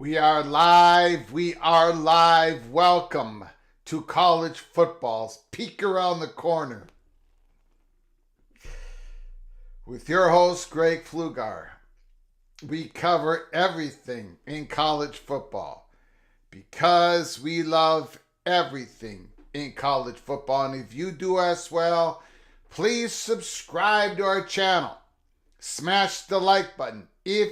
We are live. We are live. Welcome to college football's Peek Around the Corner with your host, Greg Pflugar. We cover everything in college football because we love everything in college football. And if you do as well, please subscribe to our channel. Smash the like button if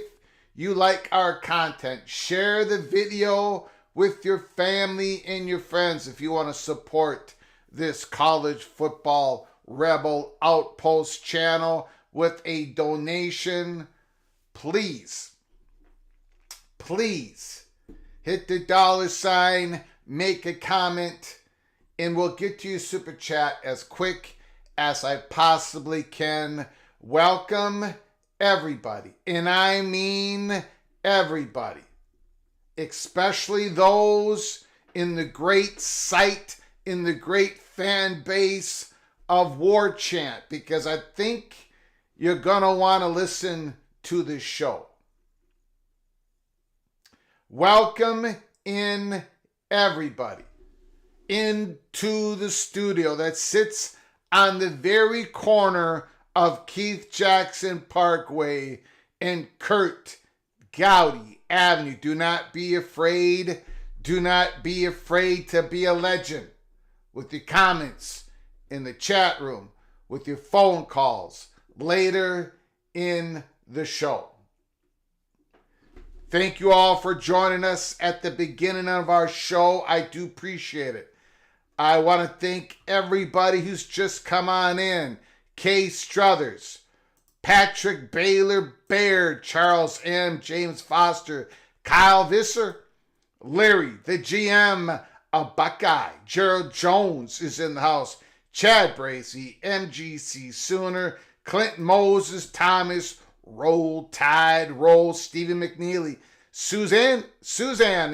you like our content. Share the video with your family and your friends if you want to support this college football rebel outpost channel with a donation. Please hit the $, make a comment, and we'll get to your super chat as quick as I possibly can. Welcome everybody, and I mean everybody, especially those in the great site, in the great fan base of War Chant, because I think you're going to want to listen to this show. Welcome in everybody into the studio that sits on the very corner of Keith Jackson Parkway and Kurt Gowdy Avenue. Do not be afraid. Do not be afraid to be a legend with your comments in the chat room, with your phone calls later in the show. Thank you all for joining us at the beginning of our show. I do appreciate it. I want to thank everybody who's just come on in. Kay Struthers, Patrick Baylor Baird, Charles M., James Foster, Kyle Visser, Larry, the GM of Buckeye. Gerald Jones is in the house. Chad Bracey, MGC Sooner, Clinton Moses, Thomas, Roll Tide, Roll, Stephen McNeely. Suzanne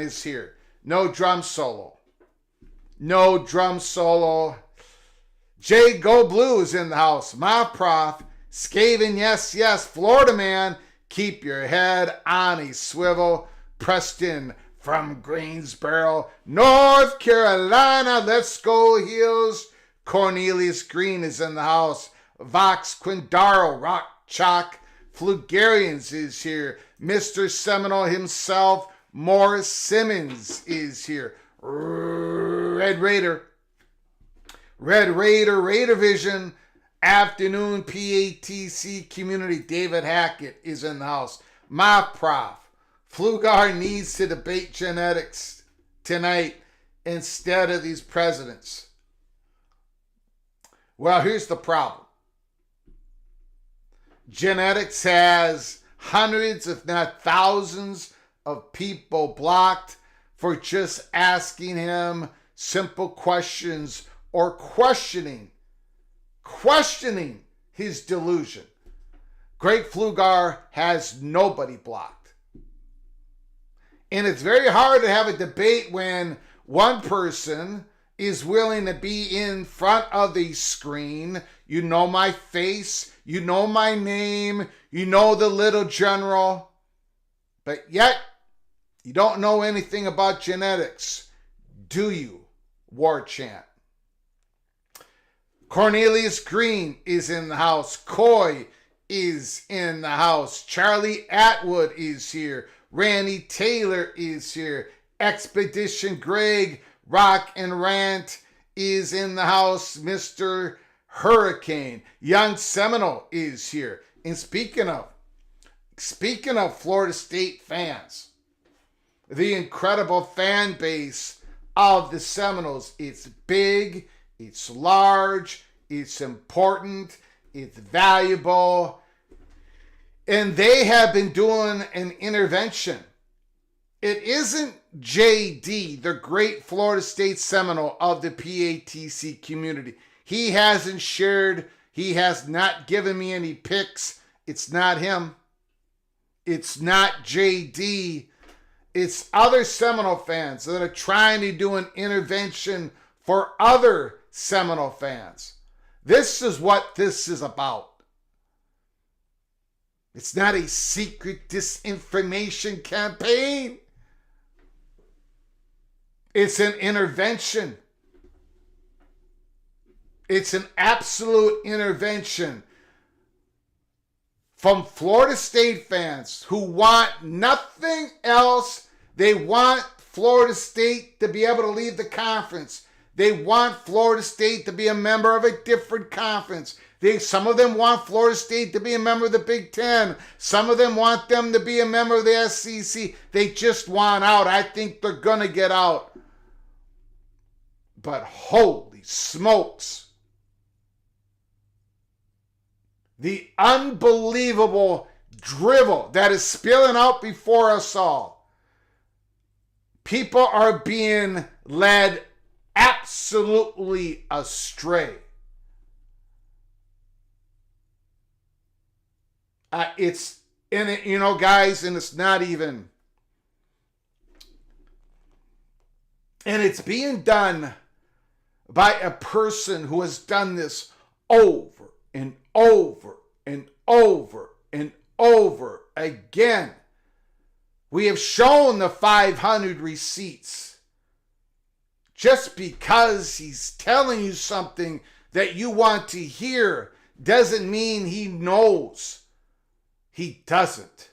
is here. No drum solo. No drum solo. Jay Go Blue is in the house. My prof, Skaven, yes, Florida man, keep your head on a swivel. Preston from Greensboro, North Carolina, let's go Heels. Cornelius Green is in the house. Vox Quindaro, Rock Chalk, Flugarians is here. Mr. Seminole himself, Morris Simmons is here. Red Raider Vision, Afternoon PATC Community, David Hackett is in the house. My prof, Flugar needs to debate genetics tonight instead of these presidents. Well, here's the problem. Genetics has hundreds, if not thousands, of people blocked for just asking him simple questions or questioning his delusion. Greg Flugar has nobody blocked. And it's very hard to have a debate when one person is willing to be in front of the screen. You know my face, you know my name, you know the little general, but yet you don't know anything about genetics, do you, War Chant? Cornelius Green is in the house. Coy is in the house. Charlie Atwood is here. Randy Taylor is here. Expedition Greg, Rock and Rant is in the house. Mr. Hurricane, Young Seminole is here. And speaking of Florida State fans, the incredible fan base of the Seminoles, it's big, it's large, it's important, it's valuable, and they have been doing an intervention. It isn't JD, the great Florida State Seminole of the PATC community. He hasn't shared, he has not given me any pics. It's not him. It's not JD. It's other Seminole fans that are trying to do an intervention for other Seminole fans. This is what this is about. It's not a secret disinformation campaign. It's an intervention. It's an absolute intervention from Florida State fans who want nothing else. They want Florida State to be able to leave the conference. They want Florida State to be a member of a different conference. Some of them want Florida State to be a member of the Big Ten. Some of them want them to be a member of the SEC. They just want out. I think they're going to get out. But holy smokes. The unbelievable drivel that is spilling out before us all. People are being led absolutely astray. It's in it, guys, and it's not even. And it's being done by a person who has done this over and over and over and over again. We have shown the 500 receipts. Just because he's telling you something that you want to hear doesn't mean he knows. He doesn't.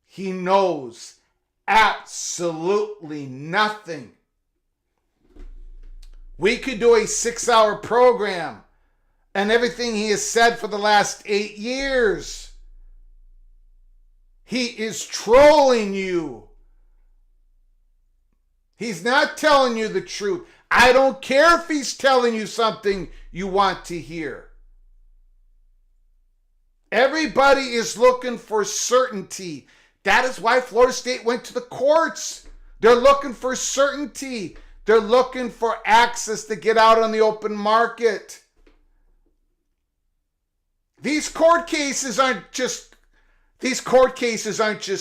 He knows absolutely nothing. We could do a 6-hour program and everything he has said for the last 8 years. He is trolling you. He's not telling you the truth. I don't care if he's telling you something you want to hear. Everybody is looking for certainty. That is why Florida State went to the courts. They're looking for certainty. They're looking for access to get out on the open market. These court cases aren't just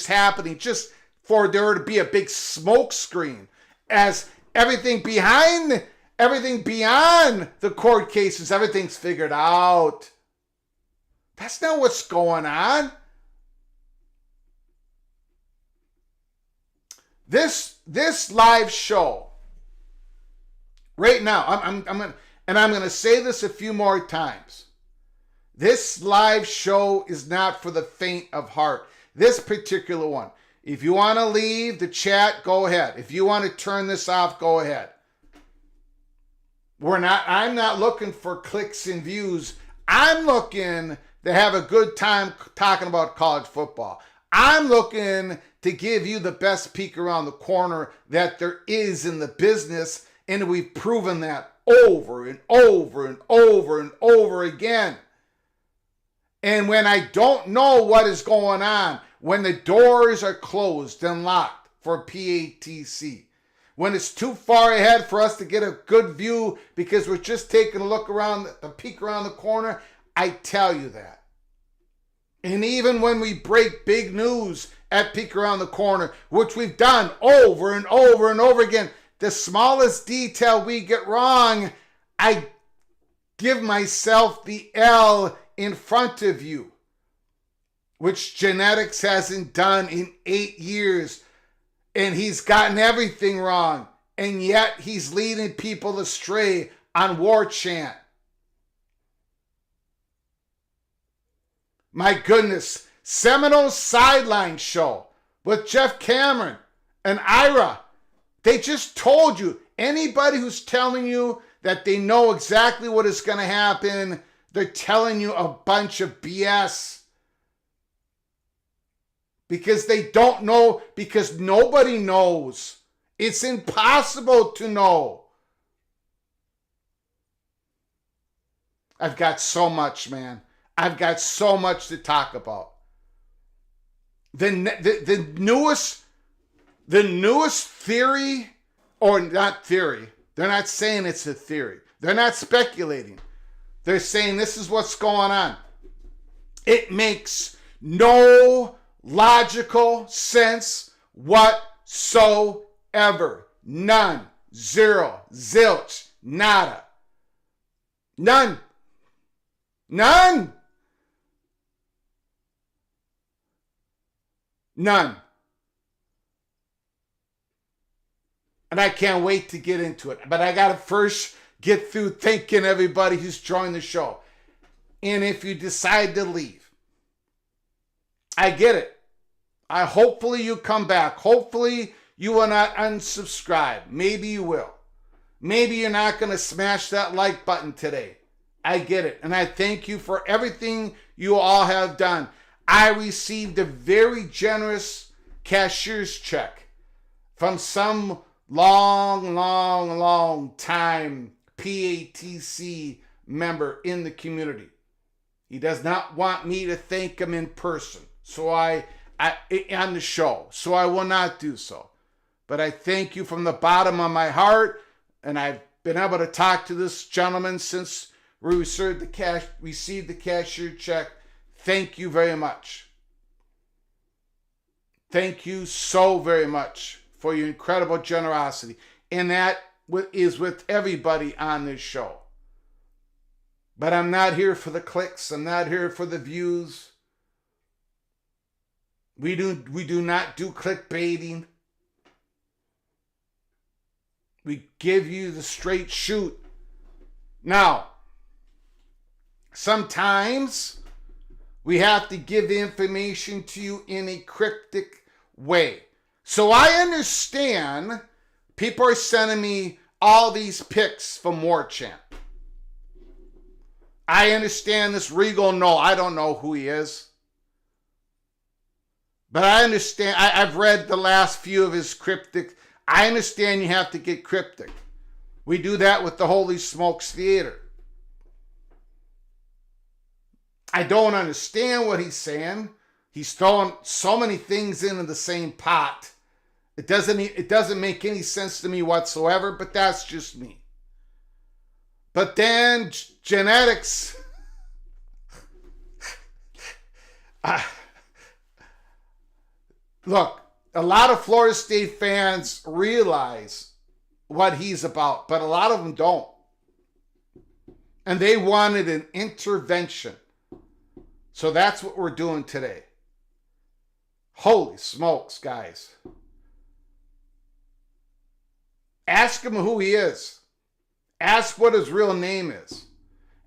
happening just for there to be a big smoke screen, as everything beyond the court cases, everything's figured out. That's not what's going on. This live show right now, I'm gonna say this a few more times. This live show is not for the faint of heart. This particular one. If you want to leave the chat, go ahead. If you want to turn this off, go ahead. I'm not looking for clicks and views. I'm looking to have a good time talking about college football. I'm looking to give you the best peek around the corner that there is in the business, and we've proven that over and over and over and over again. And when I don't know what is going on, when the doors are closed and locked for PATC, when it's too far ahead for us to get a good view because we're just taking a look around, a peek around the corner, I tell you that. And even when we break big news at Peek Around the Corner, which we've done over and over and over again, the smallest detail we get wrong, I give myself the L in front of you, which genetics hasn't done in 8 years. And he's gotten everything wrong. And yet he's leading people astray on War Chant. My goodness. Seminoles Sideline Show with Jeff Cameron and Ira. They just told you. Anybody who's telling you that they know exactly what is going to happen, they're telling you a bunch of BS. Because they don't know, because nobody knows. It's impossible to know. I've got so much, man. I've got so much to talk about. The newest theory, or not theory, they're not saying it's a theory. They're not speculating. They're saying this is what's going on. It makes no logical sense whatsoever. None. Zero. Zilch. Nada. None. None. None. And I can't wait to get into it. But I got to first get through thanking everybody who's joined the show. And if you decide to leave, I get it. Hopefully you come back. Hopefully you will not unsubscribe. Maybe you will. Maybe you're not going to smash that like button today. I get it. And I thank you for everything you all have done. I received a very generous cashier's check from some long time PATC member in the community. He does not want me to thank him in person. So I on the show. So I will not do so. But I thank you from the bottom of my heart. And I've been able to talk to this gentleman since we received the cashier check. Thank you very much. Thank you so very much for your incredible generosity. And that is with everybody on this show. But I'm not here for the clicks. I'm not here for the views. We do not do clickbaiting. We give you the straight shoot. Now, sometimes we have to give the information to you in a cryptic way. So I understand people are sending me all these pics from War Chant. I understand this Regal. No, I don't know who he is. But I understand. I've read the last few of his cryptic. I understand you have to get cryptic. We do that with the Holy Smokes Theater. I don't understand what he's saying. He's throwing so many things into the same pot. It doesn't make any sense to me whatsoever, but that's just me. But then genetics. Look, a lot of Florida State fans realize what he's about, but a lot of them don't. And they wanted an intervention. So that's what we're doing today. Holy smokes, guys. Ask him who he is. Ask what his real name is.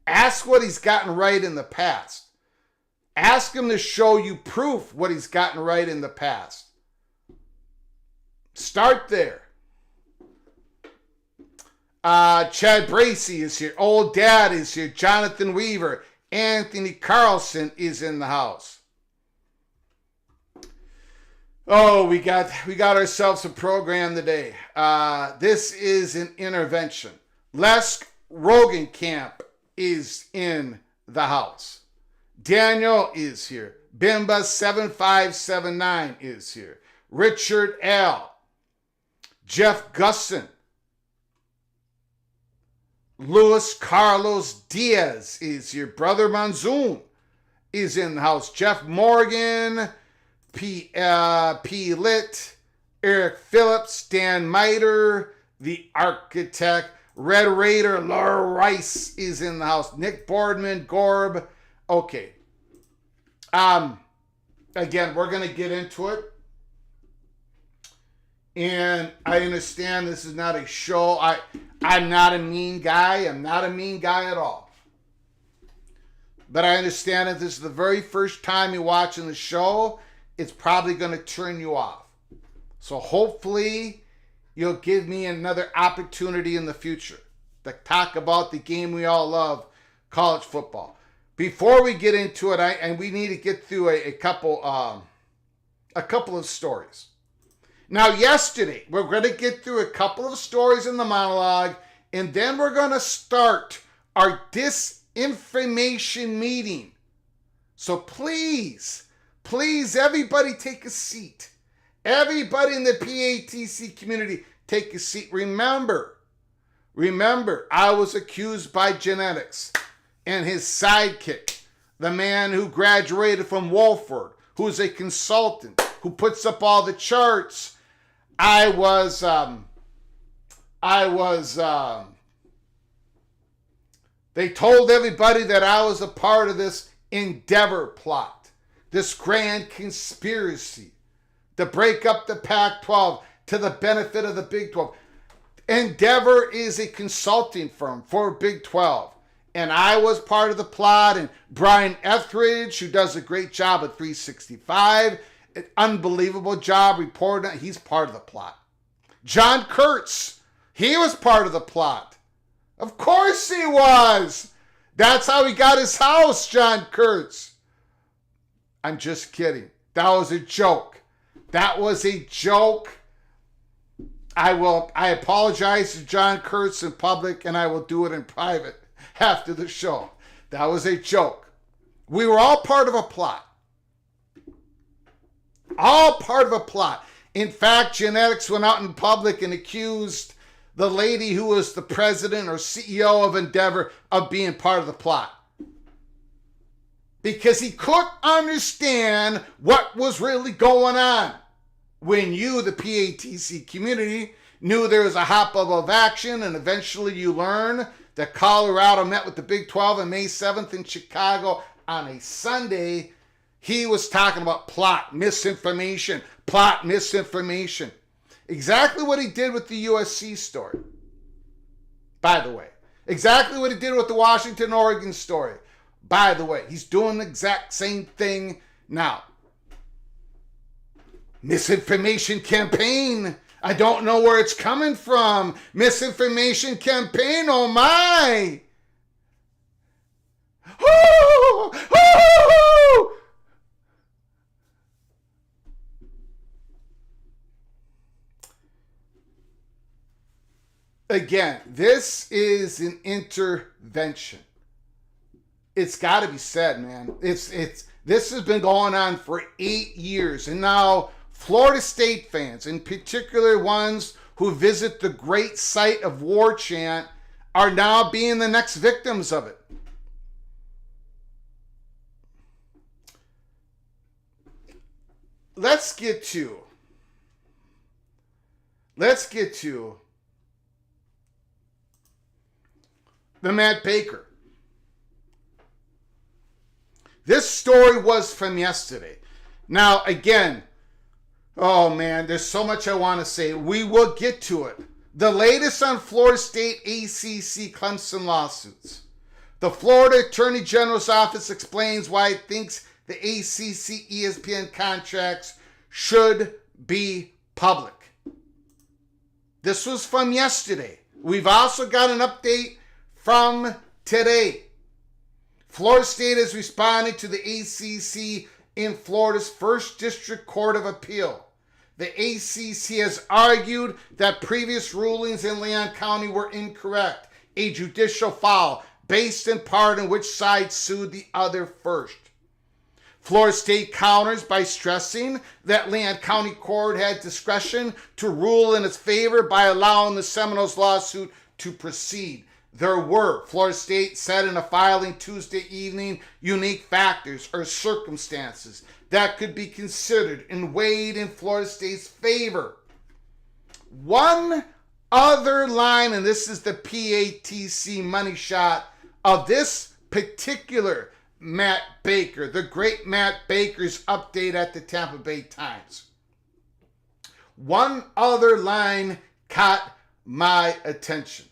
Ask what he's gotten right in the past. Ask him to show you proof what he's gotten right in the past. Start there. Chad Bracey is here. Old Dad is here. Jonathan Weaver. Anthony Carlson is in the house. Oh, we got ourselves a program today. This is an intervention. Les Rogenkamp is in the house. Daniel is here. Bimba7579 is here. Richard L. Jeff Gusson. Luis Carlos Diaz is here. Brother Monzoon is in the house. Jeff Morgan, P. Litt, Eric Phillips, Dan Miter, the Architect, Red Raider, Laura Rice is in the house. Nick Boardman, Gorb. Okay. Again, we're going to get into it. And I understand this is not a show. I'm not a mean guy. I'm not a mean guy at all. But I understand if this is the very first time you're watching the show, it's probably going to turn you off. So hopefully you'll give me another opportunity in the future to talk about the game we all love, college football. Before we get into it, and we need to get through a couple of stories. Now, yesterday, we're going to get through a couple of stories in the monologue, and then we're going to start our disinformation meeting. So please, everybody take a seat. Everybody in the PATC community, take a seat. Remember, I was accused by genetics and his sidekick, the man who graduated from Wolford, who's a consultant, who puts up all the charts. They told everybody that I was a part of this Endeavor plot, this grand conspiracy to break up the Pac-12 to the benefit of the Big 12. Endeavor is a consulting firm for Big 12. And I was part of the plot, and Brian Etheridge, who does a great job at 365, an unbelievable job reporting, he's part of the plot. John Kurtz, he was part of the plot. Of course he was. That's how he got his house, John Kurtz. I'm just kidding. That was a joke. I apologize to John Kurtz in public, and I will do it in private after the show. That was a joke. We were all part of a plot. All part of a plot. In fact, genetics went out in public and accused the lady who was the president or CEO of Endeavor of being part of the plot. Because he couldn't understand what was really going on. When you, the PATC community, knew there was a hop of action, and eventually you learn that Colorado met with the Big 12 on May 7th in Chicago on a Sunday, he was talking about plot, misinformation. Exactly what he did with the USC story, by the way. Exactly what he did with the Washington, Oregon story, by the way. He's doing the exact same thing now. Misinformation campaign. I don't know where it's coming from. Misinformation campaign, oh my. Ooh, ooh. Again, this is an intervention. It's got to be said, man. This has been going on for 8 years. And now Florida State fans, in particular ones who visit the great site of War Chant, are now being the next victims of it. Let's get to the Matt Baker. This story was from yesterday. Now, again, oh man, there's so much I want to say. We will get to it. The latest on Florida State ACC Clemson lawsuits. The Florida Attorney General's office explains why it thinks the ACC ESPN contracts should be public. This was from yesterday. We've also got an update from today. Florida State has responded to the ACC in Florida's First District Court of Appeal. The ACC has argued that previous rulings in Leon County were incorrect, a judicial foul based in part on which side sued the other first. Florida State counters by stressing that Leon County Court had discretion to rule in its favor by allowing the Seminoles lawsuit to proceed. There were, Florida State said in a filing Tuesday evening, unique factors or circumstances that could be considered and weighed in Florida State's favor. One other line, and this is the PATC money shot of this particular Matt Baker, the great Matt Baker's update at the Tampa Bay Times. One other line caught my attention.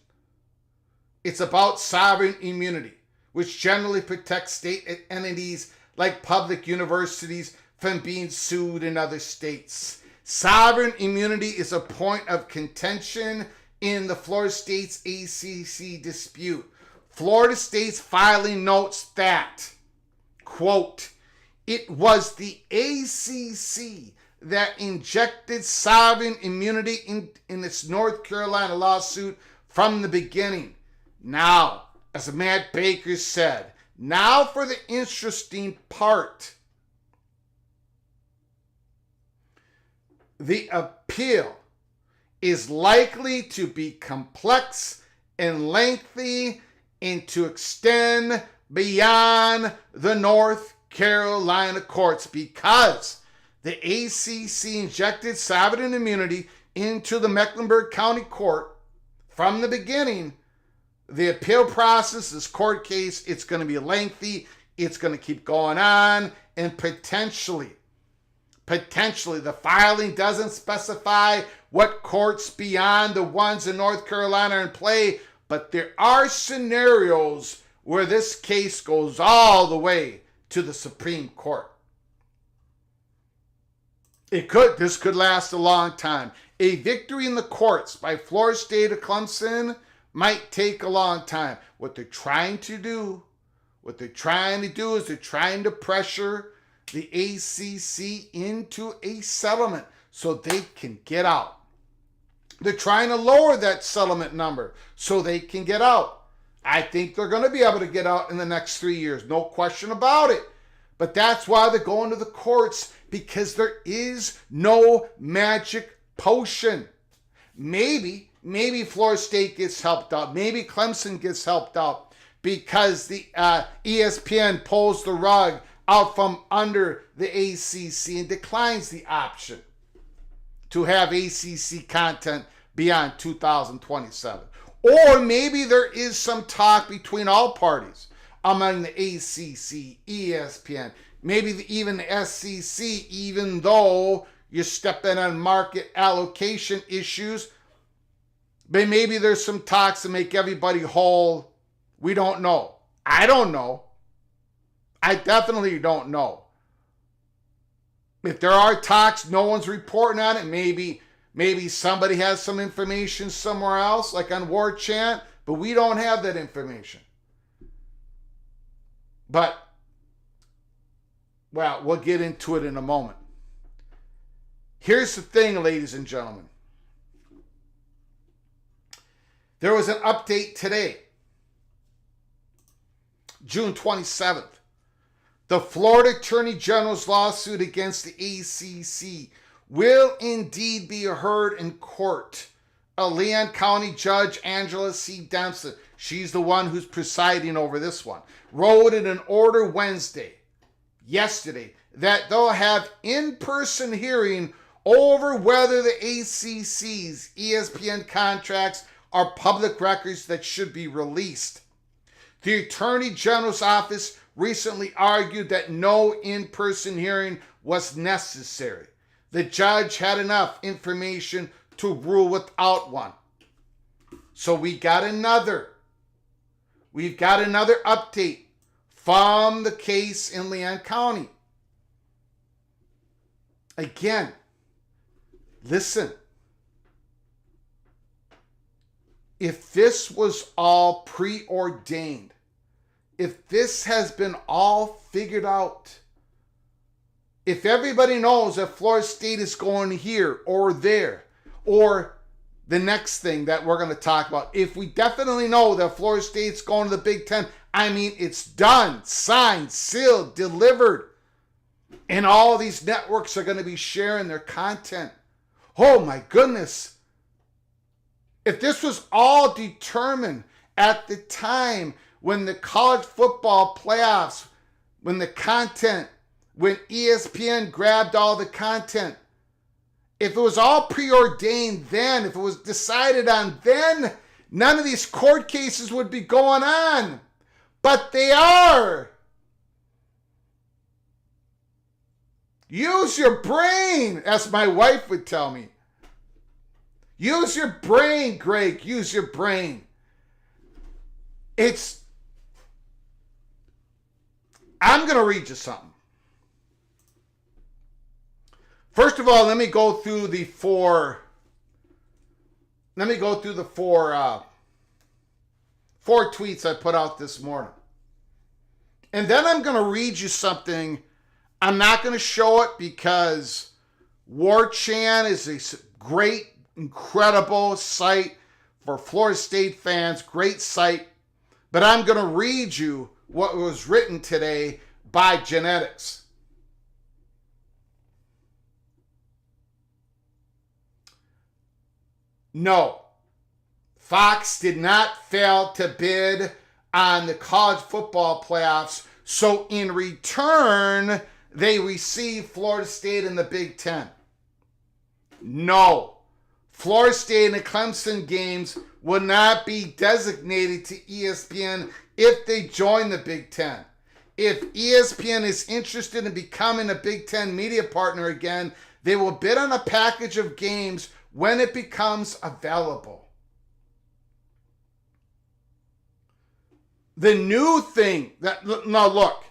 It's about sovereign immunity, which generally protects state entities like public universities from being sued in other states. Sovereign immunity is a point of contention in the Florida State's ACC dispute. Florida State's filing notes that, quote, it was the ACC that injected sovereign immunity in its North Carolina lawsuit from the beginning. Now, as Matt Baker said, now for the interesting part. The appeal is likely to be complex and lengthy and to extend beyond the North Carolina courts because the ACC injected sovereign immunity into the Mecklenburg County Court from the beginning. The appeal process, this court case, it's going to be lengthy. It's going to keep going on. And potentially, the filing doesn't specify what courts beyond the ones in North Carolina are in play. But there are scenarios where this case goes all the way to the Supreme Court. This could last a long time. A victory in the courts by Florida State or Clemson might take a long time. What they're trying to do is they're trying to pressure the ACC into a settlement so they can get out. They're trying to lower that settlement number so they can get out. I think they're going to be able to get out in the next 3 years, no question about it. But that's why they're going to the courts, because there is no magic potion. Maybe Florida State gets helped out. Maybe Clemson gets helped out because the ESPN pulls the rug out from under the ACC and declines the option to have ACC content beyond 2027. Or maybe there is some talk between all parties among the ACC, ESPN, maybe even the SEC, even though you're stepping on market allocation issues. But maybe there's some talks to make everybody whole. We don't know. I don't know. I definitely don't know. If there are talks, no one's reporting on it. Maybe somebody has some information somewhere else, like on War Chant, but we don't have that information. But, well, we'll get into it in a moment. Here's the thing, ladies and gentlemen. There was an update today, June 27th. The Florida Attorney General's lawsuit against the ACC will indeed be heard in court. A Leon County Judge, Angela C. Dempsey, she's the one who's presiding over this one, wrote in an order yesterday, that they'll have in-person hearing over whether the ACC's ESPN contracts are public records that should be released. The Attorney General's office recently argued that no in-person hearing was necessary. The judge had enough information to rule without one. So we've got another update from the case in Leon County. Again, listen. If this was all preordained, if this has been all figured out, if everybody knows that Florida State is going here or there, or the next thing that we're going to talk about, if we definitely know that Florida State's going to the Big Ten, I mean, it's done, signed, sealed, delivered, and all these networks are going to be sharing their content. Oh my goodness. If this was all determined at the time when the college football playoffs, when ESPN grabbed all the content, if it was all preordained then, if it was decided on then, none of these court cases would be going on. But they are. Use your brain, as my wife would tell me. Use your brain, Greg. Use your brain. I'm going to read you something. First of all, let me go through the four tweets I put out this morning. And then I'm going to read you something. I'm not going to show it because WarChan is a great, incredible site for Florida State fans. Great site. But I'm going to read you what was written today by Genetics. No, Fox did not fail to bid on the college football playoffs, so in return, they received Florida State in the Big Ten. No, Florida State and the Clemson games will not be designated to ESPN if they join the Big Ten. If ESPN is interested in becoming a Big Ten media partner again, they will bid on a package of games when it becomes available. The new thing now look,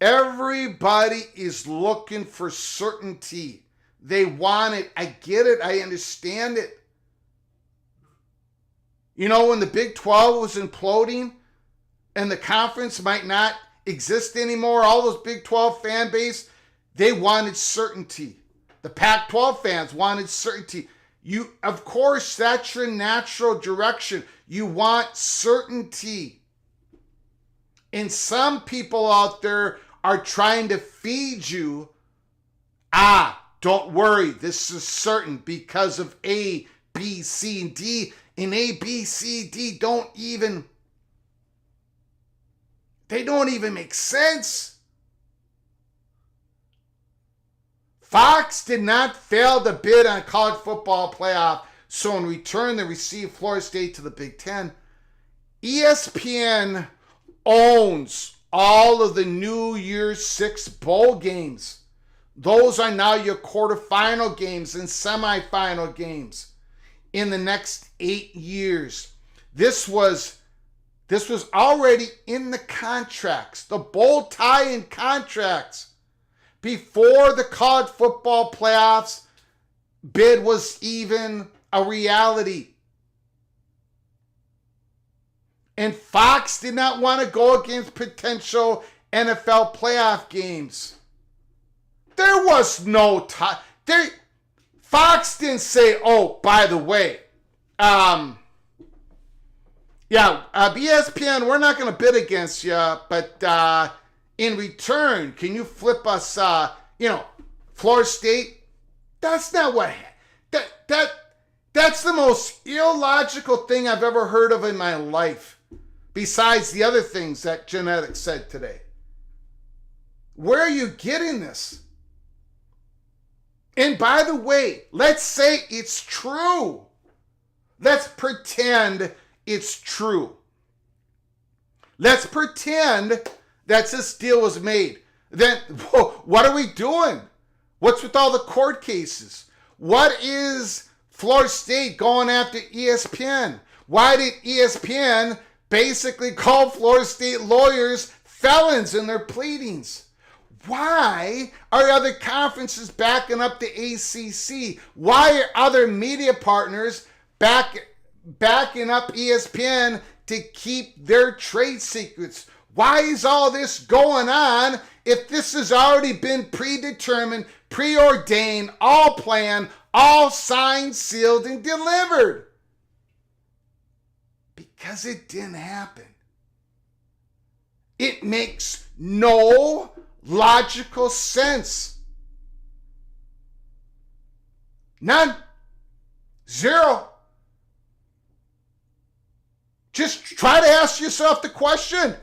everybody is looking for certainty. They want it. I get it. I understand it. You know, when the Big 12 was imploding and the conference might not exist anymore, all those Big 12 fan base, they wanted certainty. The Pac-12 fans wanted certainty. Of course, that's your natural direction. You want certainty. And some people out there are trying to feed you, don't worry, this is certain because of A, B, C, and D. And A, B, C, D don't even make sense. Fox did not fail to bid on college football playoff, so in return they received Florida State to the Big Ten. ESPN owns all of the New Year's 6 bowl games. Those are now your quarterfinal games and semifinal games in the next 8 years. This was already in the contracts, the bowl tie-in contracts. Before the college football playoffs bid was even a reality. And Fox did not want to go against potential NFL playoff games. There was no time. Fox didn't say, oh, by the way, ESPN, we're not going to bid against you, but in return, can you flip us, Florida State? That's not what, that's the most illogical thing I've ever heard of in my life, besides the other things that Genetics said today. Where are you getting this? And by the way, let's say it's true. Let's pretend it's true. Let's pretend that this deal was made. Then what are we doing? What's with all the court cases? What is Florida State going after ESPN? Why did ESPN basically call Florida State lawyers felons in their pleadings? Why are other conferences backing up the ACC? Why are other media partners backing up ESPN to keep their trade secrets? Why is all this going on if this has already been predetermined, preordained, all planned, all signed, sealed, and delivered? Because it didn't happen. It makes no logical sense. None. Zero. Just try to ask yourself the question.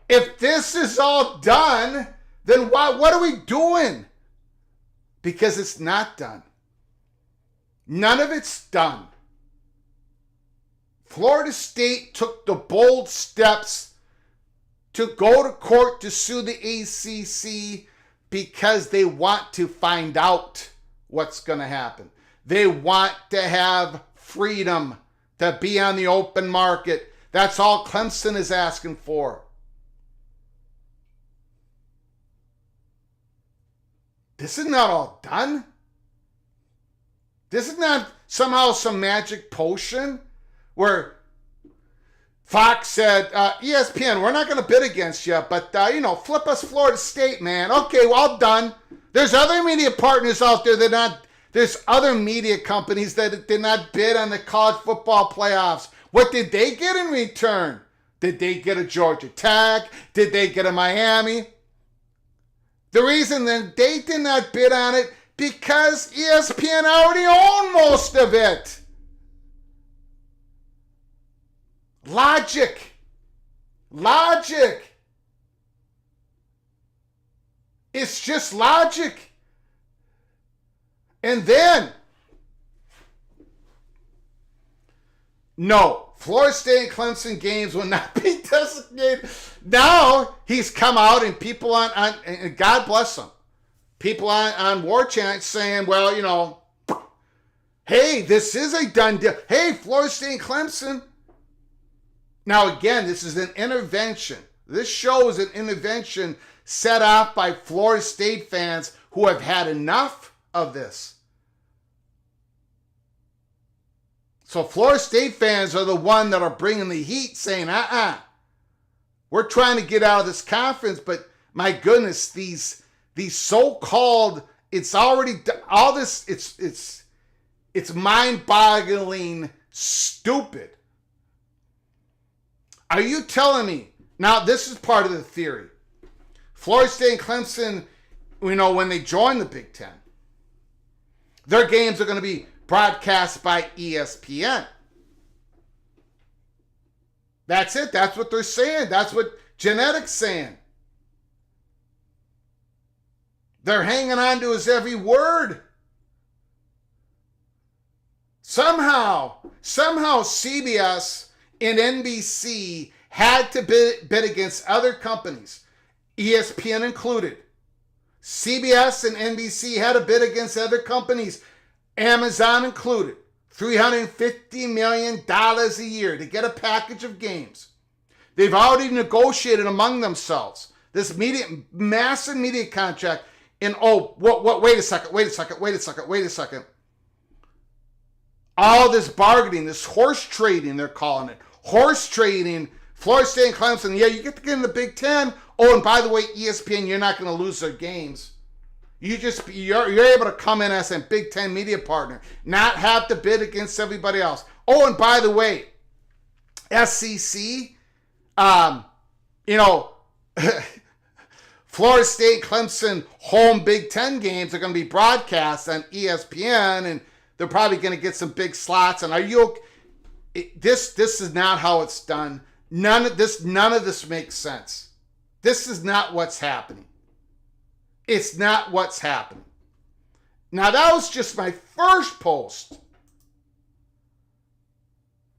If this is all done, then what are we doing? Because it's not done. None of it's done. Florida State took the bold steps to go to court to sue the ACC because they want to find out what's going to happen. They want to have freedom to be on the open market. That's all Clemson is asking for. This is not all done. This is not somehow some magic potion where Fox said, ESPN, we're not going to bid against you, but, flip us Florida State, man. Okay, well, done. There's other media partners out there there's other media companies that did not bid on the college football playoffs. What did they get in return? Did they get a Georgia Tech? Did they get a Miami? The reason that they did not bid on it, because ESPN already owned most of it. Logic. It's just logic. And then, no, Florida State and Clemson games will not be designated. Now he's come out and people and God bless him, people on War Chant saying, well, hey, this is a done deal. Hey, Florida State and Clemson. Now again, this is an intervention. This show is an intervention set off by Florida State fans who have had enough of this. So Florida State fans are the one that are bringing the heat, saying, we're trying to get out of this conference, but my goodness, these so-called, it's already all this, it's mind-boggling stupid. Are you telling me, now this is part of the theory, Florida State and Clemson, when they join the Big Ten, their games are going to be broadcast by ESPN. That's it. That's what they're saying. That's what Genetics saying. They're hanging on to his every word. Somehow CBS and NBC had to bid against other companies, ESPN included. CBS and NBC had to bid against other companies, Amazon included, $350 million a year to get a package of games. They've already negotiated among themselves this massive media contract. And wait a second. All this bargaining, this horse trading, they're calling it. Horse trading, Florida State and Clemson, yeah, you get to get in the Big Ten. Oh, and by the way, ESPN, you're not going to lose their games. You're able to come in as a Big Ten media partner, not have to bid against everybody else. Oh, and by the way, SEC, Florida State, Clemson home Big Ten games are going to be broadcast on ESPN, and they're probably going to get some big slots. And this is not how it's done. None of this makes sense. This is not what's happening. It's not what's happening. Now, that was just my first post.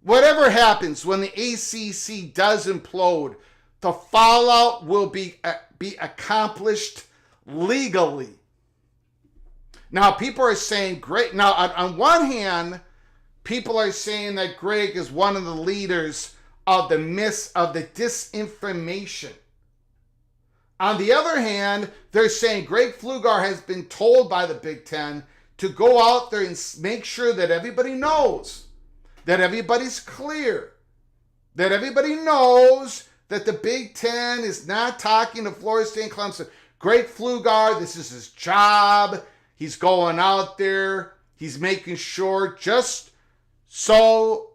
Whatever happens when the ACC does implode, the fallout will be accomplished legally. Now, people are saying, great. Now, on one hand, people are saying that Greg is one of the leaders of the disinformation. On the other hand, they're saying Greg Pfluger has been told by the Big Ten to go out there and make sure that everybody knows, that everybody's clear, that everybody knows that the Big Ten is not talking to Florida State and Clemson. Greg Pfluger, this is his job. He's going out there. He's making sure just so,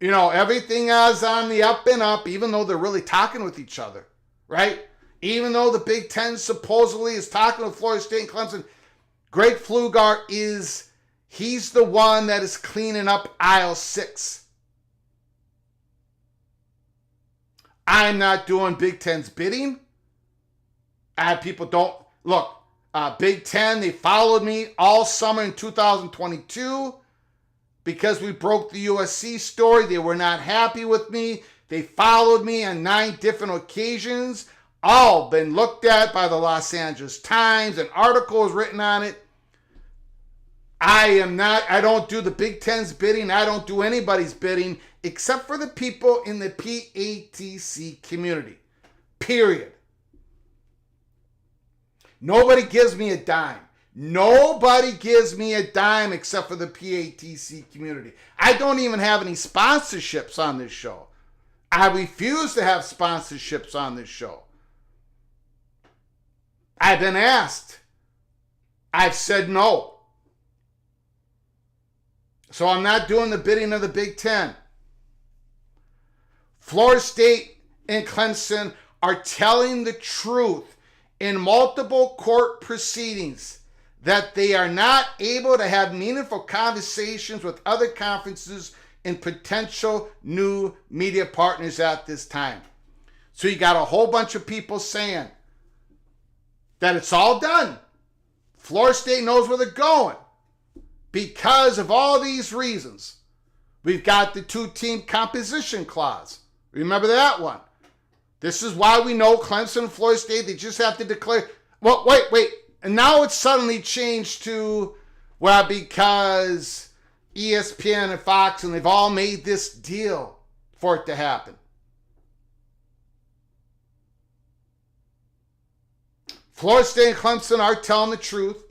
everything is on the up and up, even though they're really talking with each other, right? Even though the Big Ten supposedly is talking with Florida State and Clemson, Greg Pfluger he's the one that is cleaning up aisle 6. I'm not doing Big Ten's bidding. People don't, look, Big Ten, they followed me all summer in 2022 because we broke the USC story. They were not happy with me. They followed me on 9 different occasions, all been looked at by the Los Angeles Times, an article is written on it. I don't do the Big Ten's bidding. I don't do anybody's bidding except for the people in the PATC community. Period. Nobody gives me a dime. Nobody gives me a dime except for the PATC community. I don't even have any sponsorships on this show. I refuse to have sponsorships on this show. I've been asked. I've said no. So I'm not doing the bidding of the Big Ten. Florida State and Clemson are telling the truth in multiple court proceedings that they are not able to have meaningful conversations with other conferences and potential new media partners at this time. So you got a whole bunch of people saying that it's all done. Florida State knows where they're going. Because of all these reasons, we've got the 2-team composition clause. Remember that one? This is why we know Clemson and Florida State, they just have to declare. Well, wait. And now it's suddenly changed to, well, because ESPN and Fox, and they've all made this deal for it to happen. Florida State and Clemson are telling the truth.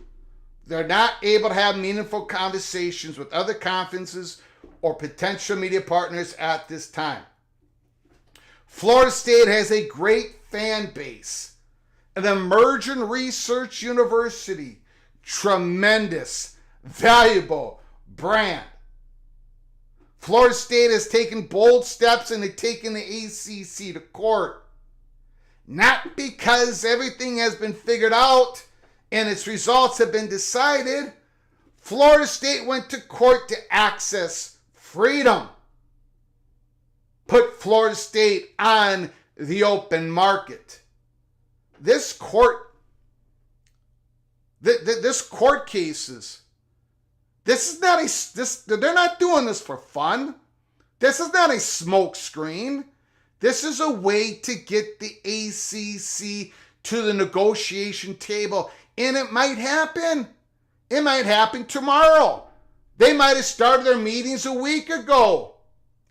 They're not able to have meaningful conversations with other conferences or potential media partners at this time. Florida State has a great fan base, an emerging research university, tremendous, valuable brand. Florida State has taken bold steps into taking the ACC to court. Not because everything has been figured out and its results have been decided. Florida State went to court to access freedom. Put Florida State on the open market. This court cases, they're not doing this for fun. This is not a smoke screen. This is a way to get the ACC to the negotiation table. And it might happen. It might happen tomorrow. They might have started their meetings a week ago.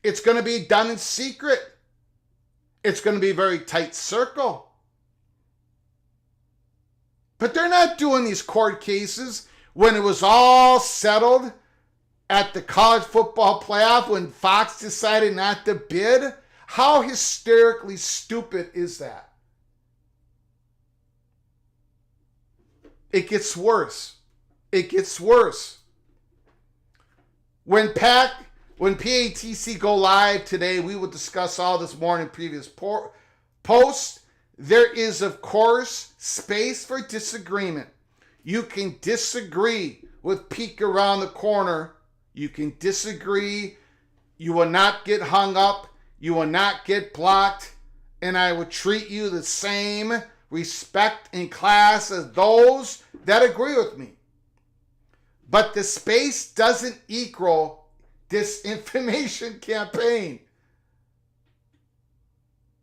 It's going to be done in secret. It's going to be a very tight circle. But they're not doing these court cases when it was all settled at the college football playoff when Fox decided not to bid. How hysterically stupid is that? It gets worse. It gets worse. When PATC go live today, we will discuss all this more in previous posts. There is, of course, space for disagreement. You can disagree with Peek around the corner. You can disagree. You will not get hung up. You will not get blocked. And I will treat you the same respect and class as those that agree with me. But the space doesn't equal disinformation campaign.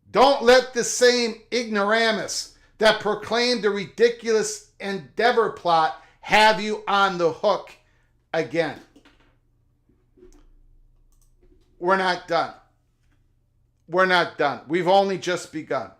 Don't let the same ignoramus that proclaimed the ridiculous Endeavor plot have you on the hook again. We're not done. We're not done. We've only just begun.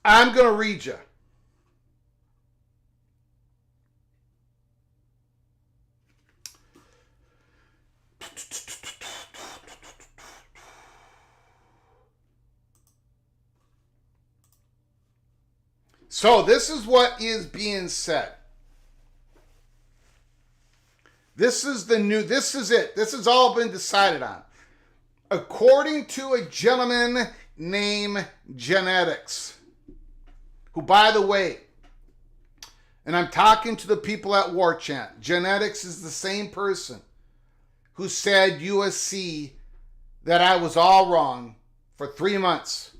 I'm going to read you. So this is what is being said. This is it. This has all been decided on. According to a gentleman named Genetics, who, by the way, and I'm talking to the people at War Chant, Genetics is the same person who said USC that I was all wrong for 3 months.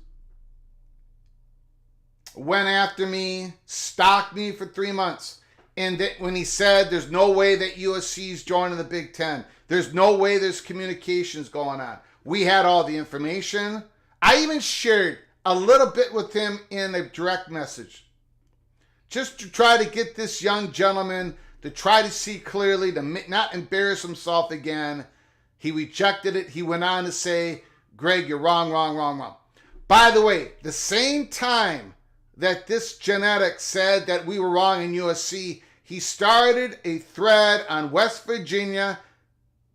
Went after me, stalked me for 3 months. And that when he said there's no way that USC is joining the Big Ten, there's no way there's communications going on. We had all the information. I even shared a little bit with him in a direct message, just to try to get this young gentleman to try to see clearly, to not embarrass himself again. He rejected it. He went on to say, Greg, you're wrong, wrong, wrong, wrong. By the way, the same time that this Genetic said that we were wrong in USC, he started a thread on West Virginia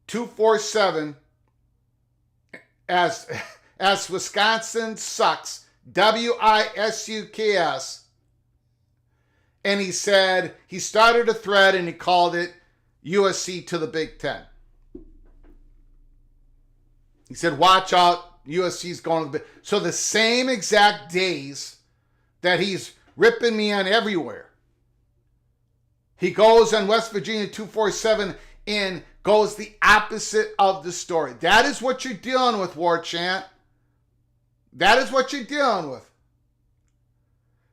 247 as Wisconsin sucks, WISUKS. And he said he started a thread and he called it USC to the Big Ten. He said, watch out, USC's going to the Big Ten. So the same exact days that he's ripping me on everywhere, he goes on West Virginia 247 and goes the opposite of the story. That is what you're dealing with, War Chant. That is what you're dealing with.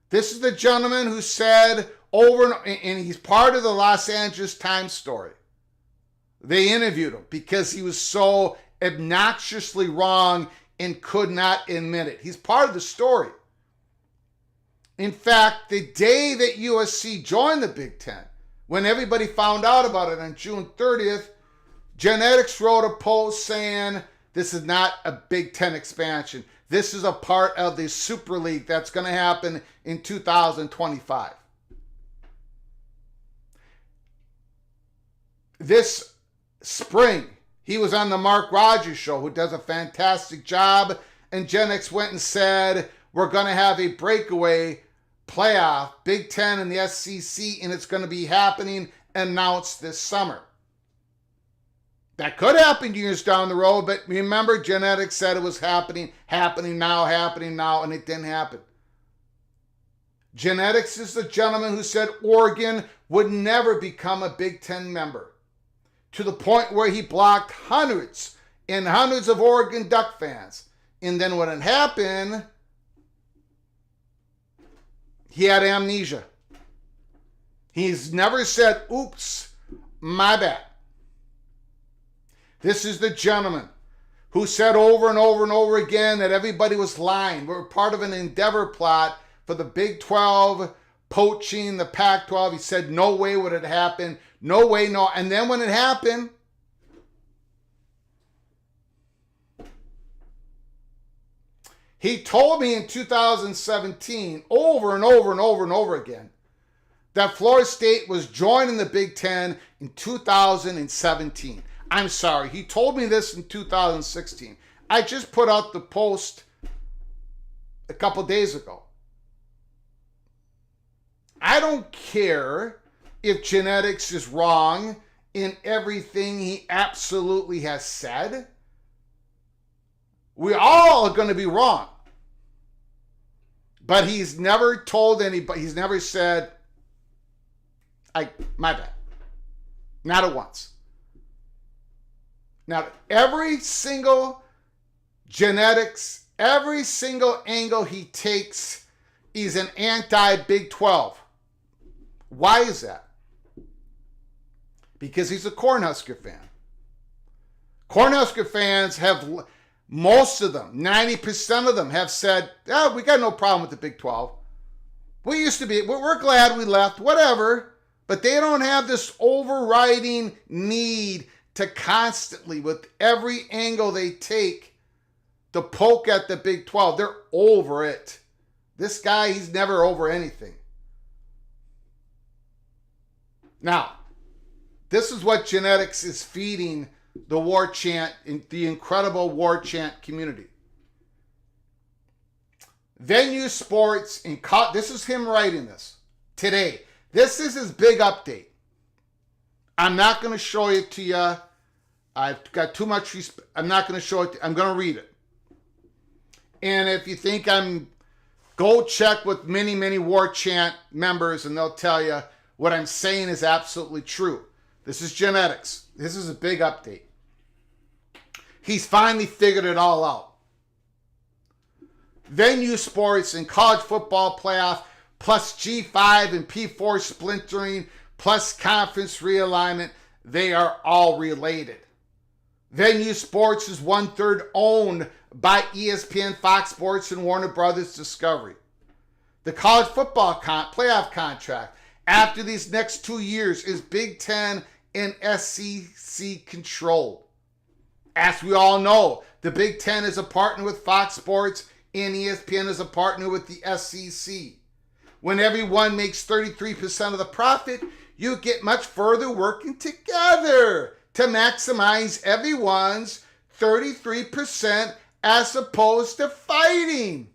This is the gentleman who said over and he's part of the Los Angeles Times story. They interviewed him because he was so obnoxiously wrong and could not admit it. He's part of the story. In fact, the day that USC joined the Big Ten, when everybody found out about it on June 30th, Genetics wrote a post saying this is not a Big Ten expansion. This is a part of the Super League that's going to happen in 2025. This spring, he was on the Mark Rogers show, who does a fantastic job, and Genetics went and said, we're going to have a breakaway playoff, Big Ten and the SEC, and it's going to be happening, announced this summer. That could happen years down the road, but remember, Genetics said it was happening now, and it didn't happen. Genetics is the gentleman who said Oregon would never become a Big Ten member, to the point where he blocked hundreds and hundreds of Oregon Duck fans. And then when it happened, he had amnesia. He's never said, oops, my bad. This is the gentleman who said over and over and over again that everybody was lying. We were part of an Endeavor plot for the Big 12 poaching the Pac-12. He said no way would it happen. No way, no. And then when it happened, he told me in 2017 over and over and over and over again that Florida State was joining the Big Ten in 2017. I'm sorry, he told me this in 2016. I just put out the post a couple days ago. I don't care if genetics is wrong in everything he absolutely has said. We all are going to be wrong. But he's never told anybody, he's never said, my bad. Not at once. Now, every single genetics, every single angle he takes is an anti-Big 12. Why is that? Because he's a Cornhusker fan. Cornhusker fans have, most of them, 90% of them have said, oh, we got no problem with the Big 12. We used to be, we're glad we left, whatever. But they don't have this overriding need to constantly, with every angle they take, to poke at the Big 12. They're over it. This guy, he's never over anything. Now, this is what genetics is feeding the war chant, in the incredible war chant community. Venue sports, this is him writing this today. This is his big update. I'm not going to show it to you. I've got too much respect. I'm not going to show it. I'm going to read it. And if you think go check with many, many war chant members and they'll tell you what I'm saying is absolutely true. This is genetics. This is a big update. He's finally figured it all out. Venue sports and college football playoff plus G5 and P4 splintering plus conference realignment, they are all related. Venue sports is 1/3 owned by ESPN, Fox Sports, and Warner Brothers Discovery. The college football playoff contract after these next 2 years is Big Ten and SEC controlled. As we all know, the Big Ten is a partner with Fox Sports and ESPN is a partner with the SEC. When everyone makes 33% of the profit, you get much further working together to maximize everyone's 33% as opposed to fighting.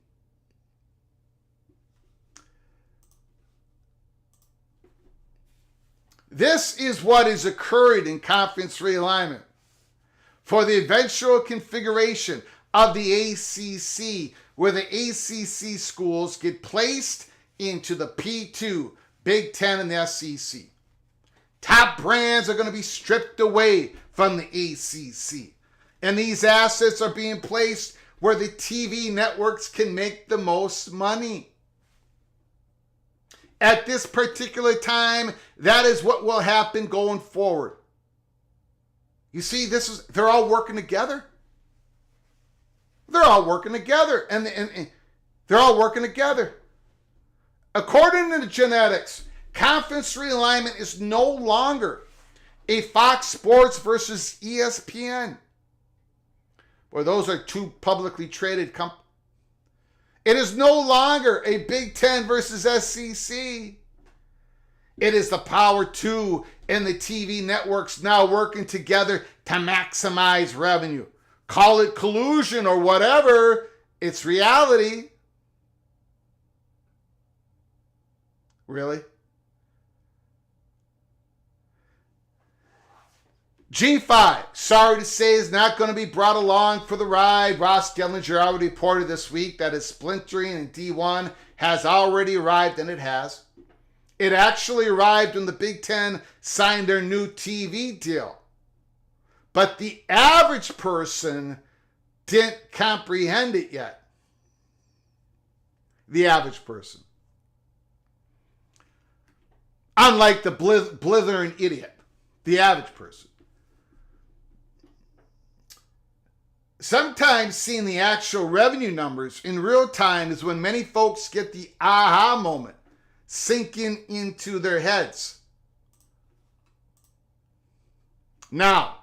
This is what is occurring in conference realignment. For the eventual configuration of the ACC, where the ACC schools get placed into the P2, Big Ten, and the SEC. Top brands are going to be stripped away from the ACC. And these assets are being placed where the TV networks can make the most money. At this particular time, that is what will happen going forward. You see, they're all working together. They're all working together. And they're all working together. According to the genetics, conference realignment is no longer a Fox Sports versus ESPN. Well, those are two publicly traded companies. It is no longer a Big Ten versus SEC. It is the Power 2 and the TV networks now working together to maximize revenue. Call it collusion or whatever. It's reality. Really? G5, sorry to say, is not going to be brought along for the ride. Ross Gellinger already reported this week that his splintering in D1 has already arrived, and it has. It actually arrived when the Big Ten signed their new TV deal. But the average person didn't comprehend it yet. The average person. Unlike the blithering idiot, the average person. Sometimes seeing the actual revenue numbers in real time is when many folks get the aha moment sinking into their heads. Now,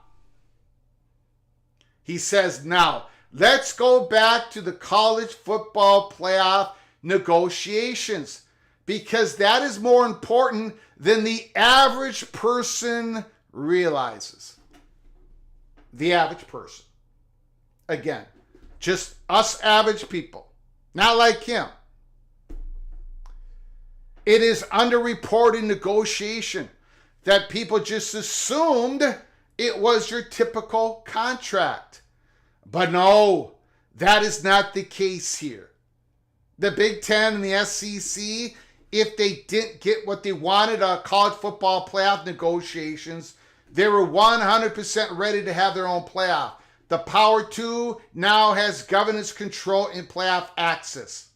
he says, now, let's go back to the college football playoff negotiations, because that is more important than the average person realizes. The average person. Again, just us average people. Not like him. It is underreported negotiation that people just assumed it was your typical contract. But no, that is not the case here. The Big Ten and the SEC, if they didn't get what they wanted out of college football playoff negotiations, they were 100% ready to have their own playoff. The Power 2 now has governance control in playoff access.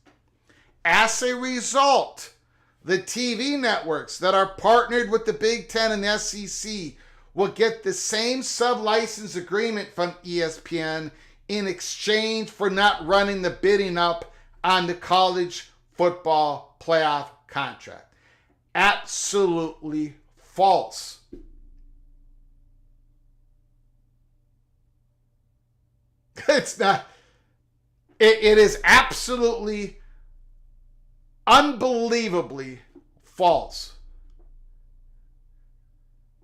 As a result, the TV networks that are partnered with the Big Ten and the SEC will get the same sub-license agreement from ESPN in exchange for not running the bidding up on the college football playoff contract. Absolutely false. It's not. It is absolutely, unbelievably false.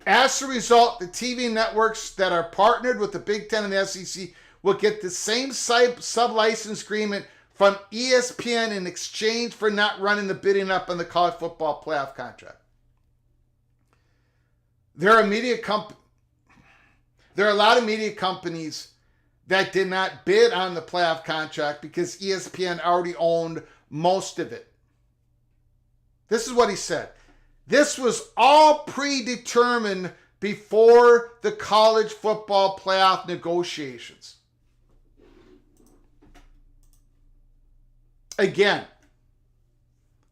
As a result, the TV networks that are partnered with the Big Ten and the SEC will get the same sub-license agreement from ESPN in exchange for not running the bidding up on the college football playoff contract. There are a lot of media companies that did not bid on the playoff contract because ESPN already owned most of it. This is what he said. This was all predetermined before the college football playoff negotiations. Again,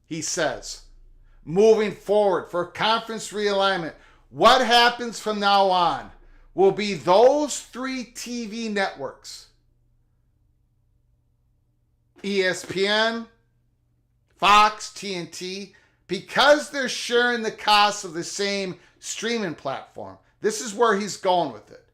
he says, moving forward for conference realignment, what happens from now on will be those three TV networks: ESPN, Fox, TNT, because they're sharing the cost of the same streaming platform. This is where he's going with it.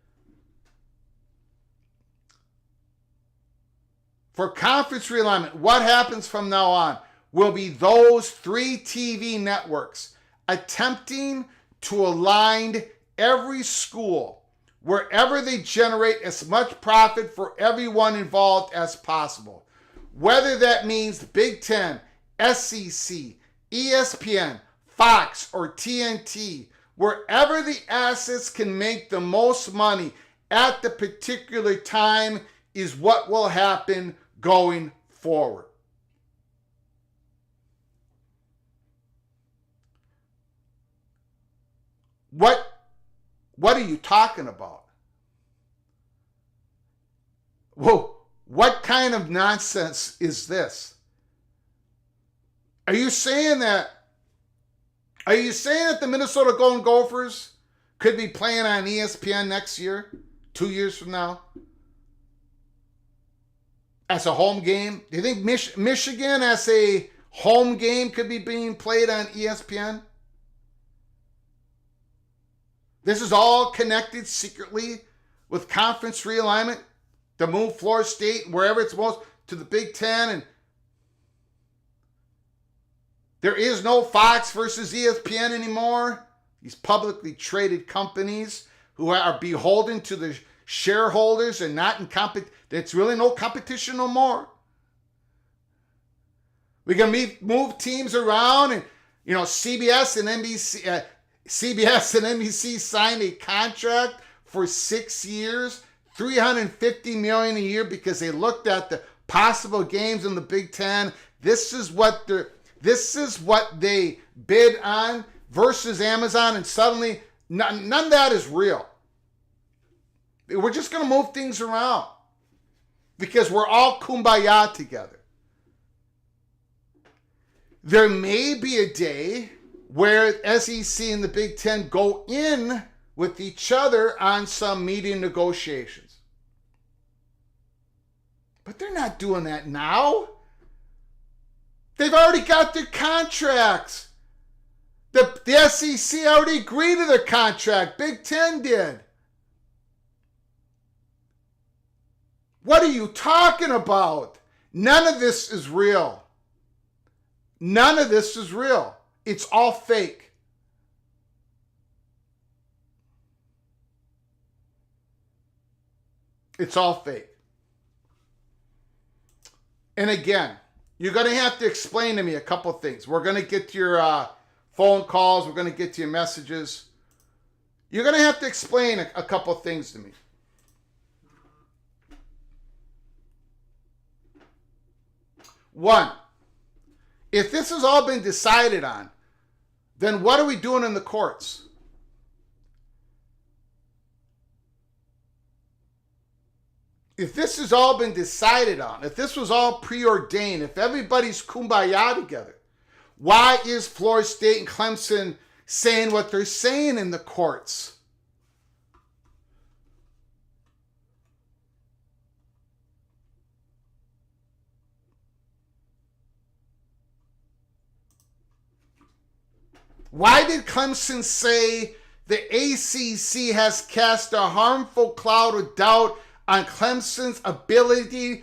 For conference realignment, what happens from now on will be those three TV networks attempting to align every school wherever they generate as much profit for everyone involved as possible. Whether that means Big Ten, SEC, ESPN, Fox, or TNT, wherever the assets can make the most money at the particular time is what will happen going forward. What are you talking about? Whoa, what kind of nonsense is this? Are you saying that the Minnesota Golden Gophers could be playing on ESPN next year, 2 years from now, as a home game? Do you think Michigan as a home game could be being played on ESPN? This is all connected secretly with conference realignment to move Florida State, wherever it's most, to the Big Ten. And there is no Fox versus ESPN anymore. These publicly traded companies who are beholden to the shareholders and not in competition. It's really no competition no more. We can move teams around, and CBS and NBC signed a contract for 6 years, $350 million a year, because they looked at the possible games in the Big Ten. This is what they bid on versus Amazon, and suddenly none of that is real. We're just going to move things around because we're all kumbaya together. There may be a day where SEC and the Big Ten go in with each other on some media negotiations. But they're not doing that now. They've already got their contracts. The SEC already agreed to their contract. Big Ten did. What are you talking about? None of this is real. None of this is real. It's all fake. It's all fake. And again, you're going to have to explain to me a couple things. We're going to get to your phone calls. We're going to get to your messages. You're going to have to explain a couple things to me. One, if this has all been decided on, then what are we doing in the courts? If this has all been decided on, if this was all preordained, if everybody's kumbaya together, why is Florida State and Clemson saying what they're saying in the courts? Why did Clemson say the ACC has cast a harmful cloud of doubt on Clemson's ability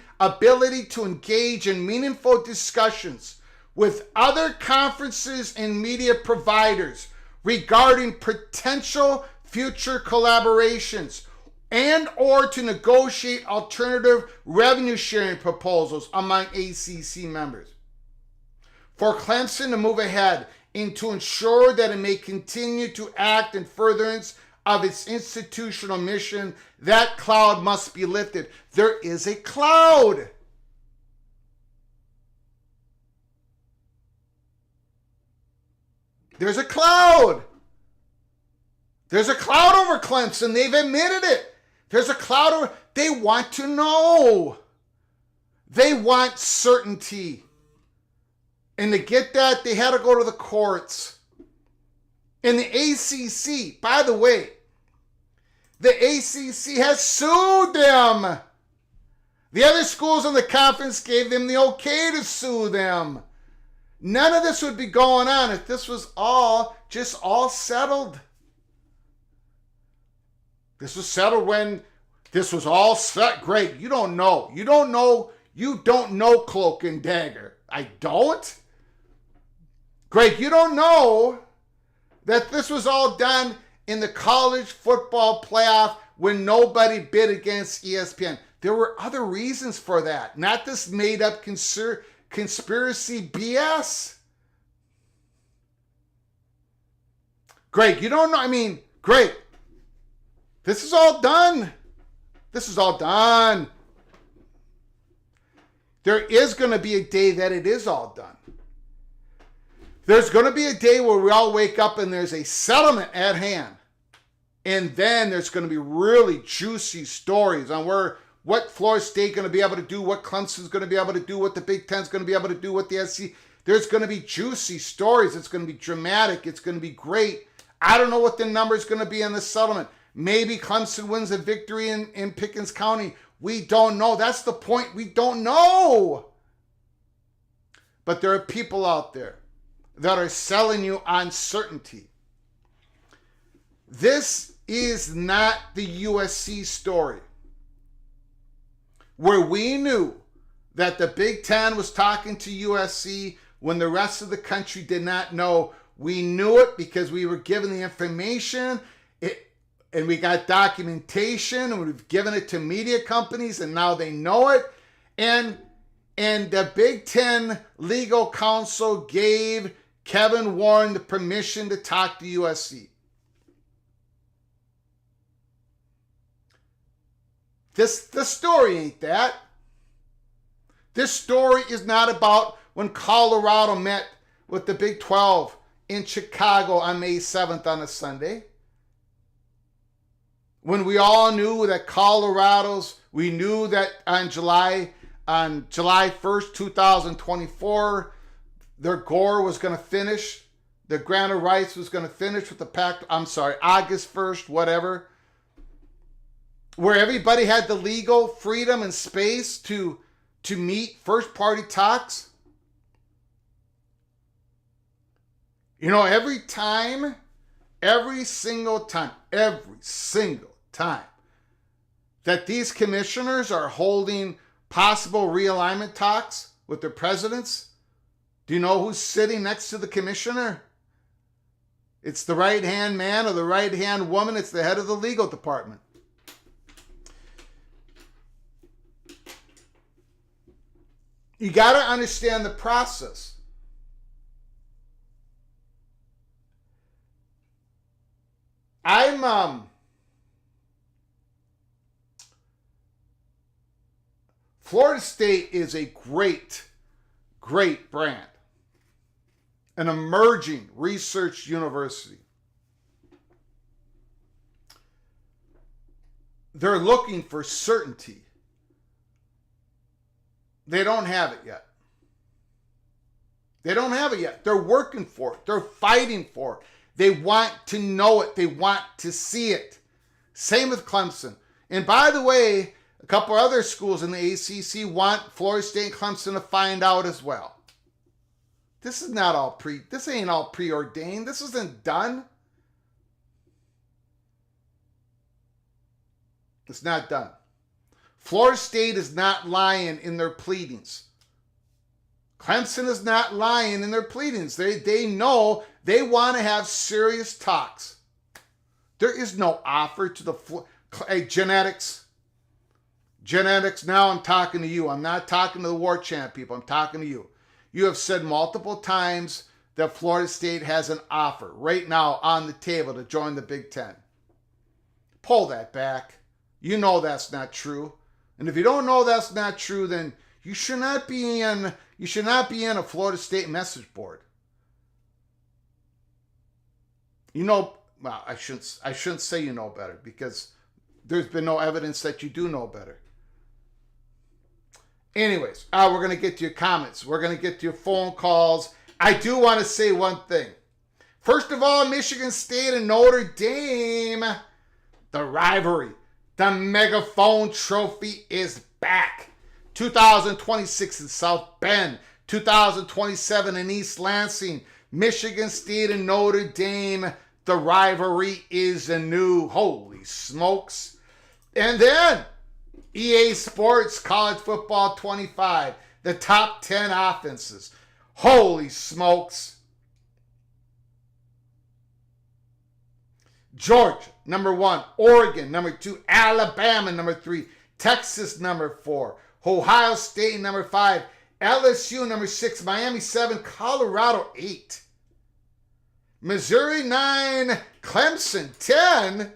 to engage in meaningful discussions with other conferences and media providers regarding potential future collaborations and or to negotiate alternative revenue sharing proposals among ACC members? For Clemson to move ahead and to ensure that it may continue to act in furtherance of its institutional mission, that cloud must be lifted. There is a cloud. There's a cloud. There's a cloud over Clemson. They've admitted it. There's a cloud over. They want to know. They want certainty. And to get that, they had to go to the courts. And the ACC, by the way, the ACC has sued them. The other schools in the conference gave them the okay to sue them. None of this would be going on if this was all settled. This was settled when this was all set. Great. You don't know. You don't know Cloak and Dagger. I don't. Greg, you don't know that this was all done in the college football playoff when nobody bid against ESPN. There were other reasons for that, not this made-up conspiracy BS. Greg, you don't know. Greg, this is all done. This is all done. There is going to be a day that it is all done. There's going to be a day where we all wake up and there's a settlement at hand. And then there's going to be really juicy stories on what Florida State going to be able to do, what Clemson's going to be able to do, what the Big Ten's going to be able to do, what the SEC. There's going to be juicy stories. It's going to be dramatic. It's going to be great. I don't know what the number is going to be in the settlement. Maybe Clemson wins a victory in Pickens County. We don't know. That's the point. We don't know. But there are people out there that are selling you uncertainty. This is not the USC story, where we knew that the Big Ten was talking to USC when the rest of the country did not know. We knew it because we were given the information, and we got documentation, and we've given it to media companies, and now they know it. And the Big Ten legal counsel gave Kevin Warren the permission to talk to USC. The story ain't that. This story is not about when Colorado met with the Big 12 in Chicago on May 7th on a Sunday. When we all knew that we knew that on July 1st, 2024, their Gore was going to finish. The grant of rights was going to finish with August 1st, whatever. Where everybody had the legal freedom and space to meet first party talks. Every single time that these commissioners are holding possible realignment talks with their presidents, do you know who's sitting next to the commissioner? It's the right-hand man or the right-hand woman. It's the head of the legal department. You got to understand the process. Florida State is a great brand, an emerging research university. They're looking for certainty. They don't have it yet. They don't have it yet. They're working for it. They're fighting for it. They want to know it. They want to see it. Same with Clemson. And by the way, a couple other schools in the ACC want Florida State and Clemson to find out as well. This is not all this ain't all preordained. This isn't done. It's not done. Florida State is not lying in their pleadings. Clemson is not lying in their pleadings. They know they want to have serious talks. There is no offer to the genetics. Genetics, now I'm talking to you. I'm not talking to the war chant people. I'm talking to you. You have said multiple times that Florida State has an offer right now on the table to join the Big Ten. Pull that back. You know that's not true. And if you don't know that's not true, then you should not be in a Florida State message board. You know, well, I shouldn't say you know better, because there's been no evidence that you do know better. Anyways, we're going to get to your comments. We're going to get to your phone calls. I do want to say one thing. First of all, Michigan State and Notre Dame, the rivalry. The Megaphone Trophy is back. 2026 in South Bend. 2027 in East Lansing. Michigan State and Notre Dame. The rivalry is anew. Holy smokes. And then EA Sports College Football 25. The top 10 offenses. Holy smokes. Georgia, number 1. Oregon, number 2. Alabama, number 3. Texas, number 4. Ohio State, number 5. LSU, number 6. Miami, 7. Colorado, 8. Missouri, 9. Clemson, 10.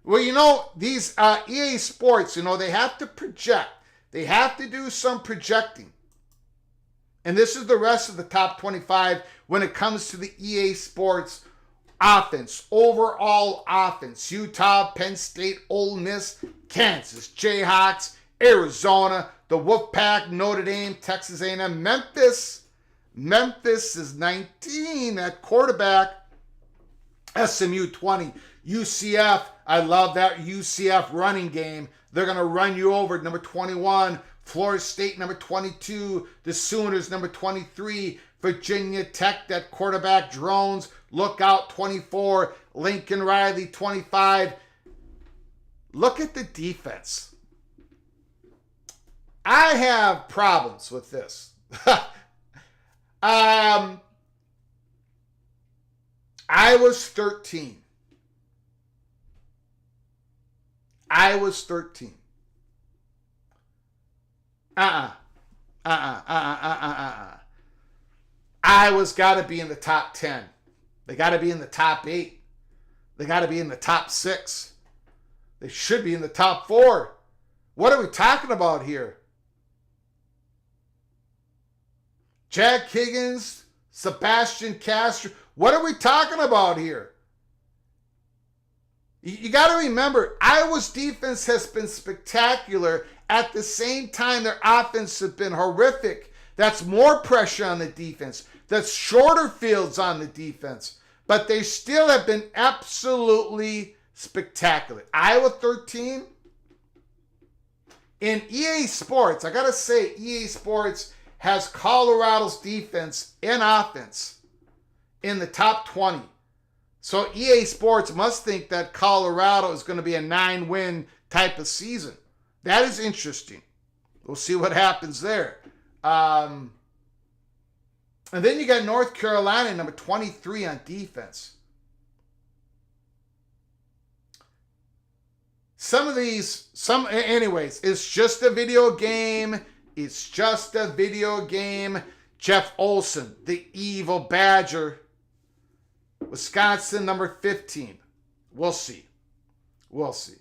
Well, you know, these EA Sports, you know, they have to project. They have to do some projecting. And this is the rest of the top 25 when it comes to the EA Sports offense, overall offense. Utah, Penn State, Ole Miss, Kansas, Jayhawks, Arizona, the Wolfpack, Notre Dame, Texas A&M, Memphis. Memphis is 19 at quarterback. SMU 20. UCF, I love that UCF running game. They're going to run you over. Number 21. Florida State, number 22. The Sooners, number 23. Virginia Tech, that quarterback, drones. Look out, 24. Lincoln Riley, 25. Look at the defense. I have problems with this. I was 13. Iowa's got to be in the top 10. They got to be in the top 8. They got to be in the top 6. They should be in the top 4. What are we talking about here? Jack Higgins, Sebastian Castro. What are we talking about here? You got to remember, Iowa's defense has been spectacular. At the same time, their offense has been horrific. That's more pressure on the defense. That's shorter fields on the defense. But they still have been absolutely spectacular. Iowa 13. In EA Sports, I got to say, EA Sports has Colorado's defense and offense in the top 20. So EA Sports must think that Colorado is going to be a 9-win type of season. That is interesting. We'll see what happens there. And then you got North Carolina, number 23 on defense. Anyways, it's just a video game. It's just a video game. Jeff Olson, the evil Badger. Wisconsin, number 15. We'll see. We'll see.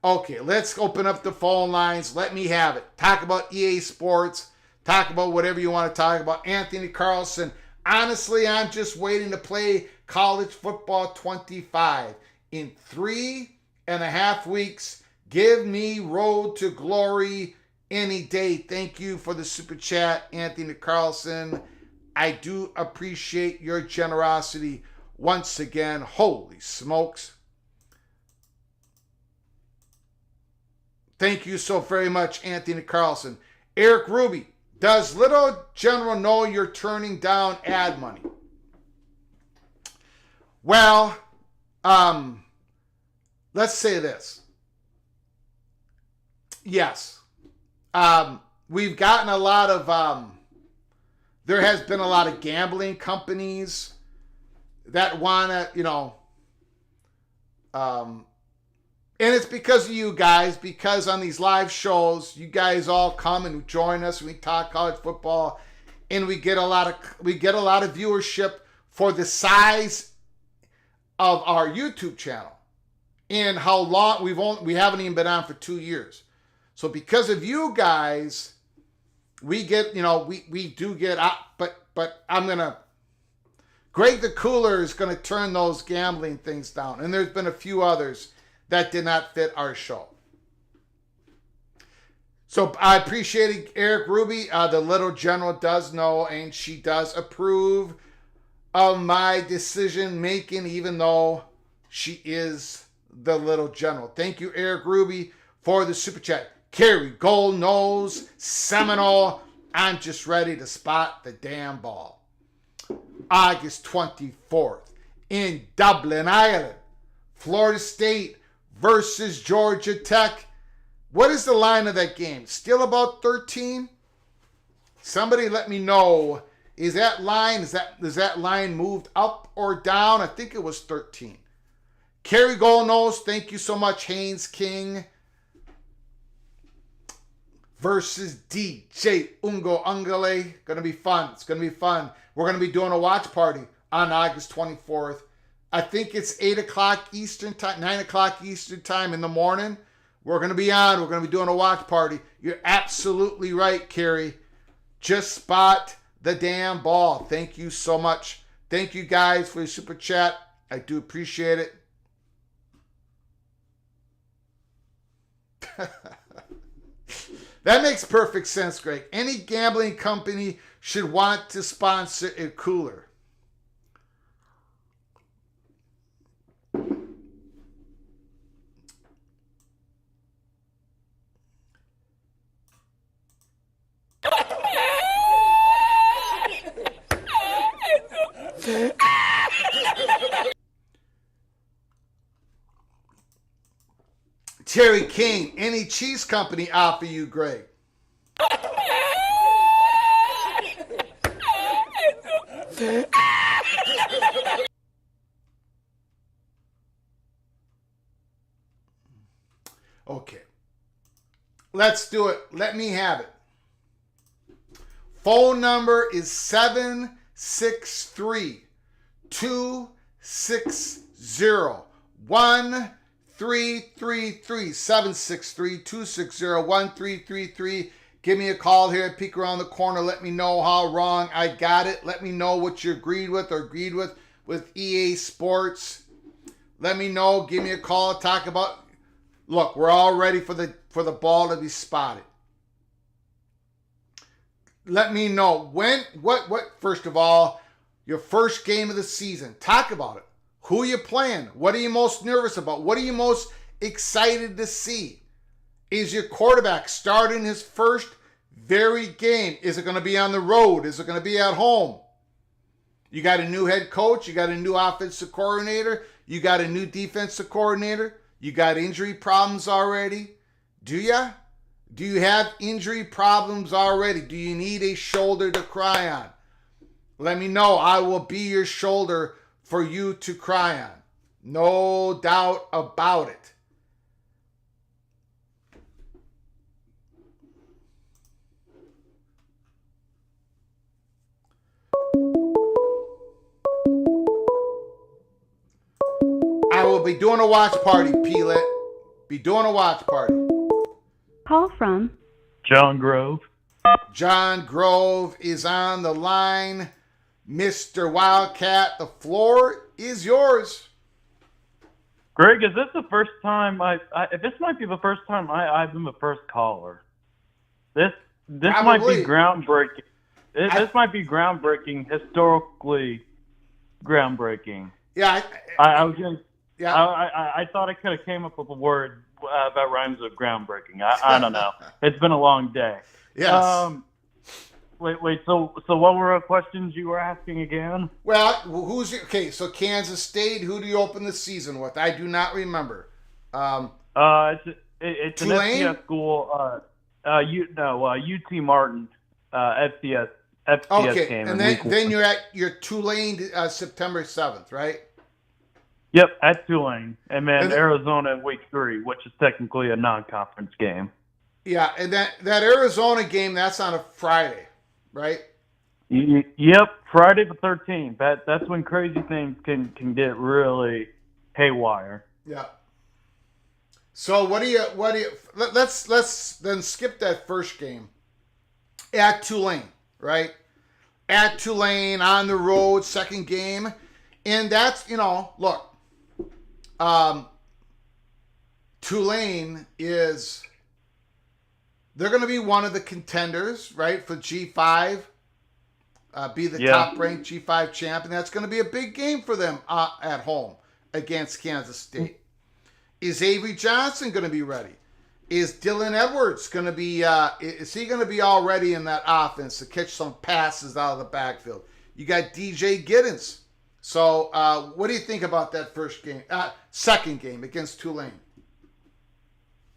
Okay, let's open up the phone lines. Let me have it. Talk about EA Sports. Talk about whatever you want to talk about. Anthony Carlson. Honestly, I'm just waiting to play college football 25. In 3.5 weeks, give me road to glory any day. Thank you for the super chat, Anthony Carlson. I do appreciate your generosity once again. Holy smokes. Thank you so very much, Anthony Carlson. Eric Ruby. Does Little General know you're turning down ad money? Well, let's say this. Yes. We've gotten a lot of, there has been a lot of gambling companies that want to, and it's because of you guys, because on these live shows, you guys all come and join us and we talk college football, and we get a lot of viewership for the size of our YouTube channel and how long we haven't even been on for 2 years. So because of you guys, we get, we do get up, but Greg the Cooler is going to turn those gambling things down. And there's been a few others that did not fit our show. So I appreciate Eric Ruby. The Little General does know, and she does approve of my decision making, even though she is the Little General. Thank you, Eric Ruby, for the super chat. Kerry Gold Nose Seminole. I'm just ready to spot the damn ball. August 24th in Dublin, Ireland. Florida State versus Georgia Tech. What is the line of that game? Still about 13? Somebody let me know. Is that line moved up or down? I think it was 13. Kerry Golnose, thank you so much. Haynes King versus DJ Ungo Ungale. Gonna be fun. It's gonna be fun. We're gonna be doing a watch party on August 24th. I think it's 8 o'clock Eastern time, 9 o'clock Eastern time in the morning. We're going to be on. We're going to be doing a watch party. You're absolutely right, Carrie. Just spot the damn ball. Thank you so much. Thank you guys for your super chat. I do appreciate it. That makes perfect sense, Greg. Any gambling company should want to sponsor a cooler. Terry King, any cheese company offer you, Greg? Okay. Let's do it. Let me have it. Phone number is 763 260 1333 763 260 1333. Give me a call here at Peek Around the Corner. Let me know how wrong I got it. Let me know what you agreed with with EA Sports. Let me know. Give me a call. Talk about. Look, we're all ready for the ball to be spotted. Let me know what first of all, your first game of the season. Talk about it. Who are you playing? What are you most nervous about? What are you most excited to see? Is your quarterback starting his first very game? Is it going to be on the road? Is it going to be at home? You got a new head coach. You got a new offensive coordinator. You got a new defensive coordinator. You got injury problems already. Do ya? Do you have injury problems already? Do you need a shoulder to cry on? Let me know. I will be your shoulder for you to cry on. No doubt about it. be doing a watch party, Peelet. Be doing a watch party. Call from John Grove. John Grove is on the line. Mr. Wildcat, the floor is yours. Greg, is this the first time this might be the first time I've been the first caller. This might be groundbreaking. This might be groundbreaking, historically groundbreaking. Yeah, I thought I could have came up with a word that rhymes with groundbreaking. I don't know. It's been a long day. Yes. Wait. So what were the questions you were asking again? Well, so Kansas State. Who do you open the season with? I do not remember. It's Tulane? an FCS school. UT Martin. FCS Okay, game. and then you're at your Tulane September 7th, right? Yep, at Tulane, and then Arizona in week 3, which is technically a non-conference game. Yeah, and that Arizona game, that's on a Friday, right? Yep, Friday the 13th. That's when crazy things can get really haywire. Yeah. So what do you? Let's then skip that first game at Tulane, right? At Tulane on the road, second game, and that's look. Tulane they're going to be one of the contenders, right, for G5, be the top-ranked G5 champion. That's going to be a big game for them at home against Kansas State. Is Avery Johnson going to be ready? Is Dylan Edwards going to be, is he going to be all ready in that offense to catch some passes out of the backfield? You got DJ Giddens. So what do you think about that second game against Tulane?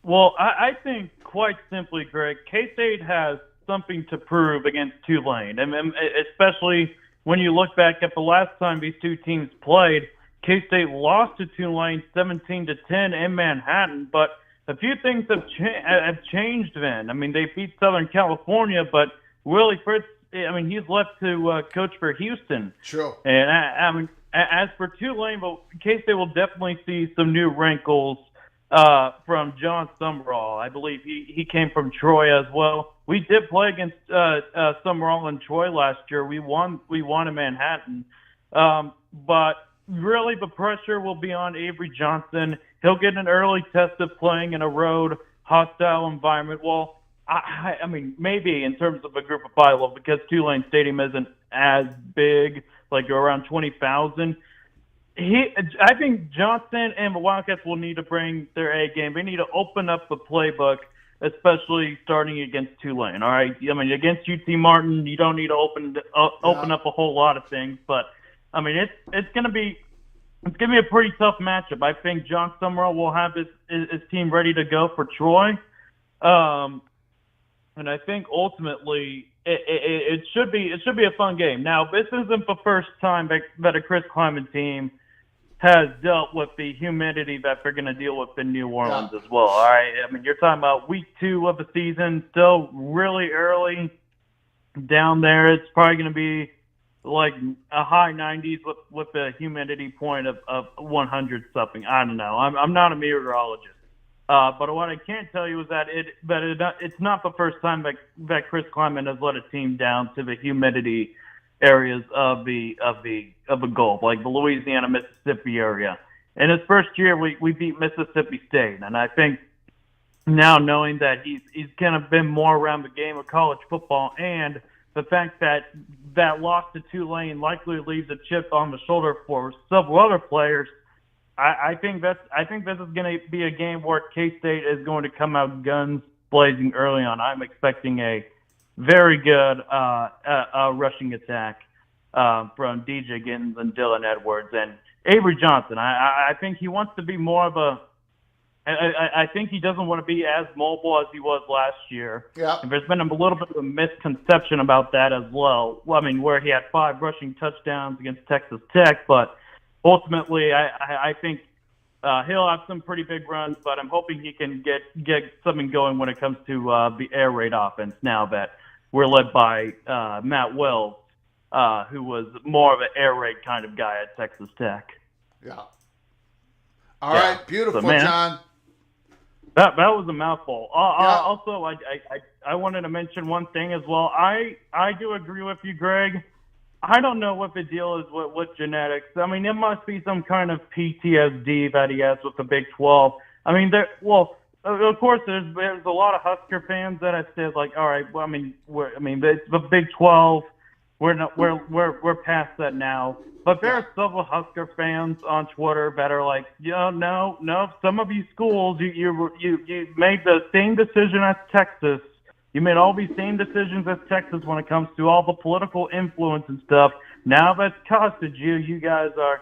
Well, I think quite simply, Greg, K-State has something to prove against Tulane. And especially when you look back at the last time these two teams played, K-State lost to Tulane 17-10 in Manhattan, but a few things have changed then. I mean, they beat Southern California, but Willie Fritz, he's left to coach for Houston. Sure. And as for Tulane, K-State will definitely see some new wrinkles from John Summerall. I believe he came from Troy as well. We did play against Summerall and Troy last year. We won in Manhattan. But really the pressure will be on Avery Johnson. He'll get an early test of playing in a road, hostile environment. Well, I mean, maybe in terms of a group of 5, because Tulane Stadium isn't as big, like around 20,000. I think Johnson and the Wildcats will need to bring their A game. They need to open up the playbook, especially starting against Tulane. All right, I mean, against UT Martin, you don't need to open up a whole lot of things, but I mean, it's gonna be a pretty tough matchup. I think John Summerall will have his team ready to go for Troy, and I think ultimately it should be a fun game. Now, this isn't the first time that a Chris Kleiman team has dealt with the humidity that they're going to deal with in New Orleans as well. All right, I mean, you're talking about week 2 of the season, still really early down there. It's probably going to be like a high 90s with a humidity point of 100 something. I don't know. I'm not a meteorologist. But what I can tell you is that it's not the first time that Chris Kleiman has let a team down to the humidity areas of the Gulf, like the Louisiana, Mississippi area. In his first year, we beat Mississippi State, and I think now knowing that he's kind of been more around the game of college football, and the fact that loss to Tulane likely leaves a chip on the shoulder for several other players. I think this is going to be a game where K-State is going to come out guns blazing early on. I'm expecting a very good rushing attack from DJ Giddens and Dylan Edwards and Avery Johnson. I think he wants to be more of a. I think he doesn't want to be as mobile as he was last year. Yeah. And there's been a little bit of a misconception about that as well. I mean, where he had 5 rushing touchdowns against Texas Tech, but ultimately, I think he'll have some pretty big runs, but I'm hoping he can get something going when it comes to the air raid offense now that we're led by Matt Wells, who was more of an air raid kind of guy at Texas Tech. Yeah. All right, beautiful, so, man, John. That was a mouthful. Yeah. Also, I wanted to mention one thing as well. I do agree with you, Greg. I don't know what the deal is with genetics. I mean, it must be some kind of PTSD that he has with the Big 12. I mean, of course, there's a lot of Husker fans that have said like, all right, well, the Big 12, we're past that now. But there are several Husker fans on Twitter that are like, no. Some of you schools, you made the same decision as Texas. You made all these same decisions as Texas when it comes to all the political influence and stuff. Now that's costed you. You guys are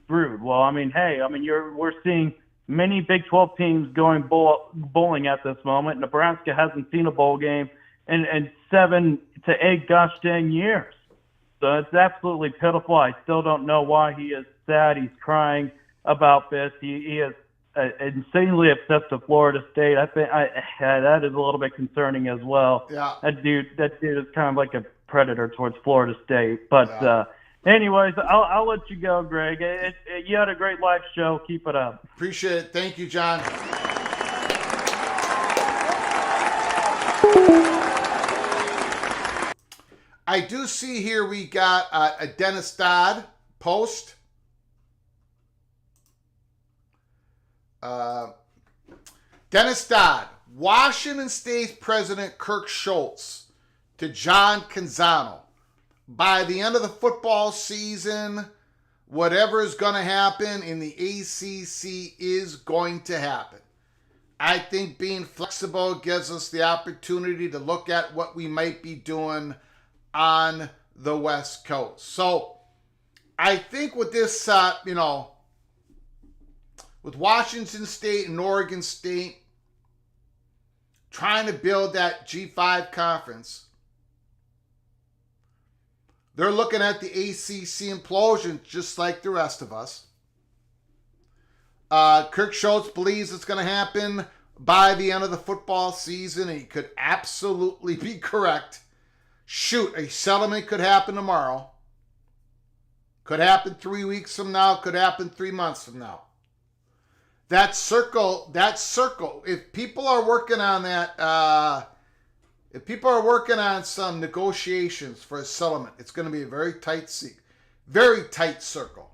screwed. Well, we're seeing many Big 12 teams going bowling at this moment. Nebraska hasn't seen a bowl game in 7 to 8 gosh dang years. So it's absolutely pitiful. I still don't know why he is sad. He's crying about this. He is insanely obsessed with Florida State. I think that is a little bit concerning as well. Yeah. That dude is kind of like a predator towards Florida State. But anyways, I'll let you go, Greg. You had a great live show. Keep it up. Appreciate it. Thank you, John. I do see here we got a Dennis Dodd post. Dennis Dodd, Washington State President Kirk Schultz to John Canzano. By the end of the football season, whatever is going to happen in the ACC is going to happen. I think being flexible gives us the opportunity to look at what we might be doing on the West Coast. So I think with this, with Washington State and Oregon State trying to build that G5 conference, they're looking at the ACC implosion just like the rest of us. Kirk Schultz believes it's going to happen by the end of the football season, and he could absolutely be correct. Shoot, a settlement could happen tomorrow. Could happen 3 weeks from now. Could happen 3 months from now. That circle, if people are working on that, if people are working on some negotiations for a settlement, it's going to be a very tight circle.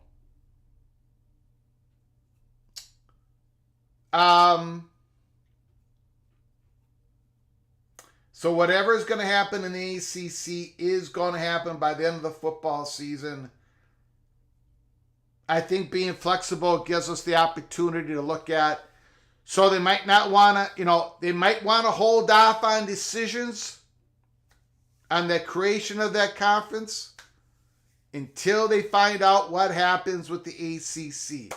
So whatever is going to happen in the ACC is going to happen by the end of the football season. I think being flexible gives us the opportunity to look at. So they might not want to, they might want to hold off on decisions on the creation of that conference until they find out what happens with the ACC.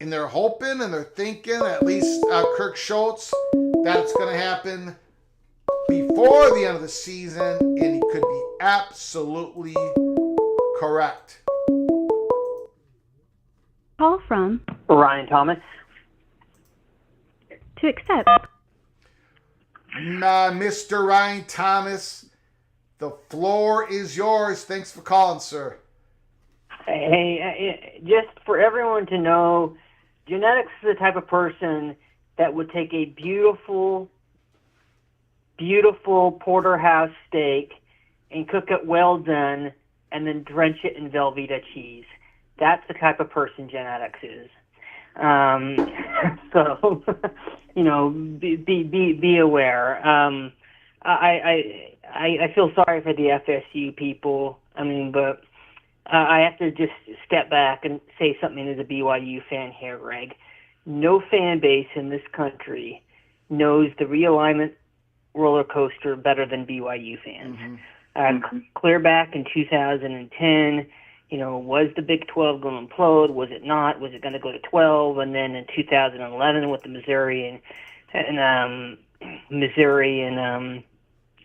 And they're hoping and they're thinking, at least Kirk Schultz, that it's going to happen before the end of the season, and he could be absolutely correct. Call from Ryan Thomas. To accept. Mr. Ryan Thomas, the floor is yours. Thanks for calling, sir. Hey, just for everyone to know, genetics is the type of person that would take a beautiful porterhouse steak and cook it well done and then drench it in Velveeta cheese. That's the type of person genetics is. So, be aware. I feel sorry for the FSU people. But I have to just step back and say something as a BYU fan here, Greg. No fan base in this country knows the realignment roller coaster better than BYU fans. Mm-hmm. Clear back in 2010, was the Big 12 going to implode? Was it not? Was it going to go to 12? And then in 2011 with the Missouri and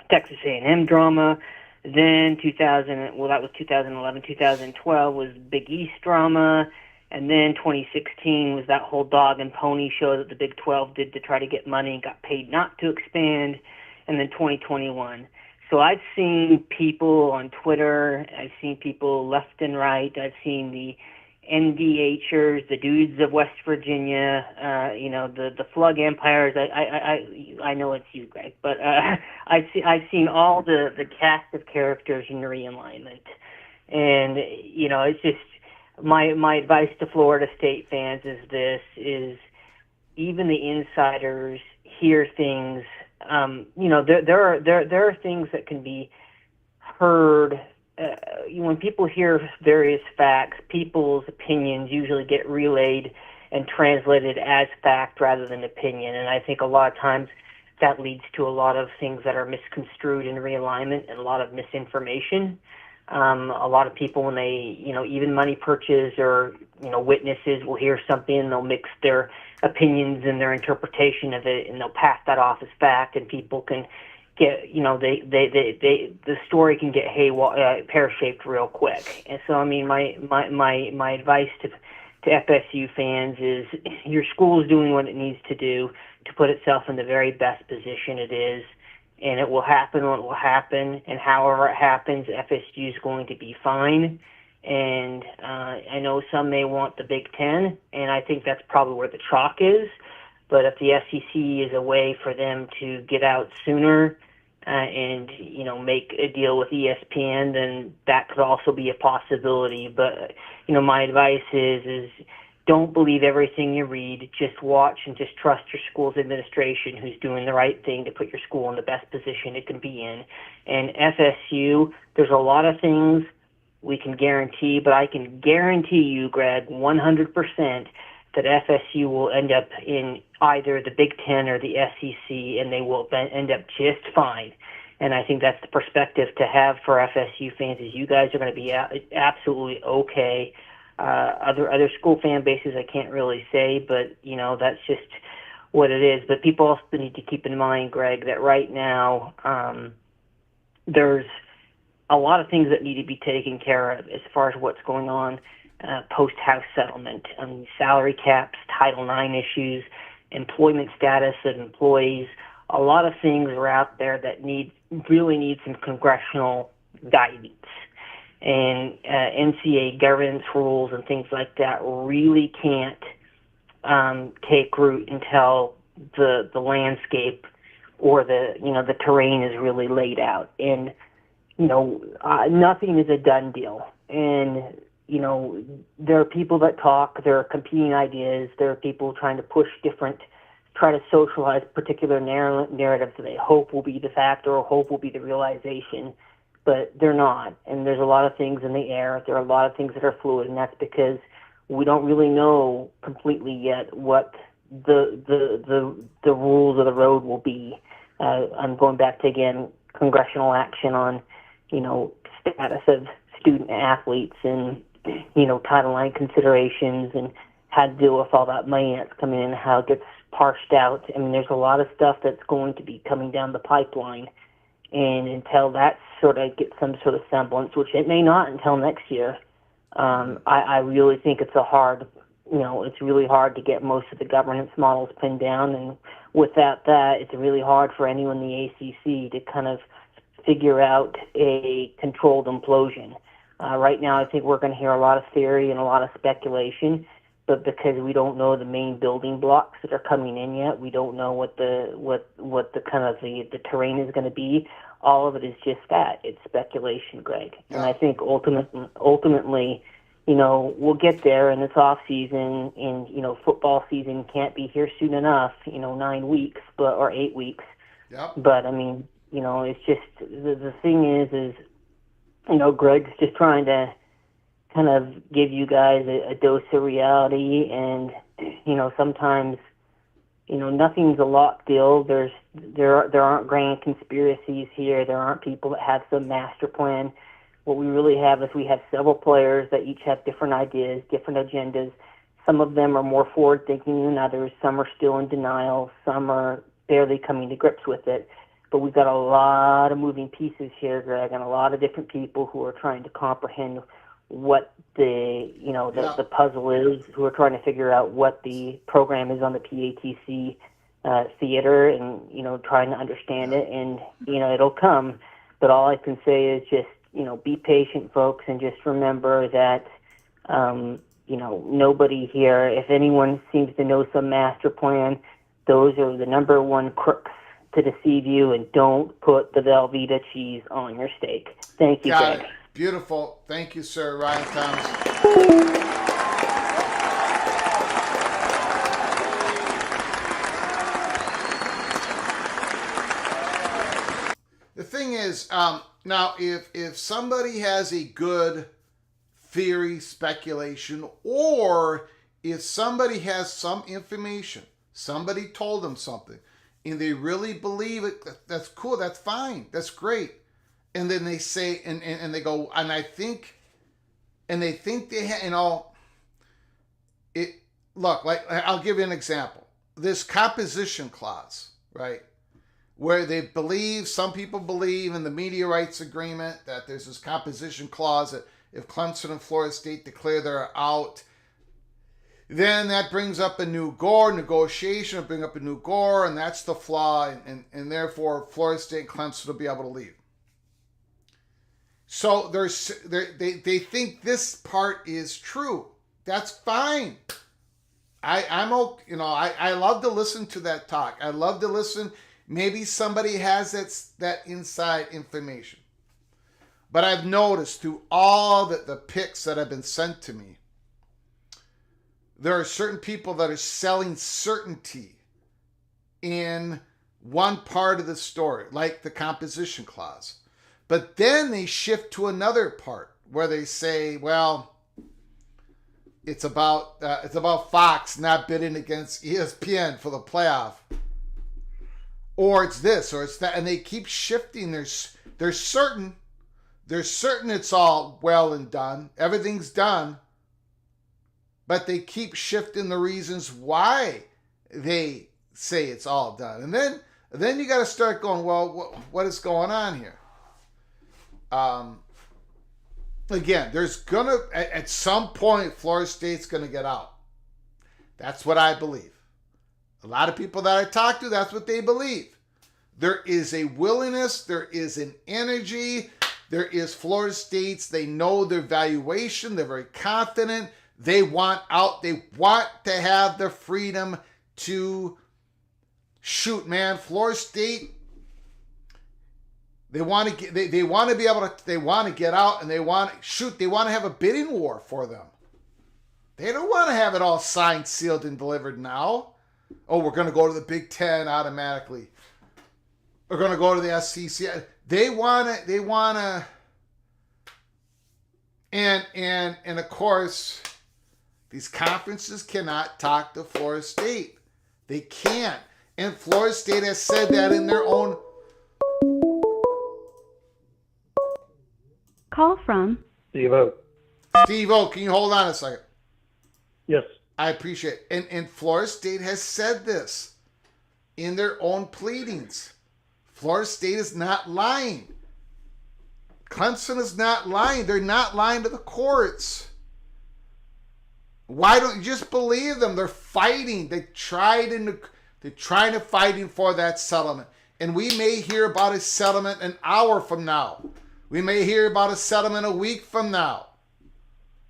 Texas A&M drama. Then that was 2011. 2012 was Big East drama. And then 2016 was that whole dog and pony show that the Big 12 did to try to get money and got paid not to expand. And then 2021. So I've seen people on Twitter, I've seen people left and right, I've seen the NDHers, the dudes of West Virginia, the Flug Empires. I know it's you, Greg, but I've seen all the cast of characters in realignment, and it's just my advice to Florida State fans is even the insiders hear things. There are things that can be heard. When people hear various facts, people's opinions usually get relayed and translated as fact rather than opinion. And I think a lot of times that leads to a lot of things that are misconstrued in realignment and a lot of misinformation. A lot of people, when they, even money purchase or, witnesses will hear something and they'll mix their opinions and their interpretation of it and they'll pass that off as fact, and people can get, the story can get pear-shaped real quick. And so, I mean, my advice to FSU fans is your school is doing what it needs to do to put itself in the very best position it is, and it will happen when it will happen, and however it happens, FSU is going to be fine. And I know some may want the Big Ten, and I think that's probably where the chalk is. But if the SEC is a way for them to get out sooner and make a deal with ESPN, then that could also be a possibility. But my advice is don't believe everything you read. Just watch and just trust your school's administration, who's doing the right thing to put your school in the best position it can be in. And FSU, there's a lot of things we can guarantee, but I can guarantee you, Greg, 100% that FSU will end up in either the Big Ten or the SEC, and they will end up just fine. And I think that's the perspective to have for FSU fans, is you guys are going to be absolutely okay. Other school fan bases, I can't really say, but, that's just what it is. But people also need to keep in mind, Greg, that right now there's a lot of things that need to be taken care of as far as what's going on post-House settlement. Salary caps, Title IX issues, employment status of employees. A lot of things are out there that really need some congressional guidance. And NCAA governance rules and things like that really can't take root until the landscape or the terrain is really laid out. And nothing is a done deal. And there are people that talk. There are competing ideas. There are people trying to try to socialize particular narratives that they hope will be the fact or hope will be the realization, but they're not. And there's a lot of things in the air. There are a lot of things that are fluid, and that's because we don't really know completely yet what the rules of the road will be. I'm going back to, again, congressional action on, status of student athletes and, Title IX considerations and how to deal with all that money that's coming in, how it gets parsed out. I mean, there's a lot of stuff that's going to be coming down the pipeline. And until that sort of gets some sort of semblance, which it may not until next year, I really think it's it's really hard to get most of the governance models pinned down. And without that, it's really hard for anyone in the ACC to kind of figure out a controlled implosion. Right now, I think we're going to hear a lot of theory and a lot of speculation, but because we don't know the main building blocks that are coming in yet, we don't know what the kind of the terrain is going to be. All of it is just that. It's speculation, Greg. Yeah. And I think ultimately, we'll get there, and it's off season, and football season can't be here soon enough. 9 weeks, or 8 weeks. Yep. But I mean, it's just the thing is Greg's just trying to kind of give you guys a dose of reality, and sometimes nothing's a locked deal. There aren't grand conspiracies here. There aren't people that have some master plan. What we really have is we have several players that each have different ideas, different agendas. Some of them are more forward-thinking than others. Some are still in denial. Some are barely coming to grips with it. But we've got a lot of moving pieces here, Greg, and a lot of different people who are trying to comprehend what the puzzle is, who are trying to figure out what the program is on the PATC theater, and trying to understand it, and it'll come. But all I can say is just be patient, folks, and just remember that nobody here. If anyone seems to know some master plan, those are the number one crooks to deceive you, and don't put the Velveeta cheese on your steak. Thank you, Got Greg. it. Beautiful. Thank you, sir. Ryan Thomas. The thing is, now if somebody has a good theory, speculation, or if somebody has some information, somebody told them something, and they really believe it, that's cool, that's fine, that's great. And then they say, and they go, and I think, and they think they have, it, look, like, I'll give you an example. This composition clause, right? Where they believe, some people believe in the media rights agreement that there's this composition clause that if Clemson and Florida State declare they're out, then that brings up a new Gore negotiation, will bring up a new Gore, and that's the flaw, and therefore Florida State and Clemson will be able to leave. So they think this part is true. That's fine. I'm okay. I love to listen to that talk. I love to listen. Maybe somebody has that inside information. But I've noticed through all the picks that have been sent to me, there are certain people that are selling certainty in one part of the story, like the composition clause. But then they shift to another part where they say, well, it's about Fox not bidding against ESPN for the playoff. Or it's this, or it's that, and they keep shifting. They're certain it's all well and done. Everything's done. But they keep shifting the reasons why they say it's all done. And then you got to start going, well, what is going on here? Again, there's gonna, at some point, Florida State's gonna get out. That's what I believe. A lot of people that I talk to, that's what they believe. There is a willingness, there is an energy, there is Florida State's, they know their valuation, they're very confident, they want out, they want to have the freedom to shoot, man. Florida State, they want to get, they want to be able to, they want to get out and they want to shoot, they want to have a bidding war for them. They don't want to have it all signed, sealed, and delivered now. Oh, we're going to go to the Big Ten automatically. We're going to go to the SEC. They want to, and of course, these conferences cannot talk to Florida State. They can't. And Florida State has said that in their own. Call from Steve O. Steve O, can you hold on a second? Yes. I appreciate it. And Florida State has said this in their own pleadings. Florida State is not lying. Clemson is not lying. They're not lying to the courts. Why don't you just believe them? They're fighting. They're trying to fighting for that settlement. And we may hear about a settlement an hour from now. We may hear about a settlement a week from now.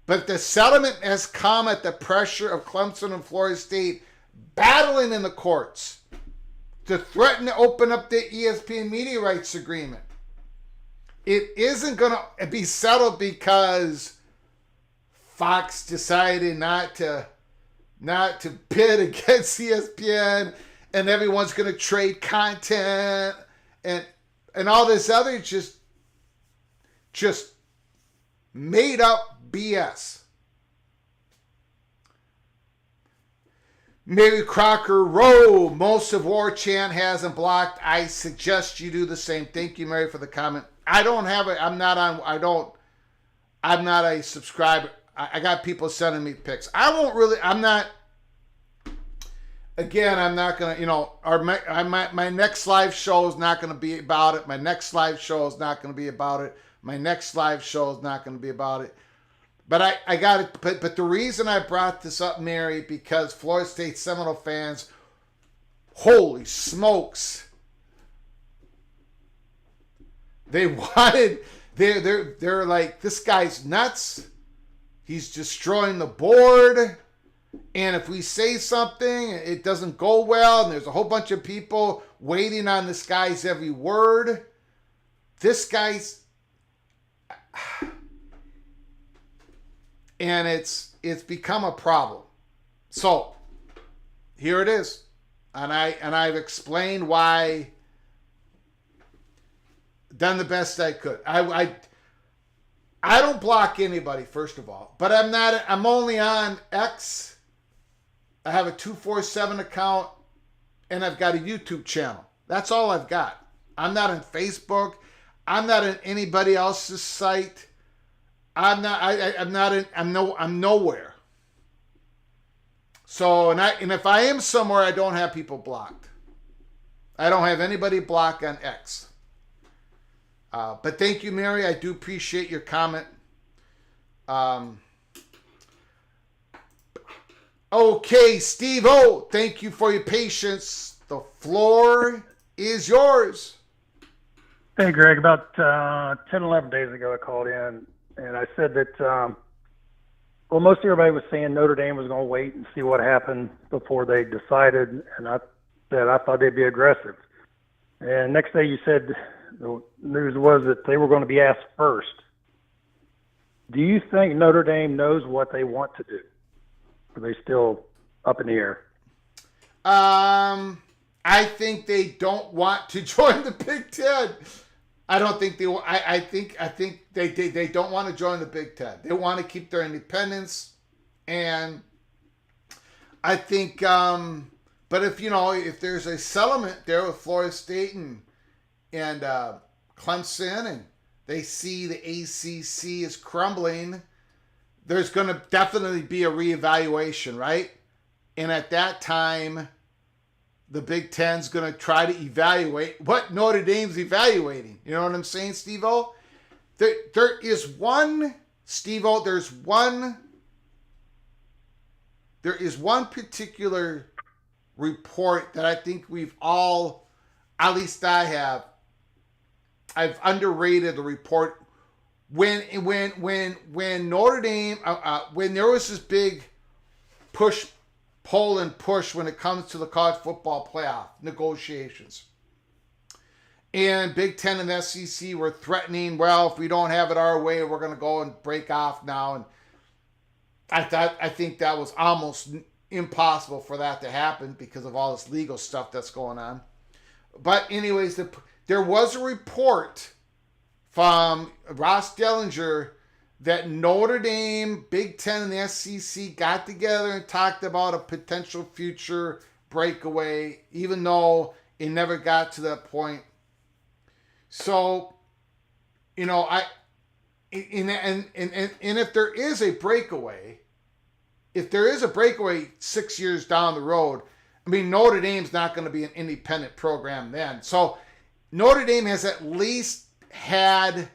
But the settlement has come at the pressure of Clemson and Florida State battling in the courts to threaten to open up the ESPN media rights agreement. It isn't going to be settled because Fox decided not to bid against ESPN and everyone's going to trade content and all this other just made up BS. Mary Crocker Rowe, most of War Chant hasn't blocked. I suggest you do the same. Thank you, Mary, for the comment. I'm not a subscriber. I got people sending me pics. I'm not going to, my next live show is not going to be about it. My next live show is not going to be about it. My next live show is not going to be about it. But I got it. But the reason I brought this up, Mary, because Florida State Seminole fans, holy smokes, they're like, this guy's nuts. He's destroying the board. And if we say something, it doesn't go well, and there's a whole bunch of people waiting on this guy's every word. This guy's... And it's become a problem. So, here it is. And I've explained why, done the best I could. I don't block anybody, first of all. But I'm only on X. I have a 247 account, and I've got a YouTube channel. That's all I've got. I'm not on Facebook. I'm not on anybody else's site. I'm nowhere. So, and if I am somewhere, I don't have people blocked. I don't have anybody blocked on X. But thank you, Mary. I do appreciate your comment. Okay, Steve O, thank you for your patience. The floor is yours. Hey, Greg, about 10, 11 days ago, I called in and I said that, well, most everybody was saying Notre Dame was going to wait and see what happened before they decided. And I said I thought they'd be aggressive. And next day you said the news was that they were going to be asked first. Do you think Notre Dame knows what they want to do? Are they still up in the air? I think they don't want to join the Big Ten. I don't think they. I think they don't want to join the Big Ten. They want to keep their independence, and I think. But if there's a settlement there with Florida State and Clemson, and they see the ACC is crumbling, there's going to definitely be a reevaluation, right? And at that time, the Big Ten's going to try to evaluate what Notre Dame's evaluating. You know what I'm saying, Steve-O? There is one, Steve-O, there is one particular report that I think we've all, at least I have, I've underrated the report. When Notre Dame, when there was this big pull and push when it comes to the college football playoff negotiations, and Big Ten and SEC were threatening, well, if we don't have it our way, we're going to go and break off now. And I think that was almost impossible for that to happen because of all this legal stuff that's going on. But anyways, there was a report from Ross Dellinger that Notre Dame, Big Ten, and the SEC got together and talked about a potential future breakaway, even though it never got to that point. So, and if there is a breakaway, 6 years down the road, I mean, Notre Dame's not going to be an independent program then. So Notre Dame has at least had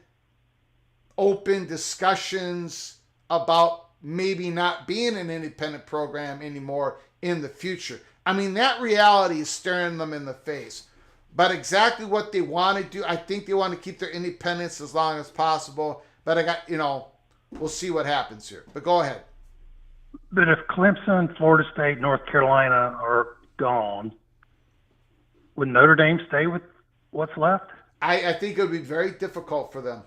open discussions about maybe not being an independent program anymore in the future. I mean, that reality is staring them in the face. But exactly what they want to do, I think they want to keep their independence as long as possible. But we'll see what happens here. But go ahead. But if Clemson, Florida State, North Carolina are gone, would Notre Dame stay with what's left? I think it would be very difficult for them.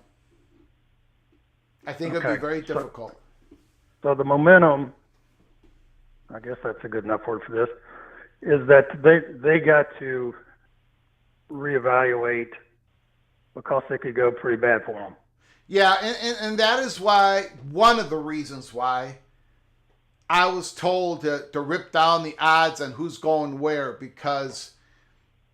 I think it would be very difficult. So the momentum, I guess that's a good enough word for this, is that they got to reevaluate because they could go pretty bad for them. Yeah, and that is why, one of the reasons why I was told to rip down the odds on who's going where, because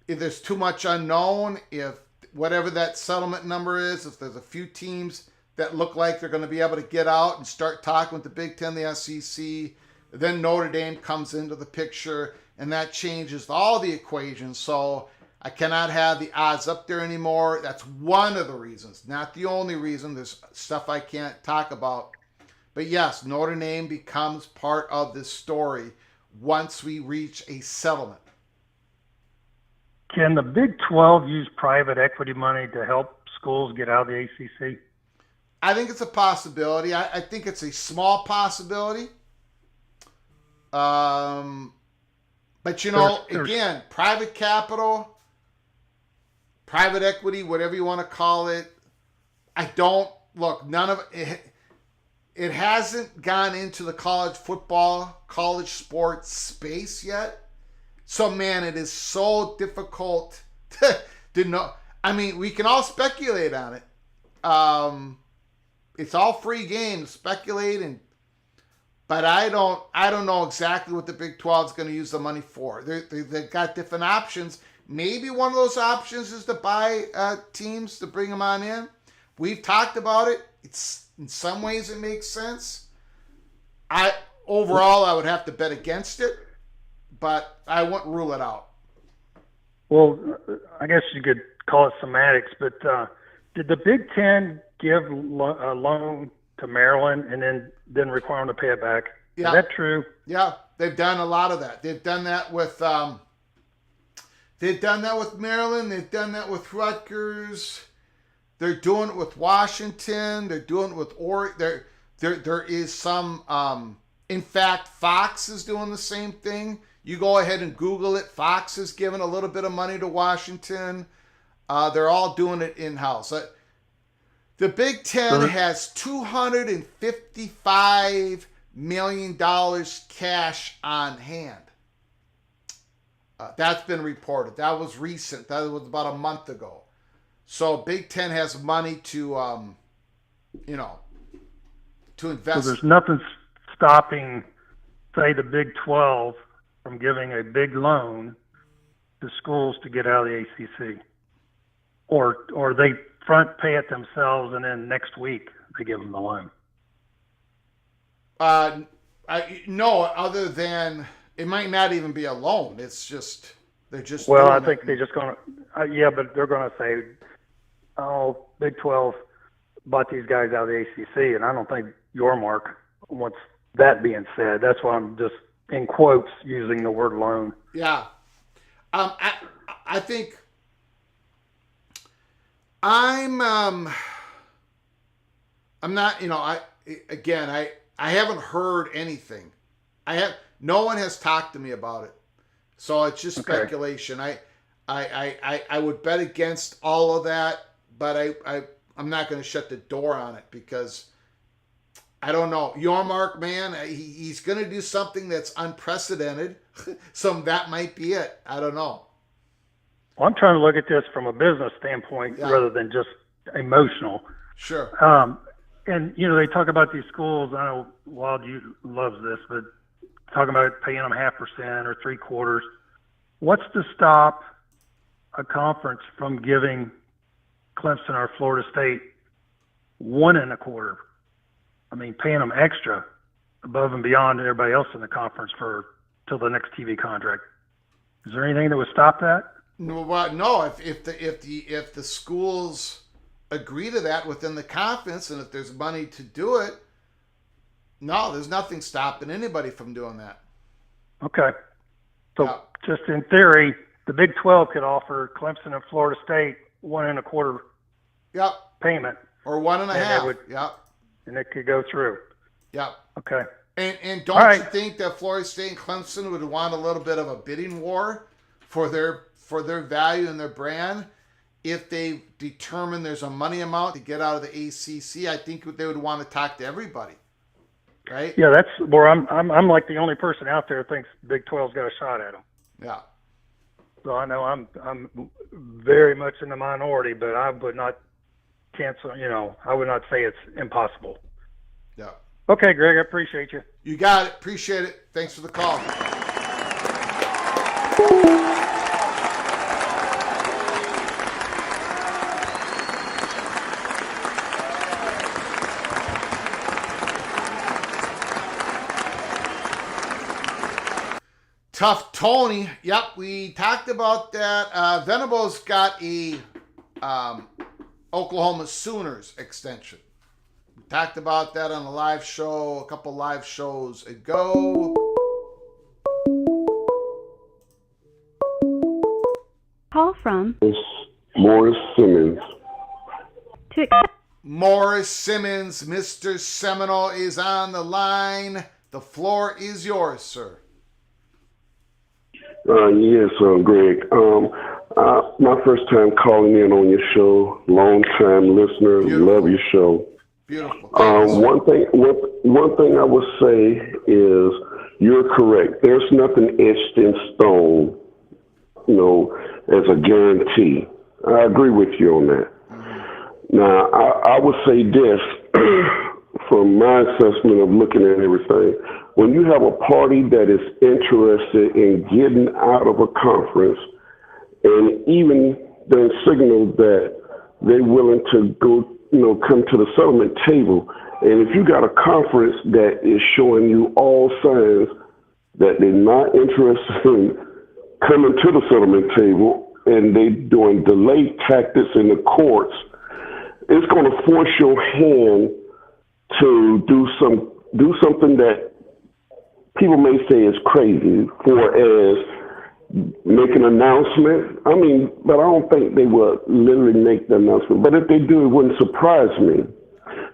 if there's too much unknown, if whatever that settlement number is, if there's a few teams that look like they're going to be able to get out and start talking with the Big Ten, the SEC, then Notre Dame comes into the picture, and that changes all the equations. So I cannot have the odds up there anymore. That's one of the reasons, not the only reason. There's stuff I can't talk about. But yes, Notre Dame becomes part of this story once we reach a settlement. Can the Big 12 use private equity money to help schools get out of the ACC? I think it's a possibility. I think it's a small possibility. But again, private capital, private equity, whatever you want to call it. None of it. It hasn't gone into the college football, college sports space yet. So, man, it is so difficult to know. I mean, we can all speculate on it. It's all free game, speculating. But I don't know exactly what the Big 12 is going to use the money for. They've got different options. Maybe one of those options is to buy teams to bring them on in. We've talked about it. It's in some ways it makes sense. Overall I would have to bet against it, but I wouldn't rule it out. Well, I guess you could call it semantics, but did the Big Ten give a loan to Maryland and then didn't require them to pay it back? Yeah. Is that true? Yeah, they've done a lot of that. They've done that with Maryland. They've done that with Rutgers. They're doing it with Washington. They're doing it with Oregon. There is some. In fact, Fox is doing the same thing. You go ahead and Google it. Fox is giving a little bit of money to Washington. They're all doing it in-house. The Big Ten has $255 million cash on hand. That's been reported. That was recent. That was about a month ago. So Big Ten has money to invest. So there's nothing stopping, say, the Big 12 from giving a big loan to schools to get out of the ACC, or they front pay it themselves and then next week they give them the loan. No, other than it might not even be a loan. It's just they're just. Well, I think they're just going to. But they're going to say, "Oh, Big 12 bought these guys out of the ACC," and I don't think Yormark wants that being said. That's why I'm just in quotes using the word loan. Yeah, I think I'm not. I haven't heard anything. No one has talked to me about it, so it's just speculation. I would bet against all of that, but I'm not going to shut the door on it because I don't know. Yormark, man, he's going to do something that's unprecedented, so that might be it. I don't know. Well, I'm trying to look at this from a business standpoint rather than just emotional. Sure. And, they talk about these schools. I know Wild you loves this, but talking about paying them 0.5% or 3/4. What's to stop a conference from giving Clemson or Florida State 1.25%? I mean, paying them extra above and beyond everybody else in the conference till the next TV contract. Is there anything that would stop that? No. If the schools agree to that within the conference, and if there's money to do it, no, there's nothing stopping anybody from doing that. Okay. So just in theory, the Big 12 could offer Clemson and Florida State 1.25% payment. Or 1.5%. And it could go through. Yeah. Okay. And don't you think that Florida State and Clemson would want a little bit of a bidding war for their value and their brand? If they determine there's a money amount to get out of the ACC, I think they would want to talk to everybody, right? Yeah, that's where I'm like the only person out there who thinks Big 12's got a shot at them. Yeah. So I know I'm very much in the minority, but I would not cancel. I would not say it's impossible. Yeah. Okay, Greg, I appreciate you. You got it. Appreciate it. Thanks for the call. Tough Tony. Yep, we talked about that. Venables got a Oklahoma Sooners extension. We talked about that on a live show a couple live shows ago. Call from Morris Simmons. to accept Morris Simmons, Mr. Seminole, is on the line. The floor is yours, sir. Yes, Greg. My first time calling in on your show. Long time listener. Beautiful. Love your show. Beautiful. Thank you, sir. One thing I would say is you're correct. There's nothing etched in stone, as a guarantee. I agree with you on that. Now, I would say this, from my assessment of looking at everything, when you have a party that is interested in getting out of a conference and even then signal that they're willing to go, come to the settlement table, and if you got a conference that is showing you all signs that they're not interested in coming to the settlement table and they doing delay tactics in the courts, it's going to force your hand to do something that people may say is crazy, for as make an announcement. But I don't think they would literally make the announcement. But if they do, it wouldn't surprise me,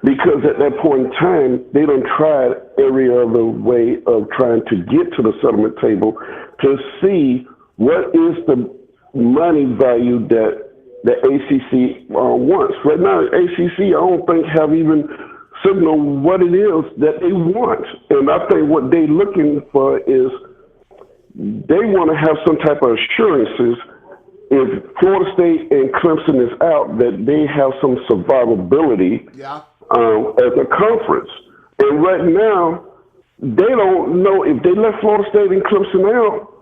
because at that point in time, they done tried every other way of trying to get to the settlement table to see what is the money value that the ACC wants. Right now, ACC, I don't think have even signaled what it is that they want. And I think what they're looking for is they want to have some type of assurances if Florida State and Clemson is out, that they have some survivability as a conference. And right now, they don't know if they let Florida State and Clemson out,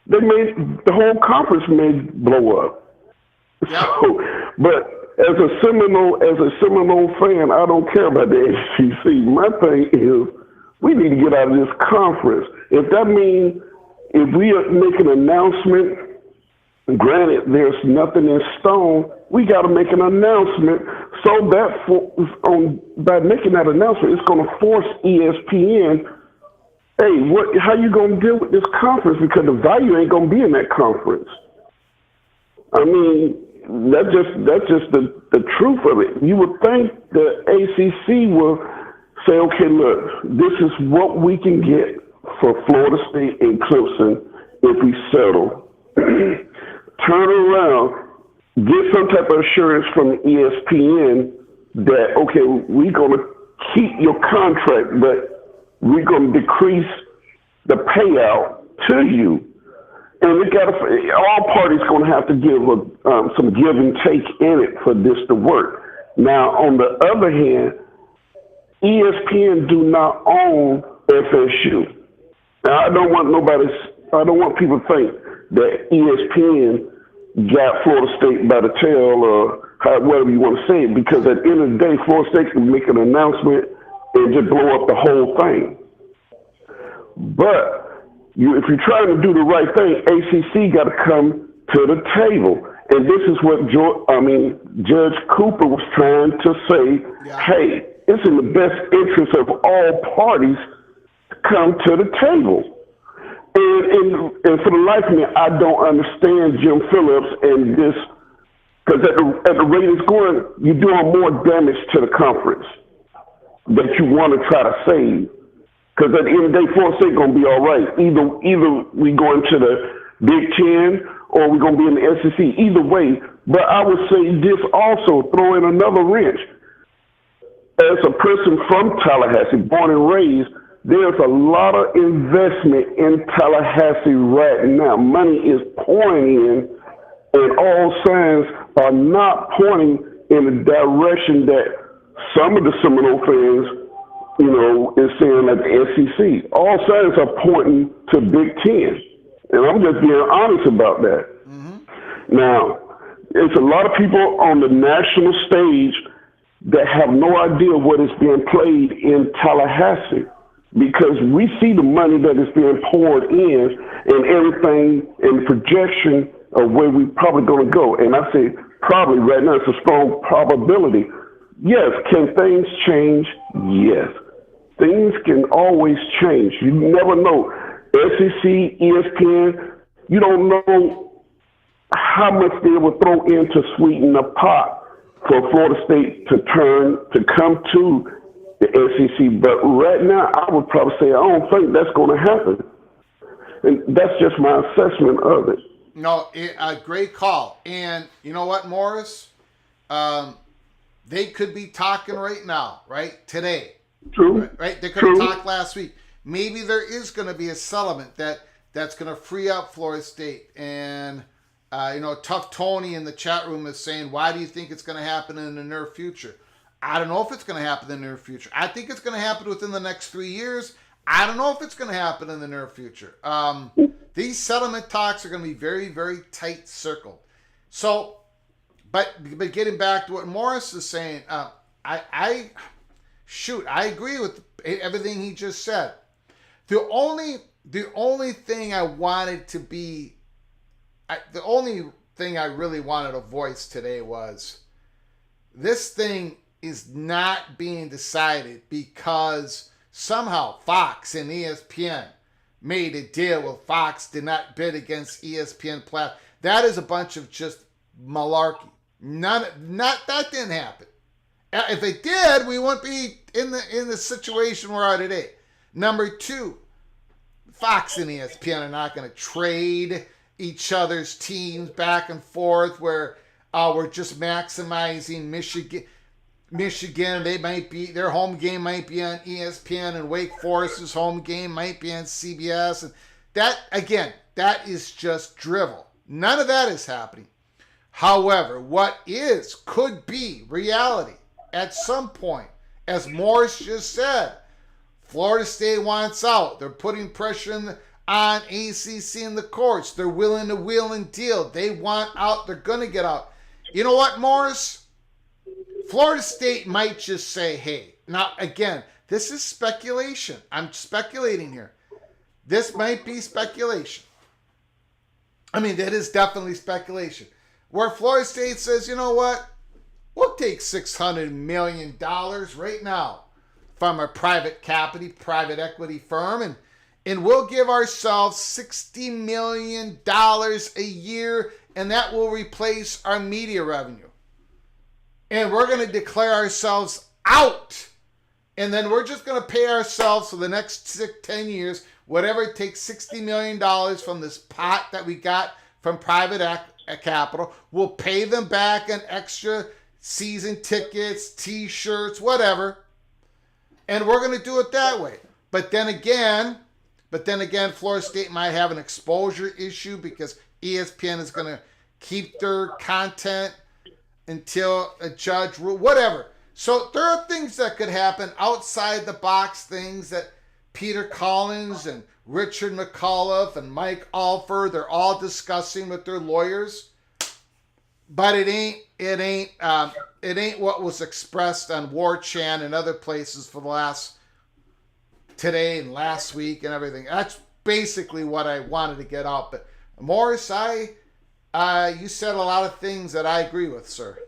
the whole conference may blow up. Yeah. So, but as a Seminole fan, I don't care about the ACC. My thing is, we need to get out of this conference. If that means if we make an announcement, granted there's nothing in stone, we got to make an announcement. So that by making that announcement, it's going to force ESPN. Hey, how you going to deal with this conference? Because the value ain't going to be in that conference. That's just the truth of it. You would think the ACC will say, okay, look, this is what we can get for Florida State and Clemson if we settle. Turn around, get some type of assurance from ESPN that, okay, we're going to keep your contract, but we're going to decrease the payout to you. And all parties going to have to give some give and take in it for this to work. Now, on the other hand, ESPN do not own FSU. Now, I don't want people to think that ESPN got Florida State by the tail or whatever you want to say it, because at the end of the day, Florida State can make an announcement and just blow up the whole thing. But if you're trying to do the right thing, ACC got to come to the table. And this is what Judge Cooper was trying to say, hey, it's in the best interest of all parties to come to the table. And for the life of me, I don't understand Jim Phillips and this, because at the rate it's going, you're doing more damage to the conference that you want to try to save. Because at the end of the day, Florida State going to be all right. Either we go into the Big Ten or we're going to be in the SEC. Either way. But I would say this also, throw in another wrench. As a person from Tallahassee, born and raised, there's a lot of investment in Tallahassee right now. Money is pouring in, and all signs are not pointing in the direction that some of the Seminole fans is saying at the SEC. All signs are pointing to Big Ten. And I'm just being honest about that. Mm-hmm. Now, it's a lot of people on the national stage that have no idea what is being played in Tallahassee, because we see the money that is being poured in and everything in projection of where we're probably going to go. And I say probably right now, it's a strong probability. Yes. Can things change? Yes. Things can always change. You never know. SEC, ESPN, you don't know how much they will throw in to sweeten the pot for Florida State to come to the SEC. But right now, I would probably say I don't think that's going to happen. And that's just my assessment of it. No, a great call. And you know what, Morris? They could be talking right now, right? Today. True. Right? They could have talked last week. Maybe there is going to be a settlement that's going to free up Florida State. And, Tough Tony in the chat room is saying, why do you think it's going to happen in the near future? I don't know if it's going to happen in the near future. I think it's going to happen within the next 3 years. I don't know if it's going to happen in the near future. These settlement talks are going to be very, very tight circled. So, but getting back to what Morris is saying, I agree with everything he just said. The only thing I wanted to be, the only thing I really wanted to voice today was this thing is not being decided because somehow Fox and ESPN made a deal with Fox, did not bid against ESPN platform. That is a bunch of just malarkey. That didn't happen. If it did, we wouldn't be in the situation we're at today. Number two, Fox and ESPN are not going to trade each other's teams back and forth where we're just maximizing Michigan. They might be, their home game might be on ESPN and Wake Forest's home game might be on CBS. And that is just drivel. None of that is happening. However, what could be reality at some point, as Morris just said, Florida State wants out. They're putting pressure on ACC in the courts. They're willing to wheel and deal. They want out. They're going to get out. You know what, Morris? Florida State might just say, hey, now again, this is speculation. I'm speculating here. This might be speculation. I mean, that is definitely speculation. Where Florida State says, you know what? We'll take $600 million right now from a private equity firm, and we'll give ourselves $60 million a year, and that will replace our media revenue. And we're going to declare ourselves out. And then we're just going to pay ourselves for the next 10 years, whatever it takes, $60 million from this pot that we got from private capital. We'll pay them back an extra season tickets, T-shirts, whatever. And we're going to do it that way. But then again, Florida State might have an exposure issue because ESPN is going to keep their content until a judge rule, whatever. So there are things that could happen outside the box, things that Peter Collins and Richard McAuliffe and Mike Alford, they're all discussing with their lawyers. But it ain't what was expressed on War Chant and other places for the today and last week and everything. That's basically what I wanted to get out. But Morris, you said a lot of things that I agree with, sir.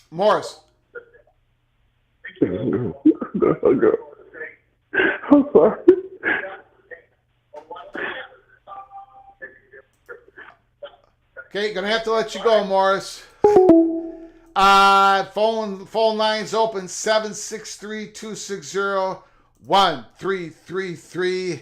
Morris. I'm sorry. Okay, gonna have to let you go, Morris. Phone lines open 763-260-1333.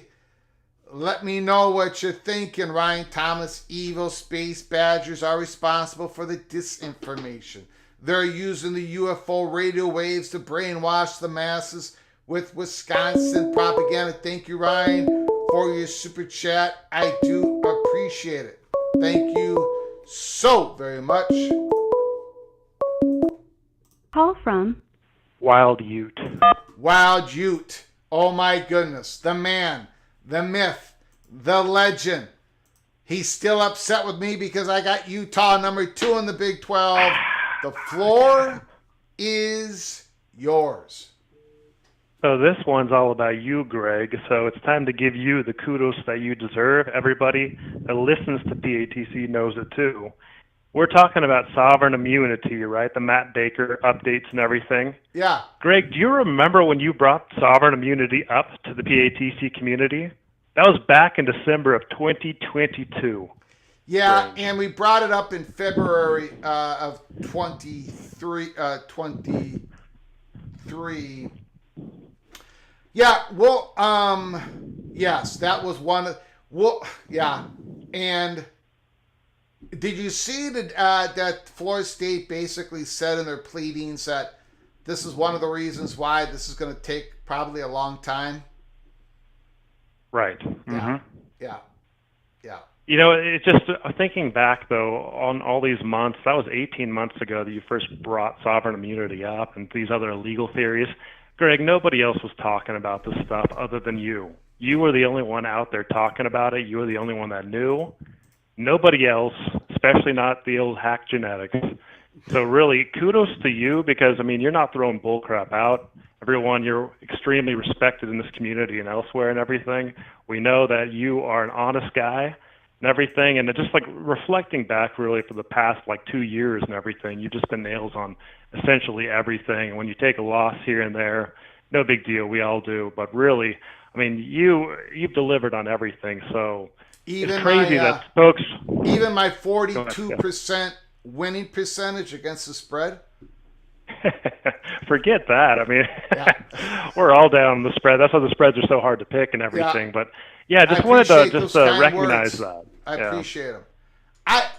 Let me know what you're thinking. Ryan Thomas, evil space badgers are responsible for the disinformation. They're using the UFO radio waves to brainwash the masses with Wisconsin propaganda. Thank you, Ryan, for your super chat. I do appreciate it. Thank you so very much. Call from Wild Ute. Wild Ute. Oh my goodness. The man, the myth, the legend. He's still upset with me because I got Utah number 2 in the Big 12. The floor is yours. So this one's all about you, Greg. So it's time to give you the kudos that you deserve. Everybody that listens to PATC knows it too. We're talking about sovereign immunity, right? The Matt Baker updates and everything. Yeah. Greg, do you remember when you brought sovereign immunity up to the PATC community? That was back in December of 2022. Yeah, strange. and we brought it up in February of 23. Yeah, well, yes, that was one of. Well, yeah, and did you see that Florida State basically said in their pleadings that this is one of the reasons why this is going to take probably a long time? Right. Yeah, yeah, yeah. You know, it's just thinking back, though, on all these months, that was 18 months ago that you first brought sovereign immunity up and these other legal theories. Greg, nobody else was talking about this stuff other than you. You were the only one out there talking about it. You were the only one that knew. Nobody else, especially not the old hack genetics. So really, kudos to you because, I mean, you're not throwing bullcrap out. Everyone, you're extremely respected in this community and elsewhere and everything. We know that you are an honest guy and everything. And just like reflecting back really for the past like 2 years and everything, you've just been nails on essentially everything. And when you take a loss here and there, no big deal. We all do. But really, I mean, you've delivered on everything. So Even it's crazy my, that folks. Even my 42% winning percentage against the spread. Forget that. I mean, Yeah. we're all down the spread. That's why the spreads are so hard to pick and everything. Yeah. But yeah, just I wanted to appreciate just those kind recognize words. that. I Yeah. appreciate them.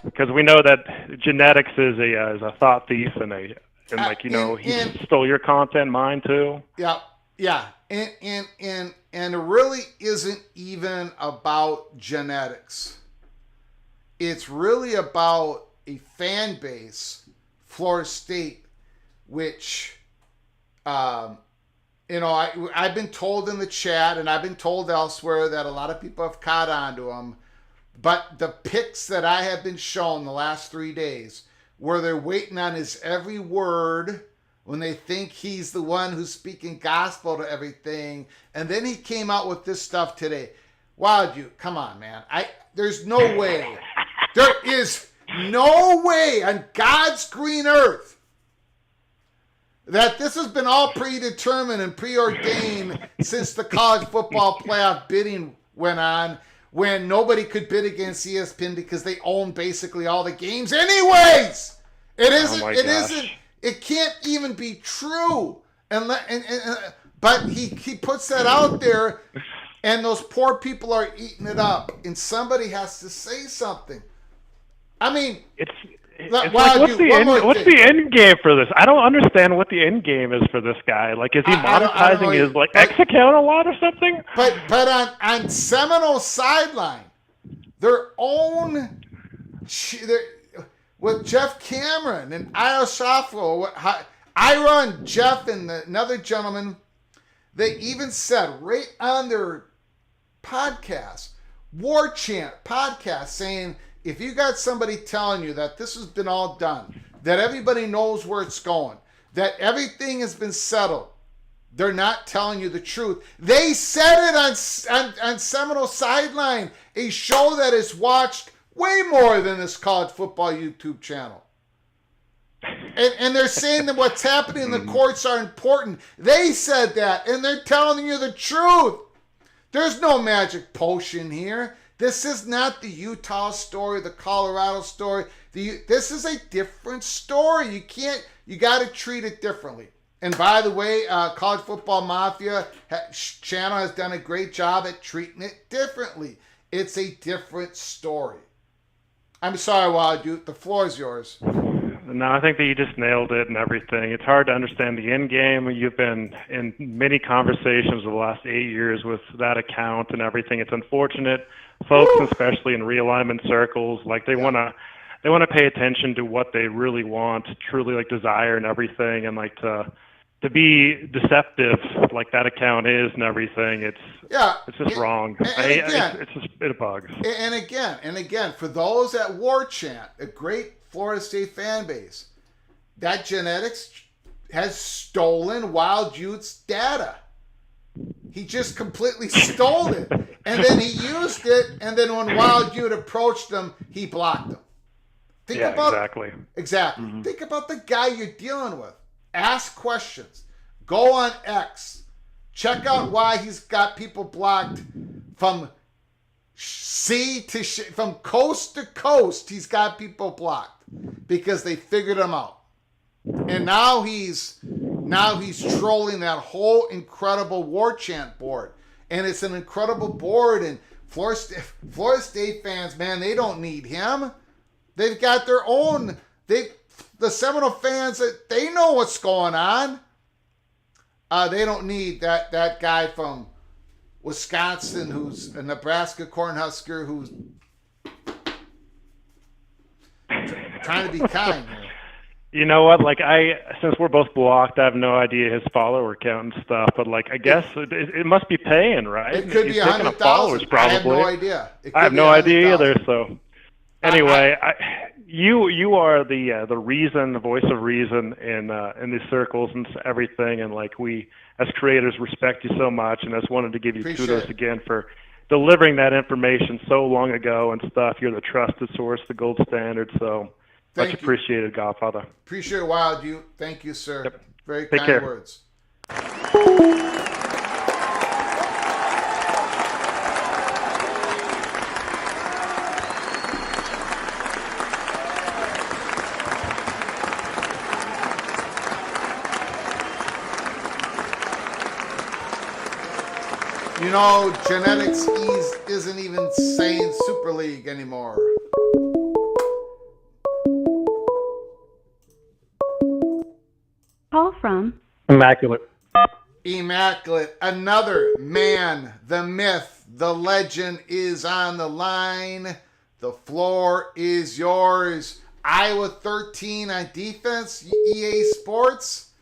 Because we know that genetics is a thought thief and like you know he stole your content, mine too. Yeah, yeah, and it really isn't even about genetics. It's really about a fan base, Florida State, which, you know, I've been told in the chat and I've been told elsewhere that a lot of people have caught on to him. But the pics that I have been shown the last 3 days, where they're waiting on his every word when they think he's the one who's speaking gospel to everything, and then he came out with this stuff today. Wow, dude, come on, man. There's no way. There is no way on God's green earth that this has been all predetermined and preordained since the college football playoff bidding went on, when nobody could bid against ESPN because they own basically all the games anyways. It isn't. It isn't. It can't even be true. But he puts that out there, and those poor people are eating it up. And somebody has to say something. I mean, it's wow, like, what's dude, the end game for this? I don't understand what the end game is for this guy. Like, is he monetizing his like X account a lot or something? But on Seminole sideline, their own with Jeff Cameron and Io Shafro, Ira and Jeff and another gentleman, they even said right on their podcast, War Chant podcast, saying, if you got somebody telling you that this has been all done, that everybody knows where it's going, that everything has been settled, they're not telling you the truth. They said it on Seminole Sideline, a show that is watched way more than this college football YouTube channel. And they're saying that what's happening in the courts are important. They said that, and they're telling you the truth. There's no magic potion here. This is not the Utah story, the Colorado story. This is a different story. You got to treat it differently. And by the way, College Football Mafia channel has done a great job at treating it differently. It's a different story. I'm sorry, Wild Dude. The floor is yours. No, I think that you just nailed it and everything. It's hard to understand the end game. You've been in many conversations over the last 8 years with that account and everything. It's unfortunate. Folks, especially in realignment circles, like they want to pay attention to what they really want, truly like desire and everything, and like to be deceptive like that account is and everything. It's just wrong. It bugs. And again, for those at War Chant, a great Florida State fan base, that genetics has stolen Wild Jude's data. He just completely stole it. And then he used it, and then when Wild Jude approached him, he blocked him. Exactly. Mm-hmm. Think about the guy you're dealing with. Ask questions. Go on X. Check out why he's got people blocked from from coast to coast, he's got people blocked because they figured him out. And now he's trolling that whole incredible war chant board. And it's an incredible board. And Florida State fans, man, they don't need him. They've got their own. The Seminole fans, they know what's going on. They don't need that guy from Wisconsin who's a Nebraska Cornhusker who's trying to be kind. You know what? Like, since we're both blocked, I have no idea his follower count and stuff. But like, I guess it must be paying, right? It could He's be 100,000. I have no idea. I have no idea either. So, anyway, you are the reason, the voice of reason in these circles and everything. And like, we as creators respect you so much, and I just wanted to give you kudos again for delivering that information so long ago and stuff. You're the trusted source, the gold standard. So. Much appreciated, Godfather. Appreciate it, Wild. Thank you, sir. Yep. Very Take kind care. words. You know, genetics isn't even saying Super League anymore. Call from Immaculate. Immaculate. Another man, the myth, the legend is on the line. The floor is yours. Iowa 13 on defense, EA Sports.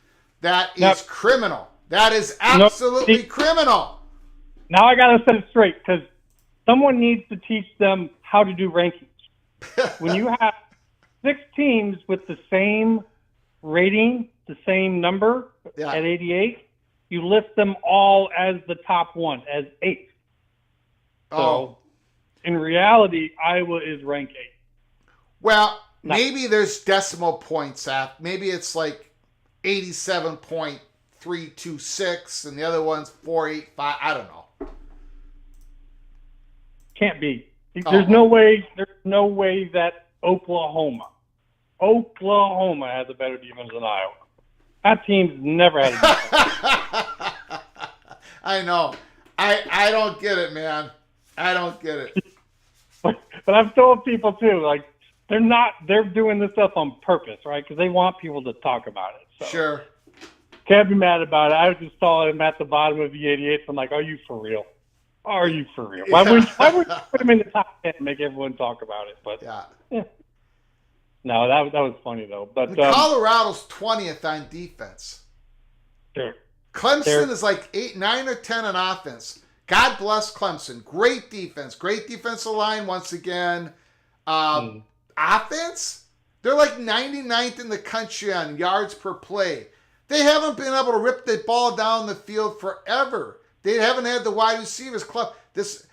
That is criminal. That is absolutely criminal. Now I got to set it straight because someone needs to teach them how to do rankings. When you have 6 teams with the same rating, the same number at 88, you list them all as the top one, as 8. So, in reality, Iowa is rank 8. Well, maybe there's decimal points at. Maybe it's like 87.326 and the other one's 485. I don't know. Can't be. There's no way that Oklahoma has a better defense than Iowa. That team's never had a defense. I know. I don't get it, man. I don't get it. But I've told people too, like they're doing this stuff on purpose, right? Because they want people to talk about it. So. Sure. Can't be mad about it. I just saw him at the bottom of the 88. I'm like, are you for real? Are you for real? Why would you put him in the top 10 and make everyone talk about it? But yeah. No, that was funny though. But Colorado's 20th on defense. Sure. Clemson is like 8, 9, or 10 on offense. God bless Clemson. Great defense. Great defensive line once again. Offense, they're like 99th in the country on yards per play. They haven't been able to rip the ball down the field forever. They haven't had the wide receivers. It's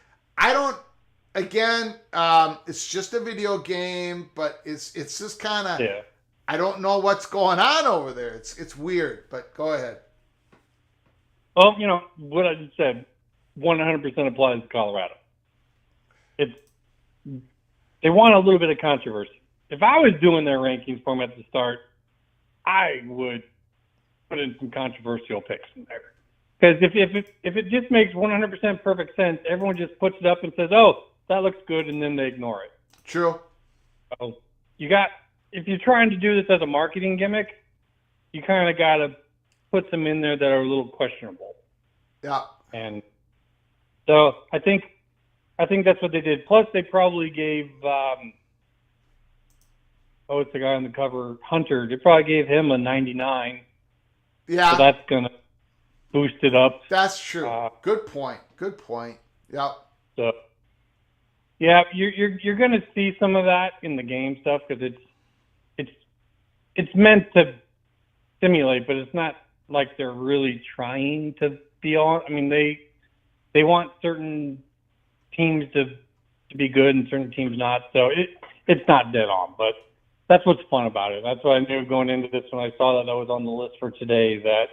just a video game, but it's just kind of, I don't know what's going on over there. It's weird, but go ahead. Well, you know, what I just said, 100% applies to Colorado. They want a little bit of controversy. If I was doing their rankings for them at the start, I would put in some controversial picks in there. Because if it just makes 100% perfect sense, everyone just puts it up and says, "Oh, that looks good," and then they ignore it. True. So if you're trying to do this as a marketing gimmick, you kind of got to put some in there that are a little questionable. Yeah. And so I think that's what they did. Plus, they probably gave it's the guy on the cover, Hunter. They probably gave him a 99. Yeah. So that's gonna boost it up. That's true. Good point. Yeah. So, yeah, you're gonna see some of that in the game stuff because it's meant to simulate, but it's not like they're really trying to be on. I mean, they want certain teams to be good and certain teams not. So it's not dead on, but that's what's fun about it. That's what I knew going into this when I saw that was on the list for today, that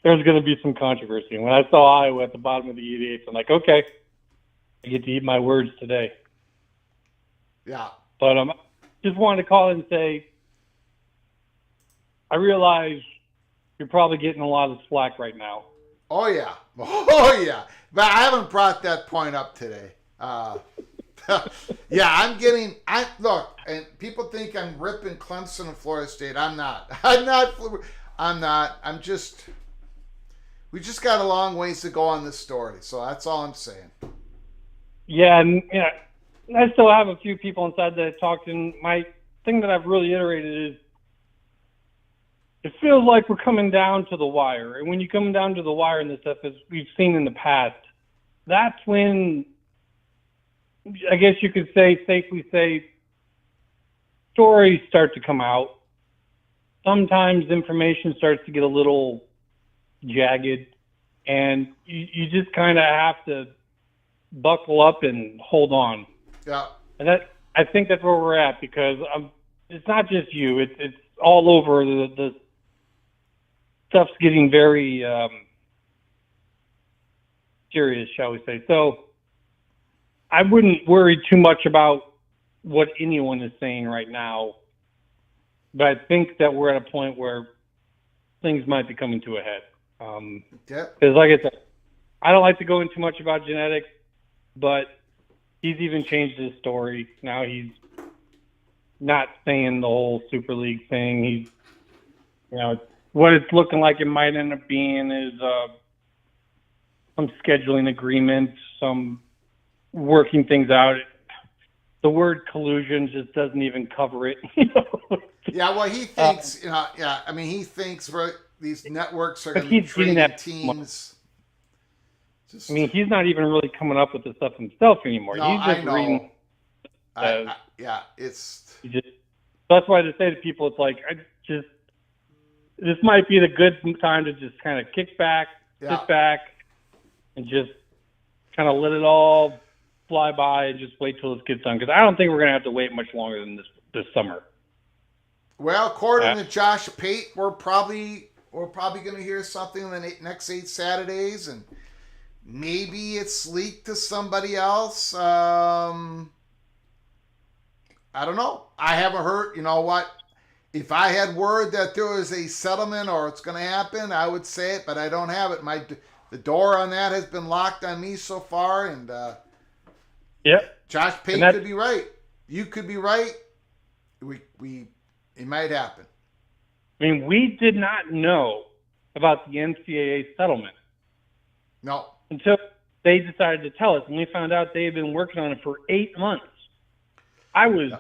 there's going to be some controversy. And when I saw Iowa at the bottom of the 88, I'm like, okay, I get to eat my words today. Yeah. But just wanted to call and say, I realize you're probably getting a lot of slack right now. Oh, yeah. Oh, yeah. But I haven't brought that point up today. Yeah, look, and people think I'm ripping Clemson and Florida State. I'm not. We just got a long ways to go on this story. So that's all I'm saying. Yeah, and I still have a few people inside that I talked to. And my thing that I've really iterated is it feels like we're coming down to the wire. And when you come down to the wire in this stuff, as we've seen in the past, that's when I guess you could safely say, stories start to come out. Sometimes information starts to get a little jagged, and you just kind of have to buckle up and hold on. Yeah. And I think that's where we're at, because it's not just you. It's all over. The stuff's getting very serious, shall we say. So I wouldn't worry too much about what anyone is saying right now, but I think that we're at a point where things might be coming to a head. Because like I said, I don't like to go into much about genetics, but he's even changed his story. Now he's not saying the whole Super League thing. He's, what it's looking like it might end up being is some scheduling agreements, some working things out. The word collusion just doesn't even cover it. Yeah, well, he thinks, he thinks these networks are going to be trading teams. He's not even really coming up with the stuff himself anymore. No, he's just I know. reading. That's why to say to people, it's like, this might be the good time to just kind of kick back, sit back, and just kind of let it all fly by and just wait till this gets done. Because I don't think we're going to have to wait much longer than this summer. Well, according to Josh Pate, we're probably going to hear something in the next 8 Saturdays, and maybe it's leaked to somebody else. I don't know. I haven't heard. You know what? If I had word that there was a settlement or it's going to happen, I would say it, but I don't have it. The door on that has been locked on me so far, and Josh Pate could be right. You could be right. It might happen. We did not know about the NCAA settlement. No. Until they decided to tell us, and we found out they had been working on it for 8 months. I was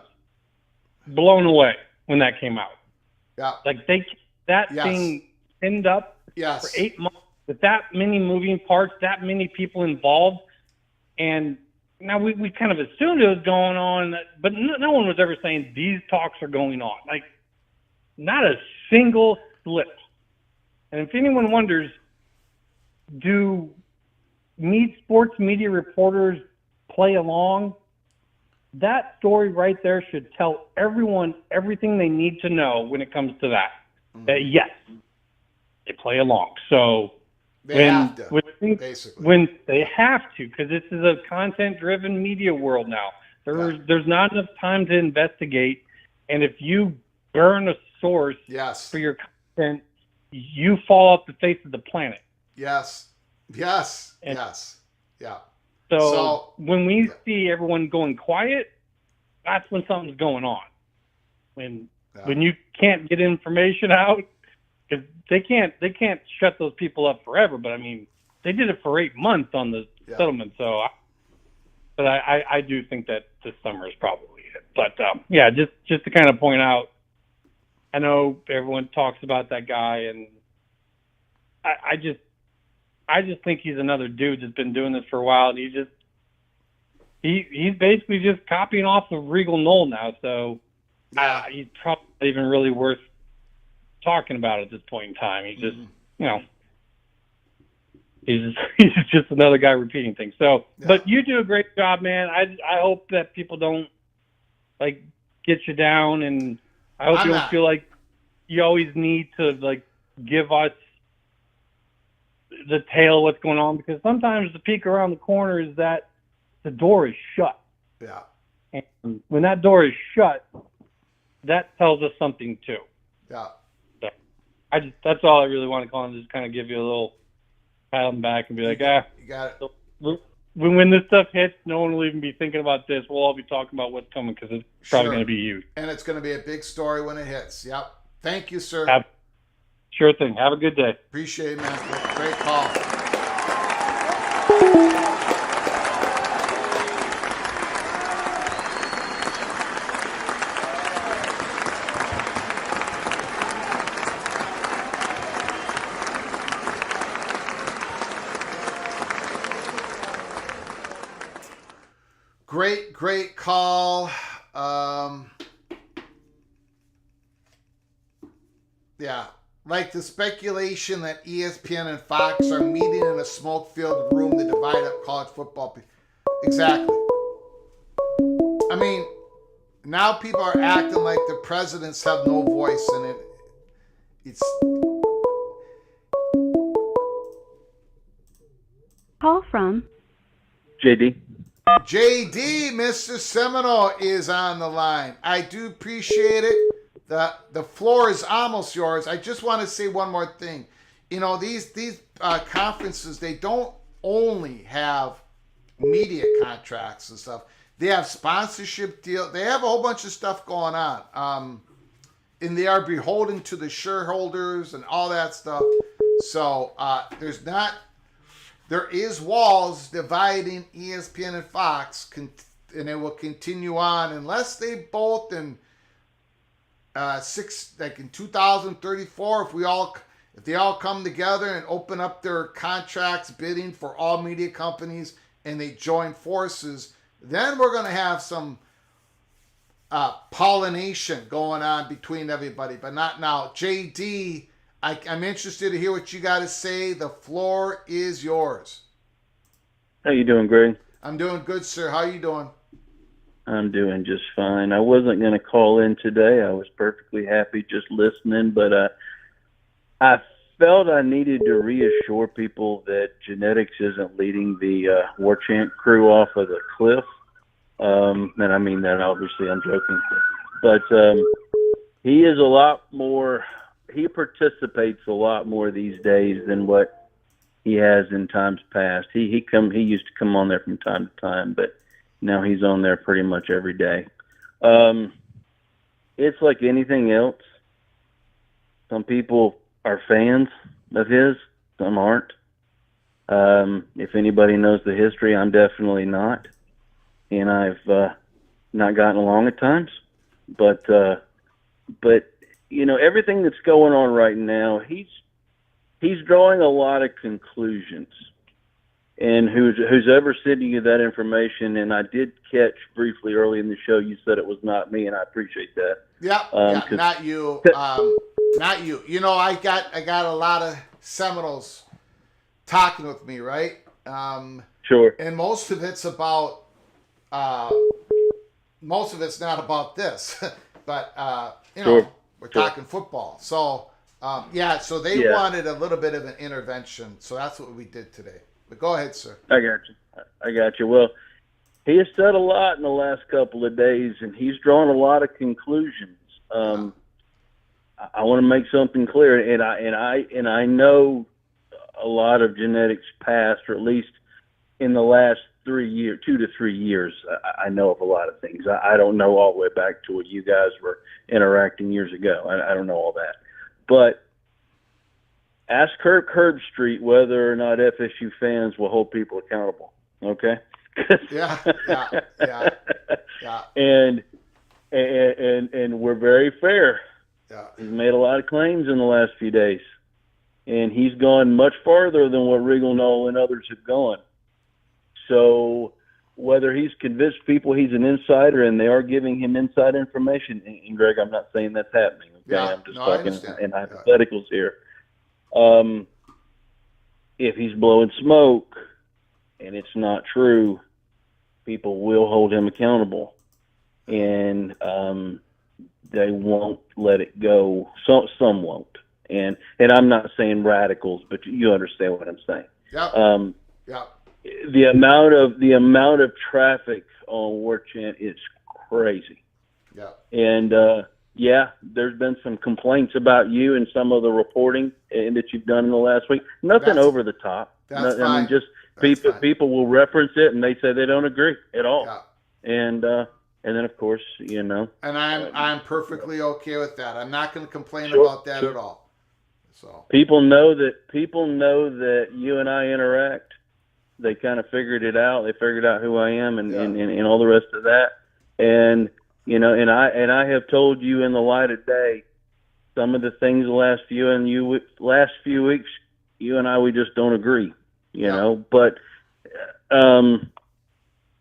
blown away when that came out. Yeah. Like thing pinned up for 8 months with that many moving parts, that many people involved, and now we kind of assumed it was going on, but no one was ever saying these talks are going on. Like, not a single slip. And if anyone wonders, do sports media reporters play along? That story right there should tell everyone everything they need to know when it comes to that. That yes, they play along. So when they have to, because this is a content-driven media world now. There's not enough time to investigate, and if you burn a source for your content, you fall off the face of the planet. Yes. So when we see everyone going quiet, that's when something's going on. When you can't get information out, because they can't shut those people up forever. But they did it for 8 months on the settlement. So, but I do think that this summer is probably it. But just to kind of point out, I know everyone talks about that guy, and I just think he's another dude that's been doing this for a while, and he's basically just copying off of Regal Knoll now. So he's probably not even really worth talking about at this point in time. He's just he's just another guy repeating things. So, but you do a great job, man. I hope that people don't get you down, and I hope you don't feel like you always need to give us the tale of what's going on, because sometimes the peek around the corner is that the door is shut. Yeah. And when that door is shut, that tells us something too. Yeah. So that's all I really want to call and just kind of give you a little pat on the back and be like, You got it. when this stuff hits, no one will even be thinking about this. We'll all be talking about what's coming because it's probably going to be huge. And it's going to be a big story when it hits. Yep. Thank you, sir. Sure thing. Have a good day. Appreciate it, man. Great call. Great call. Yeah, like the speculation that ESPN and Fox are meeting in a smoke-filled room to divide up college football. Exactly. I mean, now people are acting like the presidents have no voice in it. It's Call from JD. JD, Mr. Seminole is on the line. I do appreciate it. The floor is almost yours. I just want to say one more thing. You know, these conferences, they don't only have media contracts and stuff. They have sponsorship deals. They have a whole bunch of stuff going on. And they are beholden to the shareholders and all that stuff. So there is walls dividing ESPN and Fox, and it will continue on unless they both in in 2034, if they all come together and open up their contracts bidding for all media companies and they join forces, then we're going to have some pollination going on between everybody, but not now. JD, I'm interested to hear what you got to say. The floor is yours. How you doing, Greg? I'm doing good, sir. How you doing? I'm doing just fine. I wasn't going to call in today. I was perfectly happy just listening, but I felt I needed to reassure people that genetics isn't leading the war chant crew off of the cliff. And I mean that obviously, I'm joking. But he is a lot more, he participates a lot more these days than what he has in times past. He used to come on there from time to time, but now he's on there pretty much every day. It's like anything else. Some people are fans of his, some aren't. If anybody knows the history, I'm definitely not. And I've not gotten along at times. But you know, everything that's going on right now, he's drawing a lot of conclusions. And who's ever sending you that information, and I did catch briefly early in the show, you said it was not me, and I appreciate that. Yeah, not you. Not you. You know, I got a lot of Seminoles talking with me, right? Sure. And most of it's about, most of it's not about this, but you know, we're talking football. So so they wanted a little bit of an intervention. So that's what we did today. But go ahead, sir. I got you. Well, he has said a lot in the last couple of days, and he's drawn a lot of conclusions. I want to make something clear, and I know a lot of genetics past, or at least in the last 2 to 3 years. I know of a lot of things. I don't know all the way back to when you guys were interacting years ago. I don't know all that, but ask Kirk Herbstreit whether or not FSU fans will hold people accountable. Okay. Yeah. And we're very fair. Yeah. He's made a lot of claims in the last few days, and he's gone much farther than what Regal Knoll and others have gone. So whether he's convinced people he's an insider and they are giving him inside information, and Greg, I'm not saying that's happening. Okay, I'm just talking in hypotheticals here. If he's blowing smoke and it's not true, people will hold him accountable, and they won't let it go. Some won't, and I'm not saying radicals, but you understand what I'm saying. Yeah. the amount of traffic on War Chant is crazy. Yeah. And there's been some complaints about you and some of the reporting that you've done in the last week. Nothing over the top. That's fine. I mean, just That's people will reference it and they say they don't agree at all. Yeah. And then of course, you know. And I'm perfectly okay with that. I'm not going to complain Sure, about that sure. at all. So People know that you and I interact. They kind of figured it out. They figured out who I am and all the rest of that. And you know, and I have told you in the light of day some of the things the last few weeks, you and I, we just don't agree. You know, but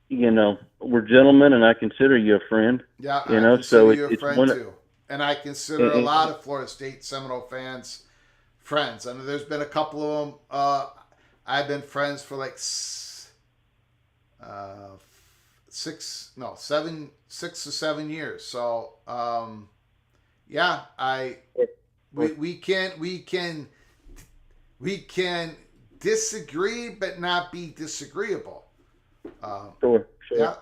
you know, we're gentlemen, and I consider you a friend. Yeah, you I know, consider so you a friend too, and I consider a lot of Florida State Seminole fans friends. I mean, there's been a couple of them. I've been friends for like 6 or 7 years. So we can disagree but not be disagreeable. Sure. Yeah.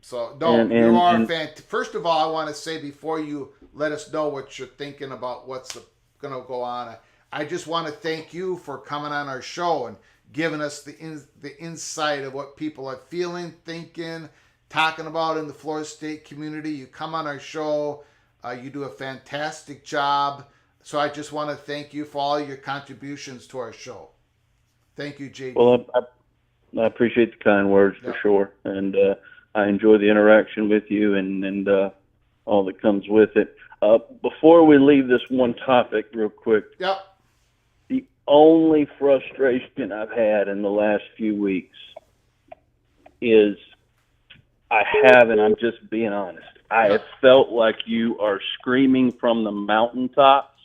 So you are a fan. First of all, I want to say before you let us know what you're thinking about what's going to go on, I just want to thank you for coming on our show and giving us the insight of what people are feeling, thinking, talking about in the Florida State community. You come on our show, you do a fantastic job. So I just want to thank you for all your contributions to our show. Thank you, JD. Well, I appreciate the kind words for sure, and I enjoy the interaction with you and all that comes with it. Before we leave this one topic real quick, the only frustration I've had in the last few weeks is and I'm just being honest, I have felt like you are screaming from the mountaintops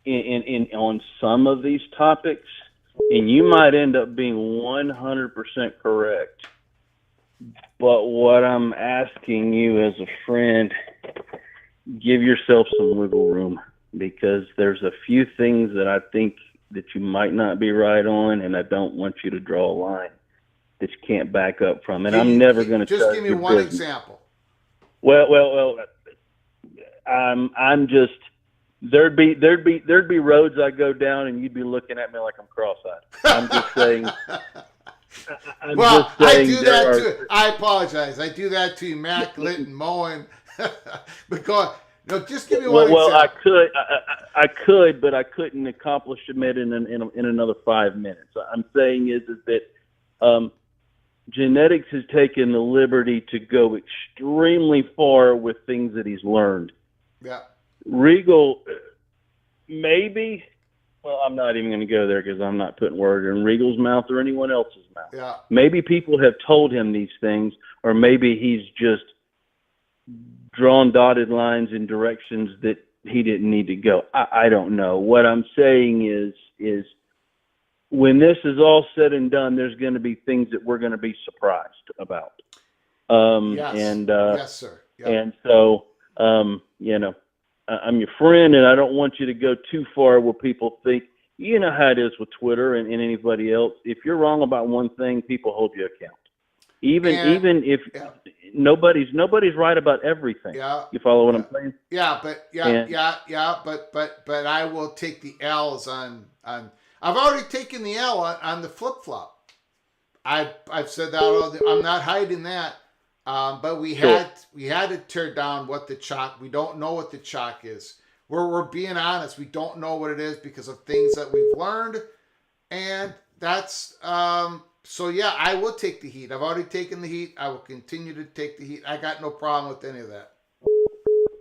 on some of these topics, and you might end up being 100% correct. But what I'm asking you as a friend, give yourself some wiggle room, because there's a few things that I think that you might not be right on, and I don't want you to draw a line that you can't back up from. And I'm never going to just give me one example. Well, I'm just there'd be roads I go down, and you'd be looking at me like I'm cross-eyed. I'm just saying. I do that too. I apologize. I do that too, immaculate and mowing. Because just give me one example. Well, I could, but I couldn't accomplish it in another 5 minutes. I'm saying is that genetics has taken the liberty to go extremely far with things that he's learned. Yeah. Regal, maybe. Well, I'm not even going to go there because I'm not putting words in Regal's mouth or anyone else's mouth. Yeah. Maybe people have told him these things, or maybe he's just drawn dotted lines in directions that he didn't need to go. I don't know. What I'm saying is when this is all said and done, there's going to be things that we're going to be surprised about. Yes, sir. Yep. And so, I'm your friend, and I don't want you to go too far where people think, you know how it is with Twitter and anybody else. If you're wrong about one thing, people hold you account. Even if nobody's right about everything. Yeah. You follow what I'm saying? But I will take the L's on I've already taken the L on the flip flop. I've said that I'm not hiding that. But we had to tear down what the chalk. We don't know what the chalk is. We're being honest. We don't know what it is because of things that we've learned, and that's I will take the heat. I've already taken the heat. I will continue to take the heat. I got no problem with any of that.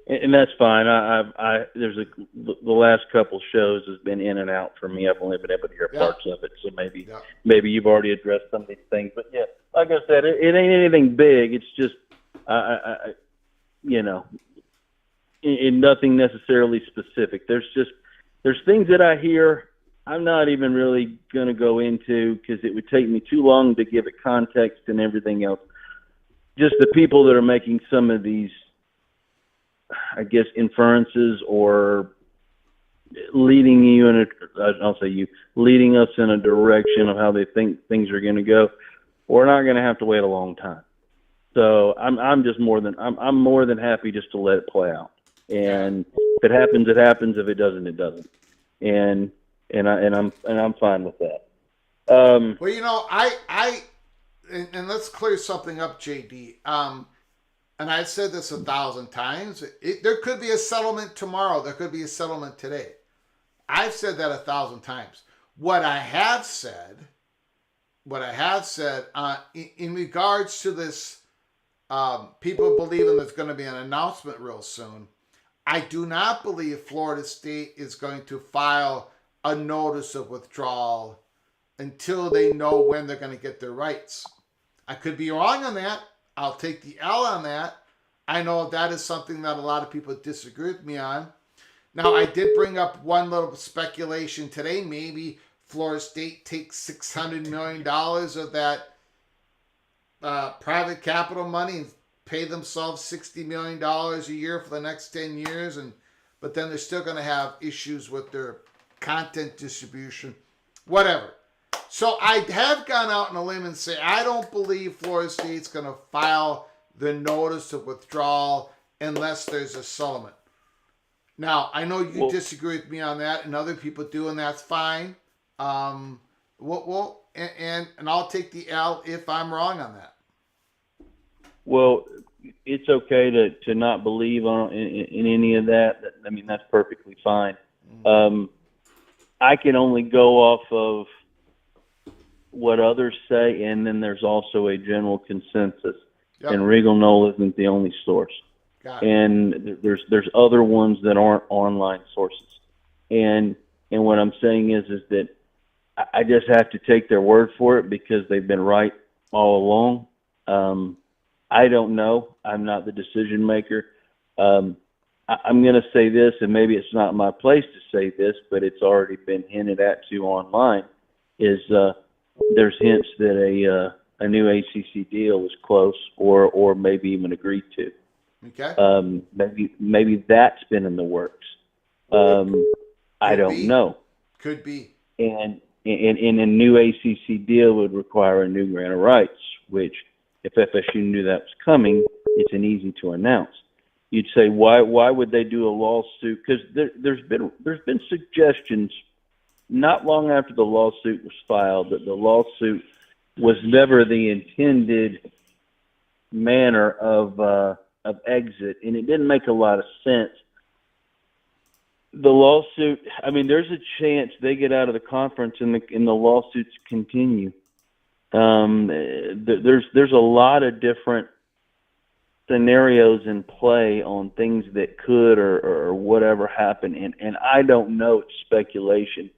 And that's fine. The last couple shows has been in and out for me. I've only been able to hear parts of it, so maybe you've already addressed some of these things. But yeah, like I said, it ain't anything big. It's just nothing necessarily specific. There's things that I hear I'm not even really going to go into because it would take me too long to give it context and everything else. Just the people that are making some of these, I guess, inferences or leading us in a direction of how they think things are going to go, we're not going to have to wait a long time. So I'm more than happy just to let it play out. And if it happens, it happens. If it doesn't, it doesn't. And I'm fine with that. Well, you know, and let's clear something up, JD. And I've said this 1,000 times. There could be a settlement tomorrow. There could be a settlement today. I've said that 1,000 times. What I have said, in regards to this, people believing there's going to be an announcement real soon. I do not believe Florida State is going to file a notice of withdrawal until they know when they're going to get their rights. I could be wrong on that. I'll take the L on that. I know that is something that a lot of people disagree with me on. Now, I did bring up one little speculation today. Maybe Florida State takes $600 million of that private capital money and pay themselves $60 million a year for the next 10 years. But then they're still going to have issues with their content distribution, whatever. So I have gone out on a limb and say I don't believe Florida State's going to file the notice of withdrawal unless there's a settlement. Now, I know you disagree with me on that, and other people do, and that's fine. And I'll take the L if I'm wrong on that. Well, it's okay to not believe in any of that. I mean, that's perfectly fine. I can only go off of what others say, and then there's also a general consensus. Yep. And Regal Knoll isn't the only source. And there's other ones that aren't online sources. And what I'm saying is that I just have to take their word for it because they've been right all along. I don't know. I'm not the decision maker. I'm going to say this, and maybe it's not my place to say this, but it's already been hinted at to online, is there's hints that a new ACC deal is close or maybe even agreed to. Okay. Maybe that's been in the works. I don't know. Could be. And a new ACC deal would require a new grant of rights, which if FSU knew that was coming, it's an easy to announce. You'd say, why would they do a lawsuit? Because there's been suggestions not long after the lawsuit was filed that the lawsuit was never the intended manner of exit, and it didn't make a lot of sense. The lawsuit, I mean, there's a chance they get out of the conference and the lawsuits continue. There's a lot of different scenarios in play on things that could or whatever happen, and I don't know. It's speculation.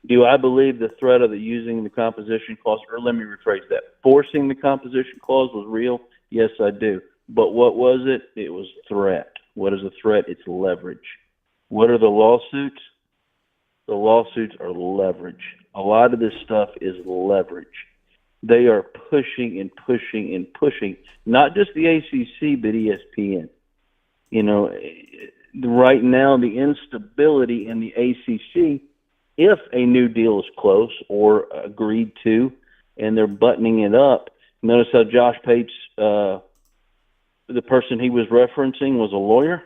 Do I believe the threat of using the composition clause, or let me rephrase that, forcing the composition clause was real? Yes, I do. But what was it? It was threat. What is a threat? It's leverage. What are the lawsuits? The lawsuits are leverage. A lot of this stuff is leverage. They are pushing and pushing and pushing, not just the ACC, but ESPN. You know, right now, the instability in the ACC, if a new deal is close or agreed to, and they're buttoning it up, notice how Josh Pates, the person he was referencing, was a lawyer.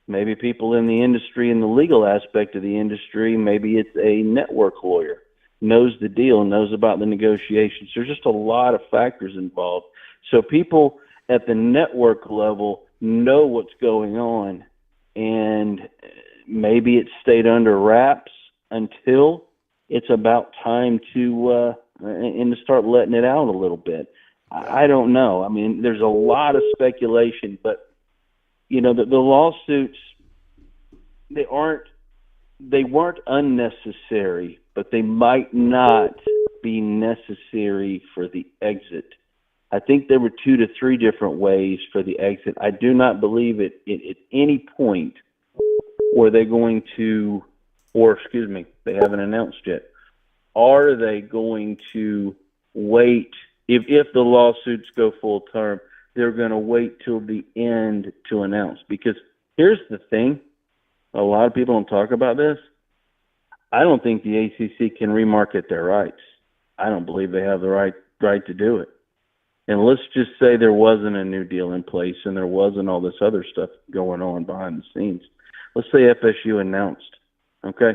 Maybe people in the industry, in the legal aspect of the industry, maybe it's a network lawyer, knows the deal, knows about the negotiations. There's just a lot of factors involved. So people at the network level know what's going on, and maybe it's stayed under wraps until it's about time to start letting it out a little bit. I don't know. I mean, there's a lot of speculation, but you know, the lawsuits, they weren't unnecessary, but they might not be necessary for the exit. I think there were 2 to 3 different ways for the exit. I do not believe at any point were they going to, or excuse me, they haven't announced yet. Are they going to wait? If the lawsuits go full term, they're going to wait till the end to announce. Because here's the thing. a lot of people don't talk about this. I don't think the ACC can remarket their rights. I don't believe they have the right to do it. And let's just say there wasn't a new deal in place and there wasn't all this other stuff going on behind the scenes. Let's say FSU announced, okay,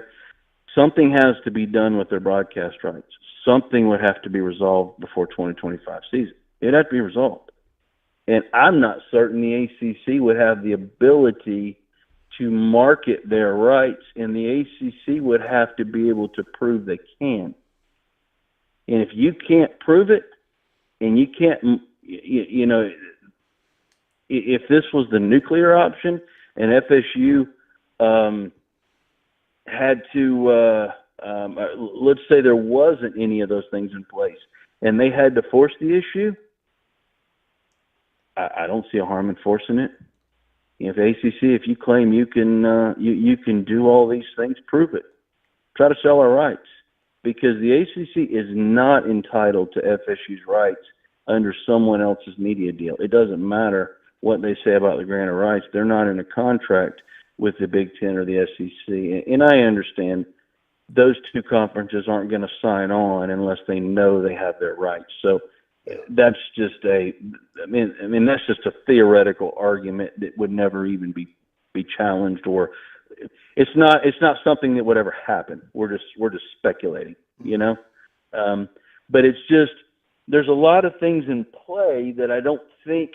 something has to be done with their broadcast rights. Something would have to be resolved before 2025 season. It'd have to be resolved. And I'm not certain the ACC would have the ability to market their rights, and the ACC would have to be able to prove they can. And if you can't prove it, and you can't, you know, if this was the nuclear option and FSU had to, let's say there wasn't any of those things in place, and they had to force the issue, I don't see a harm in forcing it. If ACC, if you claim you can, you can do all these things, prove it. Try to sell our rights. Because the ACC is not entitled to FSU's rights under someone else's media deal. It doesn't matter what they say about the grant of rights. They're not in a contract with the Big Ten or the SEC. And I understand those two conferences aren't going to sign on unless they know they have their rights. So that's just that's just a theoretical argument that would never even be challenged, or it's not something that would ever happen. We're just speculating, you know. But it's just there's a lot of things in play that I don't think.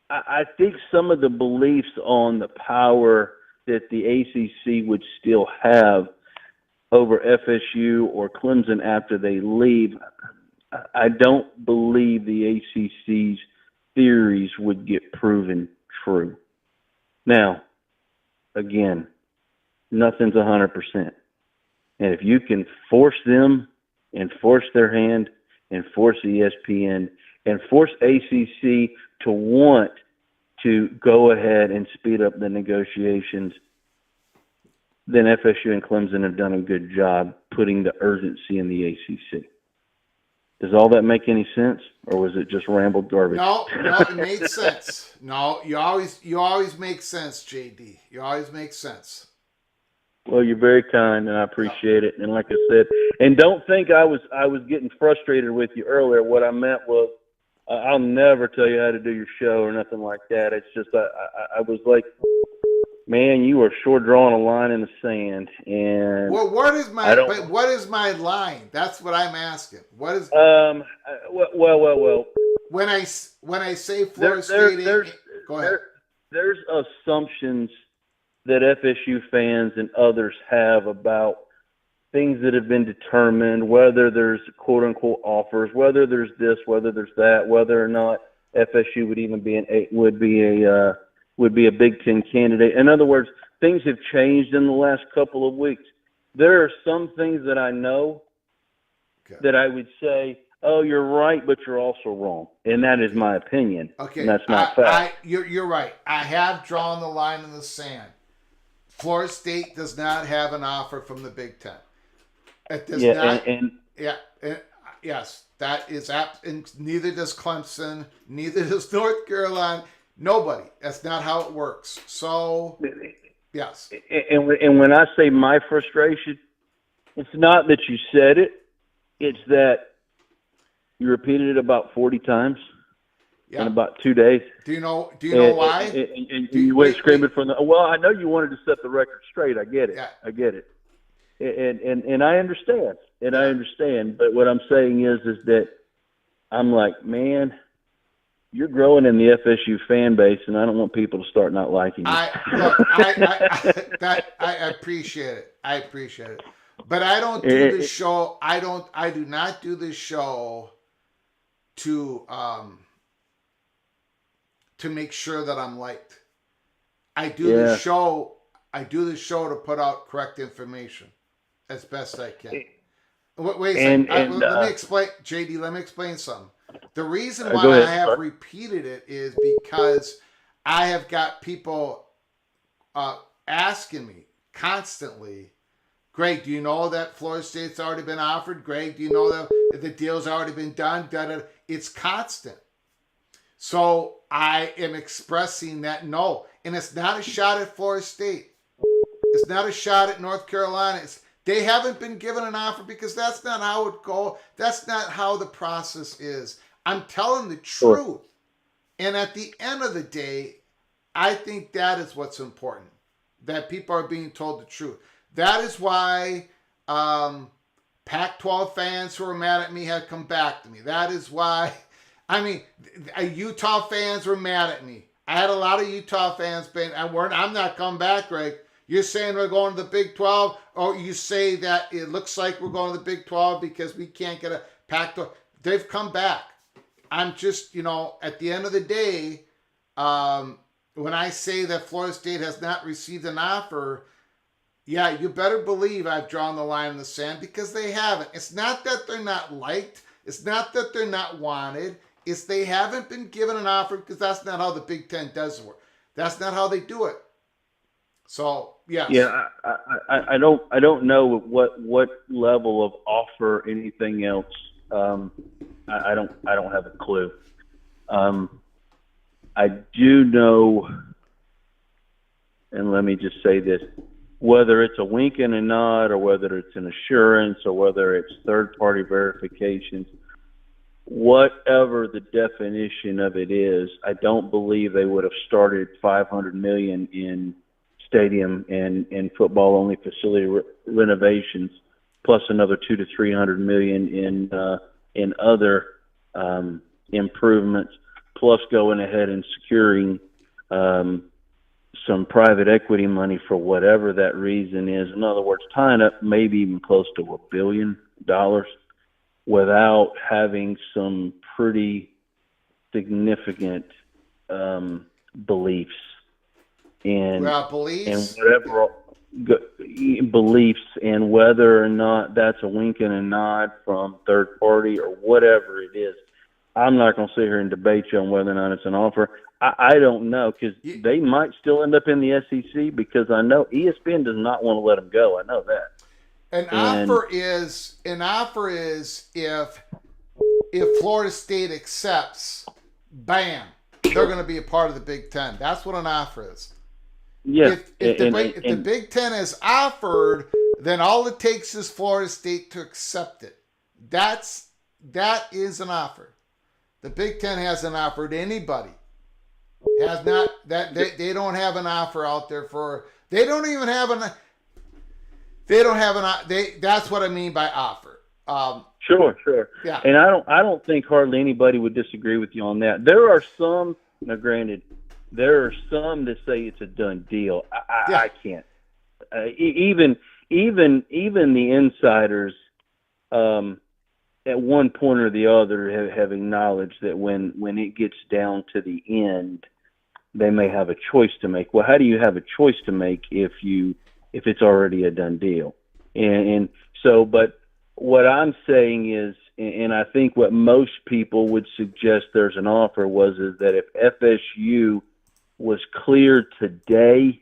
I think some of the beliefs on the power that the ACC would still have over FSU or Clemson after they leave, I don't believe the ACC's theories would get proven true. Now, again, nothing's 100%. And if you can force them and force their hand and force ESPN and force ACC to want to go ahead and speed up the negotiations, then FSU and Clemson have done a good job putting the urgency in the ACC. Does all that make any sense, or was it just rambled garbage? No, it made sense. No, you always make sense, JD. You always make sense. Well, you're very kind, and I appreciate it. And like I said, and don't think I was getting frustrated with you earlier. What I meant was, I'll never tell you how to do your show or nothing like that. It's just I was like, man, you are sure drawing a line in the sand. And well, what is my line? That's what I'm asking. What is well. When I say Florida State, go ahead. There's assumptions that FSU fans and others have about things that have been determined, whether there's quote unquote offers, whether there's this, whether there's that, whether or not FSU would even be a Big Ten candidate. In other words, things have changed in the last couple of weeks. There are some things that I know that I would say, oh, you're right, but you're also wrong. And that is my opinion. Okay. And that's not fact. You're right. I have drawn the line in the sand. Florida State does not have an offer from the Big Ten. It does not. Yes, that is and neither does Clemson, neither does North Carolina. Nobody. That's not how it works. So, yes. And when I say my frustration, it's not that you said it. It's that you repeated it about 40 times in about 2 days. Do you know why? And you went screaming from the. Well, I know you wanted to set the record straight. I get it. Yeah. I get it. And I understand. I understand. But what I'm saying is that I'm like, man, you're growing in the FSU fan base, and I don't want people to start not liking you. I appreciate it. I appreciate it. But I don't do this show. I do not do this show to make sure that I'm liked. I do this show to put out correct information as best I can. Wait a second. Let me explain, JD. Let me explain something. The reason why I have repeated it is because I have got people asking me constantly, Greg, do you know that Florida State's already been offered? Greg, do you know that the deal's already been done? It's constant. So I am expressing that no. And it's not a shot at Florida State. It's not a shot at North Carolina. They haven't been given an offer because that's not how it goes. That's not how the process is. I'm telling the truth. And at the end of the day, I think that is what's important, that people are being told the truth. That is why Pac-12 fans who are mad at me have come back to me. That is why, Utah fans were mad at me. I had a lot of Utah fans saying, I'm not coming back, Greg. You're saying we're going to the Big 12, or you say that it looks like we're going to the Big 12 because we can't get a Pac-12. They've come back. I'm just, at the end of the day, when I say that Florida State has not received an offer, yeah, you better believe I've drawn the line in the sand because they haven't. It's not that they're not liked. It's not that they're not wanted. It's they haven't been given an offer because that's not how the Big Ten does work. That's not how they do it. So, yes. Yeah, I don't know what level of offer, anything else. I don't have a clue. I do know, and let me just say this, whether it's a wink and a nod or whether it's an assurance or whether it's third-party verifications, whatever the definition of it is, I don't believe they would have started $500 million in stadium and football-only facility renovations, plus another $200 to $300 million in other improvements, plus going ahead and securing some private equity money for whatever that reason is. In other words, tying up maybe even close to $1 billion without having some pretty significant beliefs and whatever beliefs, and whether or not that's a wink and a nod from third party or whatever it is. I'm not going to sit here and debate you on whether or not it's an offer. I don't know, because they might still end up in the SEC, because I know ESPN does not want to let them go. I know that. An offer is if Florida State accepts, bam, they're going to be a part of the Big Ten. That's what an offer is. Yeah. If the Big Ten is offered, then all it takes is Florida State to accept it. That is an offer. The Big Ten hasn't offered anybody. Has not that they don't have an offer out there for. They don't even have an. They don't have an. That's what I mean by offer. Sure. Yeah. And I don't think hardly anybody would disagree with you on that. There are some. Now, granted, there are some that say it's a done deal. I can't. Even the insiders, at one point or the other, have acknowledged that when it gets down to the end, they may have a choice to make. Well, how do you have a choice to make if it's already a done deal? And so, but what I'm saying is, and I think what most people would suggest there's an offer is that if FSU was cleared today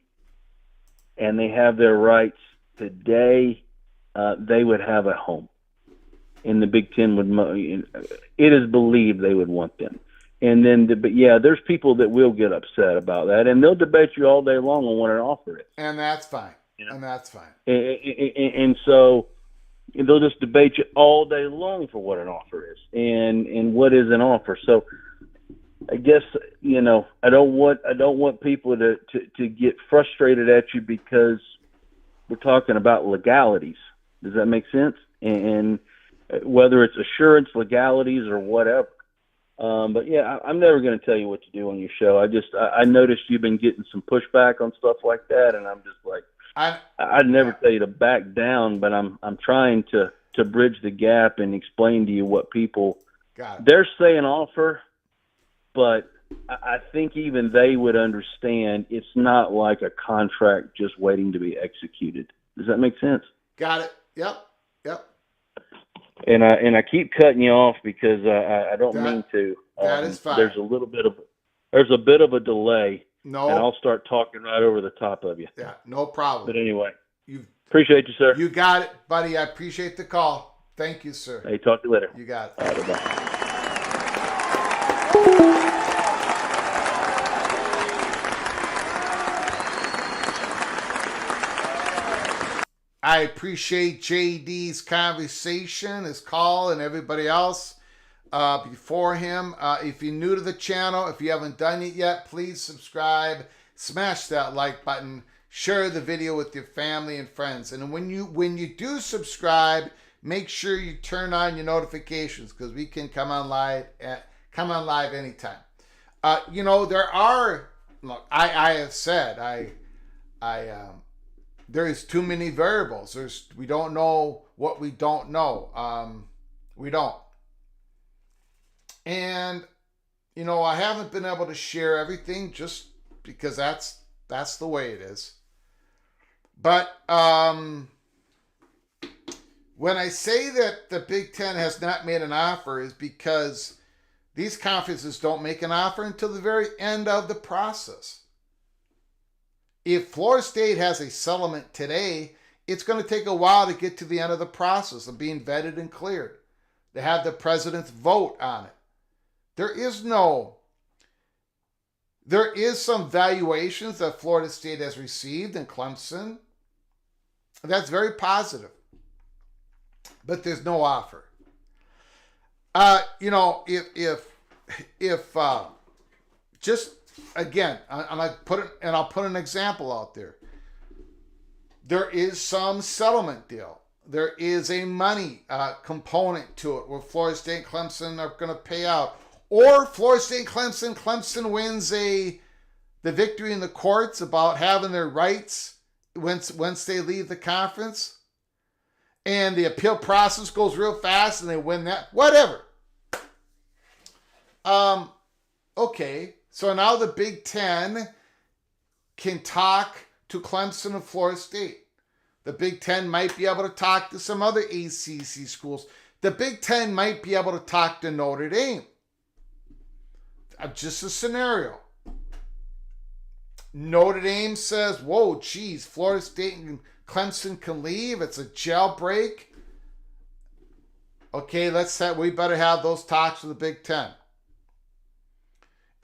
and they have their rights today, they would have a home. And the Big Ten it is believed they would want them. And then, there's people that will get upset about that, and they'll debate you all day long on what an offer is. And that's fine. And so they'll just debate you all day long for what an offer is and what is an offer. So I guess, I don't want people to get frustrated at you because we're talking about legalities. Does that make sense? And whether it's assurance, legalities, or whatever. But I'm never going to tell you what to do on your show. I noticed you've been getting some pushback on stuff like that, and I'm just like, I'd never tell you to back down, but I'm trying to bridge the gap and explain to you what people they're saying offer, but I think even they would understand it's not like a contract just waiting to be executed. Does that make sense? Got it. Yep. And I keep cutting you off because I don't mean to. That is fine. There's a bit of a delay. No. And I'll start talking right over the top of you. Yeah, no problem. But anyway, appreciate you, sir. You got it, buddy. I appreciate the call. Thank you, sir. Hey, talk to you later. You got it. All right, bye. I appreciate JD's conversation, his call, and everybody else before him. If you're new to the channel, if you haven't done it yet, please subscribe, smash that like button, share the video with your family and friends. And when you do subscribe, make sure you turn on your notifications, because we can come on live anytime. There are, look, I have said, there is too many variables. We don't know what we don't know. We don't. And, I haven't been able to share everything just because that's the way it is. But when I say that the Big Ten has not made an offer, is because these conferences don't make an offer until the very end of the process. If Florida State has a settlement today, it's going to take a while to get to the end of the process of being vetted and cleared. They have the president's vote on it. There is some valuations that Florida State has received in Clemson. That's very positive. But there's no offer. If just again, I'll put an example out there. There is some settlement deal. There is a money component to it where Florida State and Clemson are going to pay out. Or Florida State and Clemson wins the victory in the courts about having their rights once they leave the conference. And the appeal process goes real fast and they win that. Whatever. Okay. So now the Big Ten can talk to Clemson and Florida State. The Big Ten might be able to talk to some other ACC schools. The Big Ten might be able to talk to Notre Dame. Just a scenario. Notre Dame says, whoa, geez, Florida State and Clemson can leave. It's a jailbreak. Okay, we better have those talks with the Big Ten.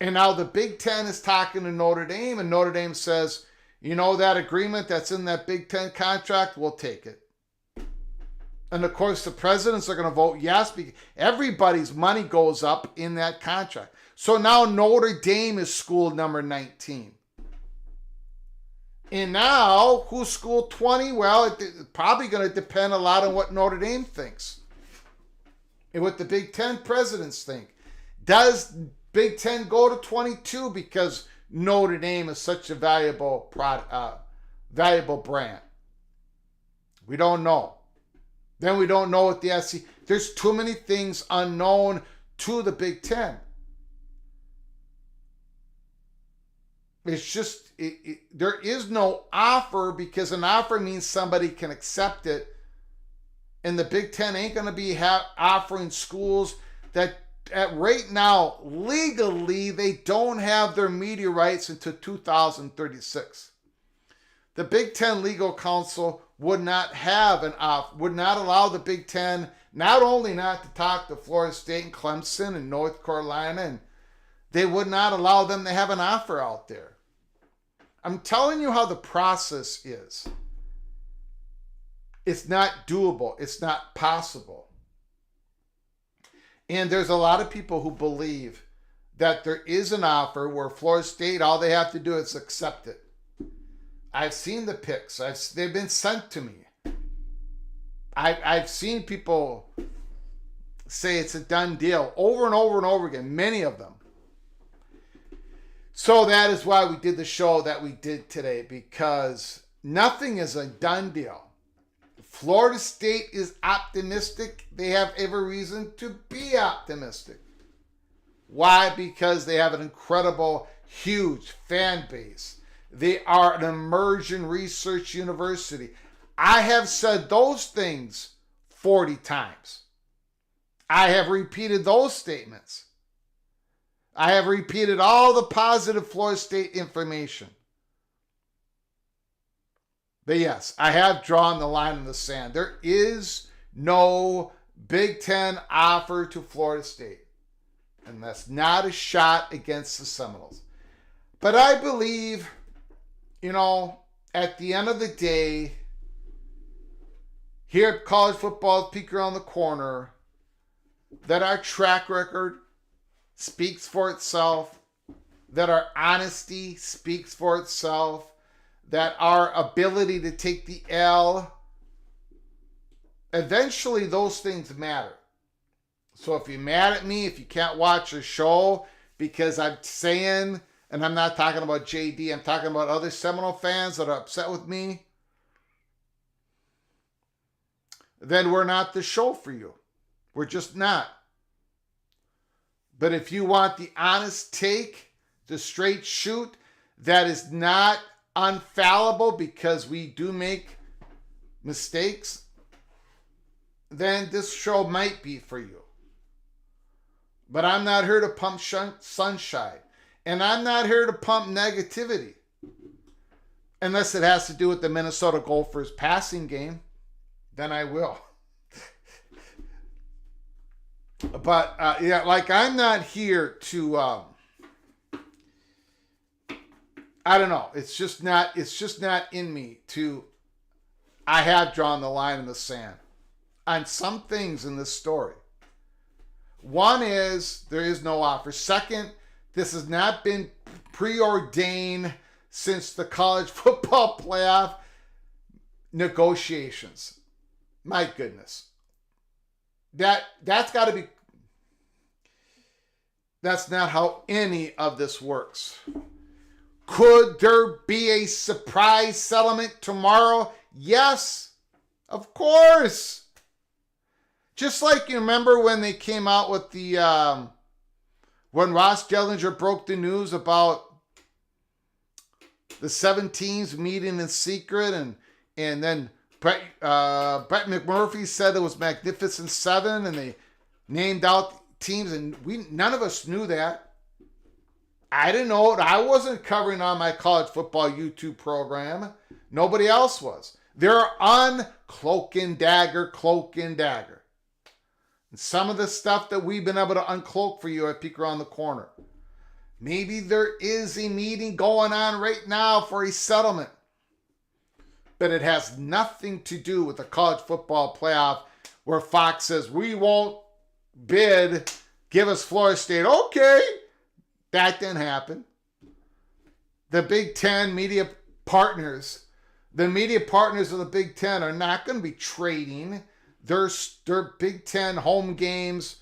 And now the Big Ten is talking to Notre Dame, and Notre Dame says, that agreement that's in that Big Ten contract, we'll take it. And of course, the presidents are going to vote yes, because everybody's money goes up in that contract. So now Notre Dame is school number 19. And now, who's school 20? Well, it's probably going to depend a lot on what Notre Dame thinks and what the Big Ten presidents think. Does Big Ten go to 22 because Notre Dame is such a valuable brand? We don't know. Then we don't know what the SEC. There's too many things unknown to the Big Ten. It's just, there is no offer, because an offer means somebody can accept it. And the Big Ten ain't going to be offering schools that right now, legally, they don't have their media rights until 2036. The Big Ten Legal Counsel would not have would not allow the Big Ten not only not to talk to Florida State and Clemson and North Carolina, and they would not allow them to have an offer out there. I'm telling you how the process is. It's not doable. It's not possible. And there's a lot of people who believe that there is an offer where Florida State, all they have to do is accept it. I've seen the pics. They've been sent to me. I've seen people say it's a done deal over and over and over again, many of them. So that is why we did the show that we did today, because nothing is a done deal. Florida State is optimistic. They have every reason to be optimistic. Why? Because they have an incredible, huge fan base. They are an immersion research university. I have said those things 40 times. I have repeated those statements. I have repeated all the positive Florida State information. But yes, I have drawn the line in the sand. There is no Big Ten offer to Florida State. And that's not a shot against the Seminoles. But I believe, at the end of the day, here at College Football Peek Around the Corner that our track record speaks for itself, that our honesty speaks for itself, that our ability to take the L, eventually those things matter. So if you're mad at me, if you can't watch a show because I'm saying, and I'm not talking about JD, I'm talking about other Seminole fans that are upset with me, then we're not the show for you. We're just not. But if you want the honest take, the straight shoot, that is not unfallible because we do make mistakes, then this show might be for you. But I'm not here to pump sunshine. And I'm not here to pump negativity. Unless it has to do with the Minnesota Gophers passing game, then I will. But yeah, like I'm not here to I don't know. It's just not in me to I have drawn the line in the sand on some things in this story. One is there is no offer. Second, this has not been preordained since the college football playoff negotiations. My goodness. That's got to be, that's not how any of this works. Could there be a surprise settlement tomorrow? Yes, of course. Just like you remember when they came out with the, when Ross Dellinger broke the news about the 7 teams meeting in secret, and then Brett McMurphy said it was Magnificent Seven, and they named out teams, and none of us knew that. I didn't know it. I wasn't covering on my college football YouTube program. Nobody else was. They're on cloak and dagger. And some of the stuff that we've been able to uncloak for you at Peek Around the Corner. Maybe there is a meeting going on right now for a settlement. But it has nothing to do with the college football playoff where Fox says, we won't bid, give us Florida State. Okay, that didn't happen. The Big Ten media partners, the media partners of the Big Ten are not going to be trading their Big Ten home games.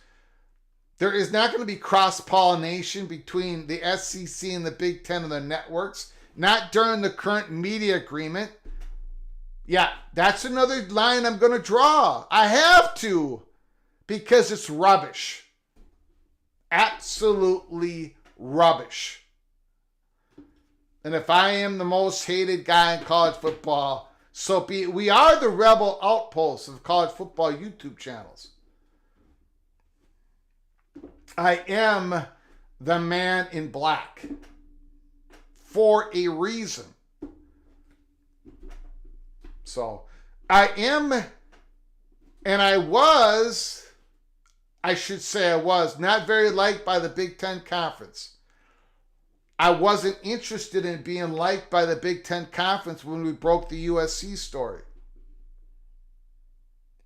There is not going to be cross-pollination between the SEC and the Big Ten and their networks, not during the current media agreement. Yeah, that's another line I'm going to draw. I have to, because it's rubbish. Absolutely rubbish. And if I am the most hated guy in college football, so be it. We are the rebel outposts of college football YouTube channels. I am the man in black for a reason. So I am, and I was not very liked by the Big Ten Conference. I wasn't interested in being liked by the Big Ten Conference when we broke the USC story.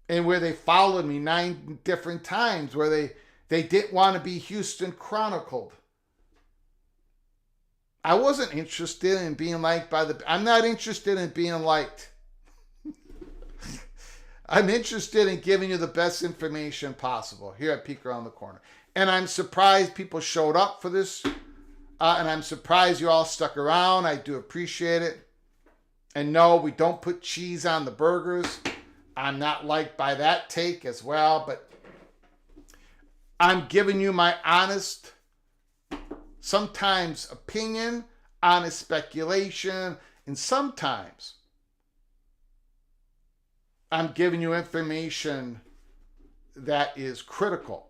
And where they followed me 9 different times, where they didn't want to be Houston chronicled. I wasn't interested in being liked by I'm not interested in being liked. I'm interested in giving you the best information possible here at Peek Around the Corner. And I'm surprised people showed up for this. And I'm surprised you all stuck around. I do appreciate it. And no, we don't put cheese on the burgers. I'm not liked by that take as well. But I'm giving you my honest, sometimes opinion, honest speculation, and sometimes I'm giving you information that is critical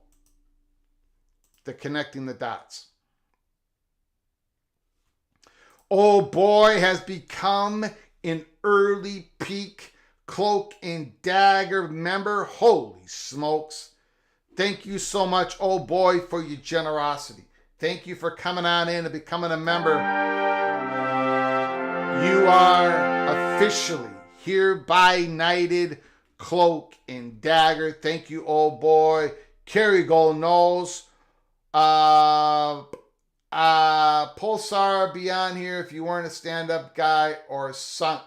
to connecting the dots. Oh boy has become an early peak cloak and dagger member. Holy smokes. Thank you so much, oh boy, for your generosity. Thank you for coming on in and becoming a member. You are officially hereby knighted Cloak and Dagger. Thank you, old boy. Kerry Gold Nose. Pulsar, be on here if you weren't a stand-up guy or sunk.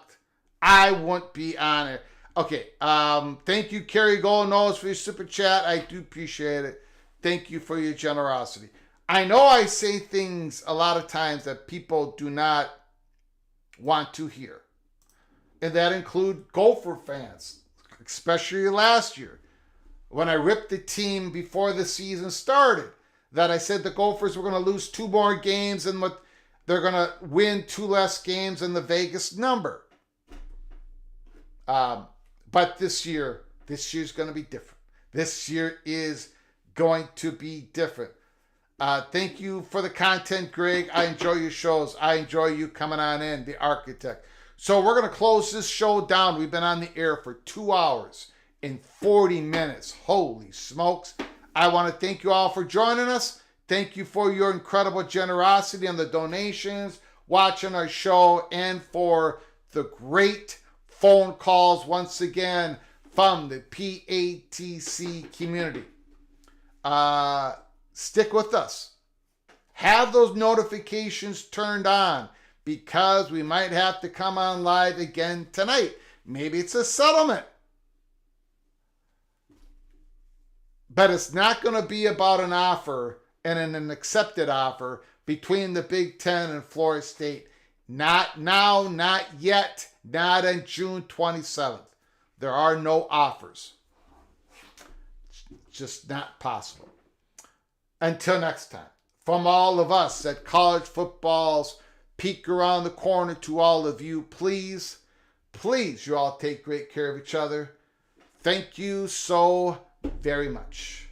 I wouldn't be on it. Okay. Thank you, Kerry Gold Nose, for your super chat. I do appreciate it. Thank you for your generosity. I know I say things a lot of times that people do not want to hear. And that include Gopher fans, especially last year, when I ripped the team before the season started, that I said the Gophers were going to lose 2 more games and they're going to win 2 less games than the Vegas number. But this year's going to be different. This year is going to be different. Thank you for the content, Greg. I enjoy your shows. I enjoy you coming on in, the architect. So we're going to close this show down. We've been on the air for 2 hours and 40 minutes. Holy smokes. I want to thank you all for joining us. Thank you for your incredible generosity and the donations, watching our show, and for the great phone calls once again from the PATC community. Stick with us. Have those notifications turned on, because we might have to come on live again tonight. Maybe it's a settlement. But it's not going to be about an offer and an accepted offer between the Big Ten and Florida State. Not now, not yet, not on June 27th. There are no offers. It's just not possible. Until next time, from all of us at College Football's Peek Around the Corner, to all of you, please, you all take great care of each other. Thank you so very much.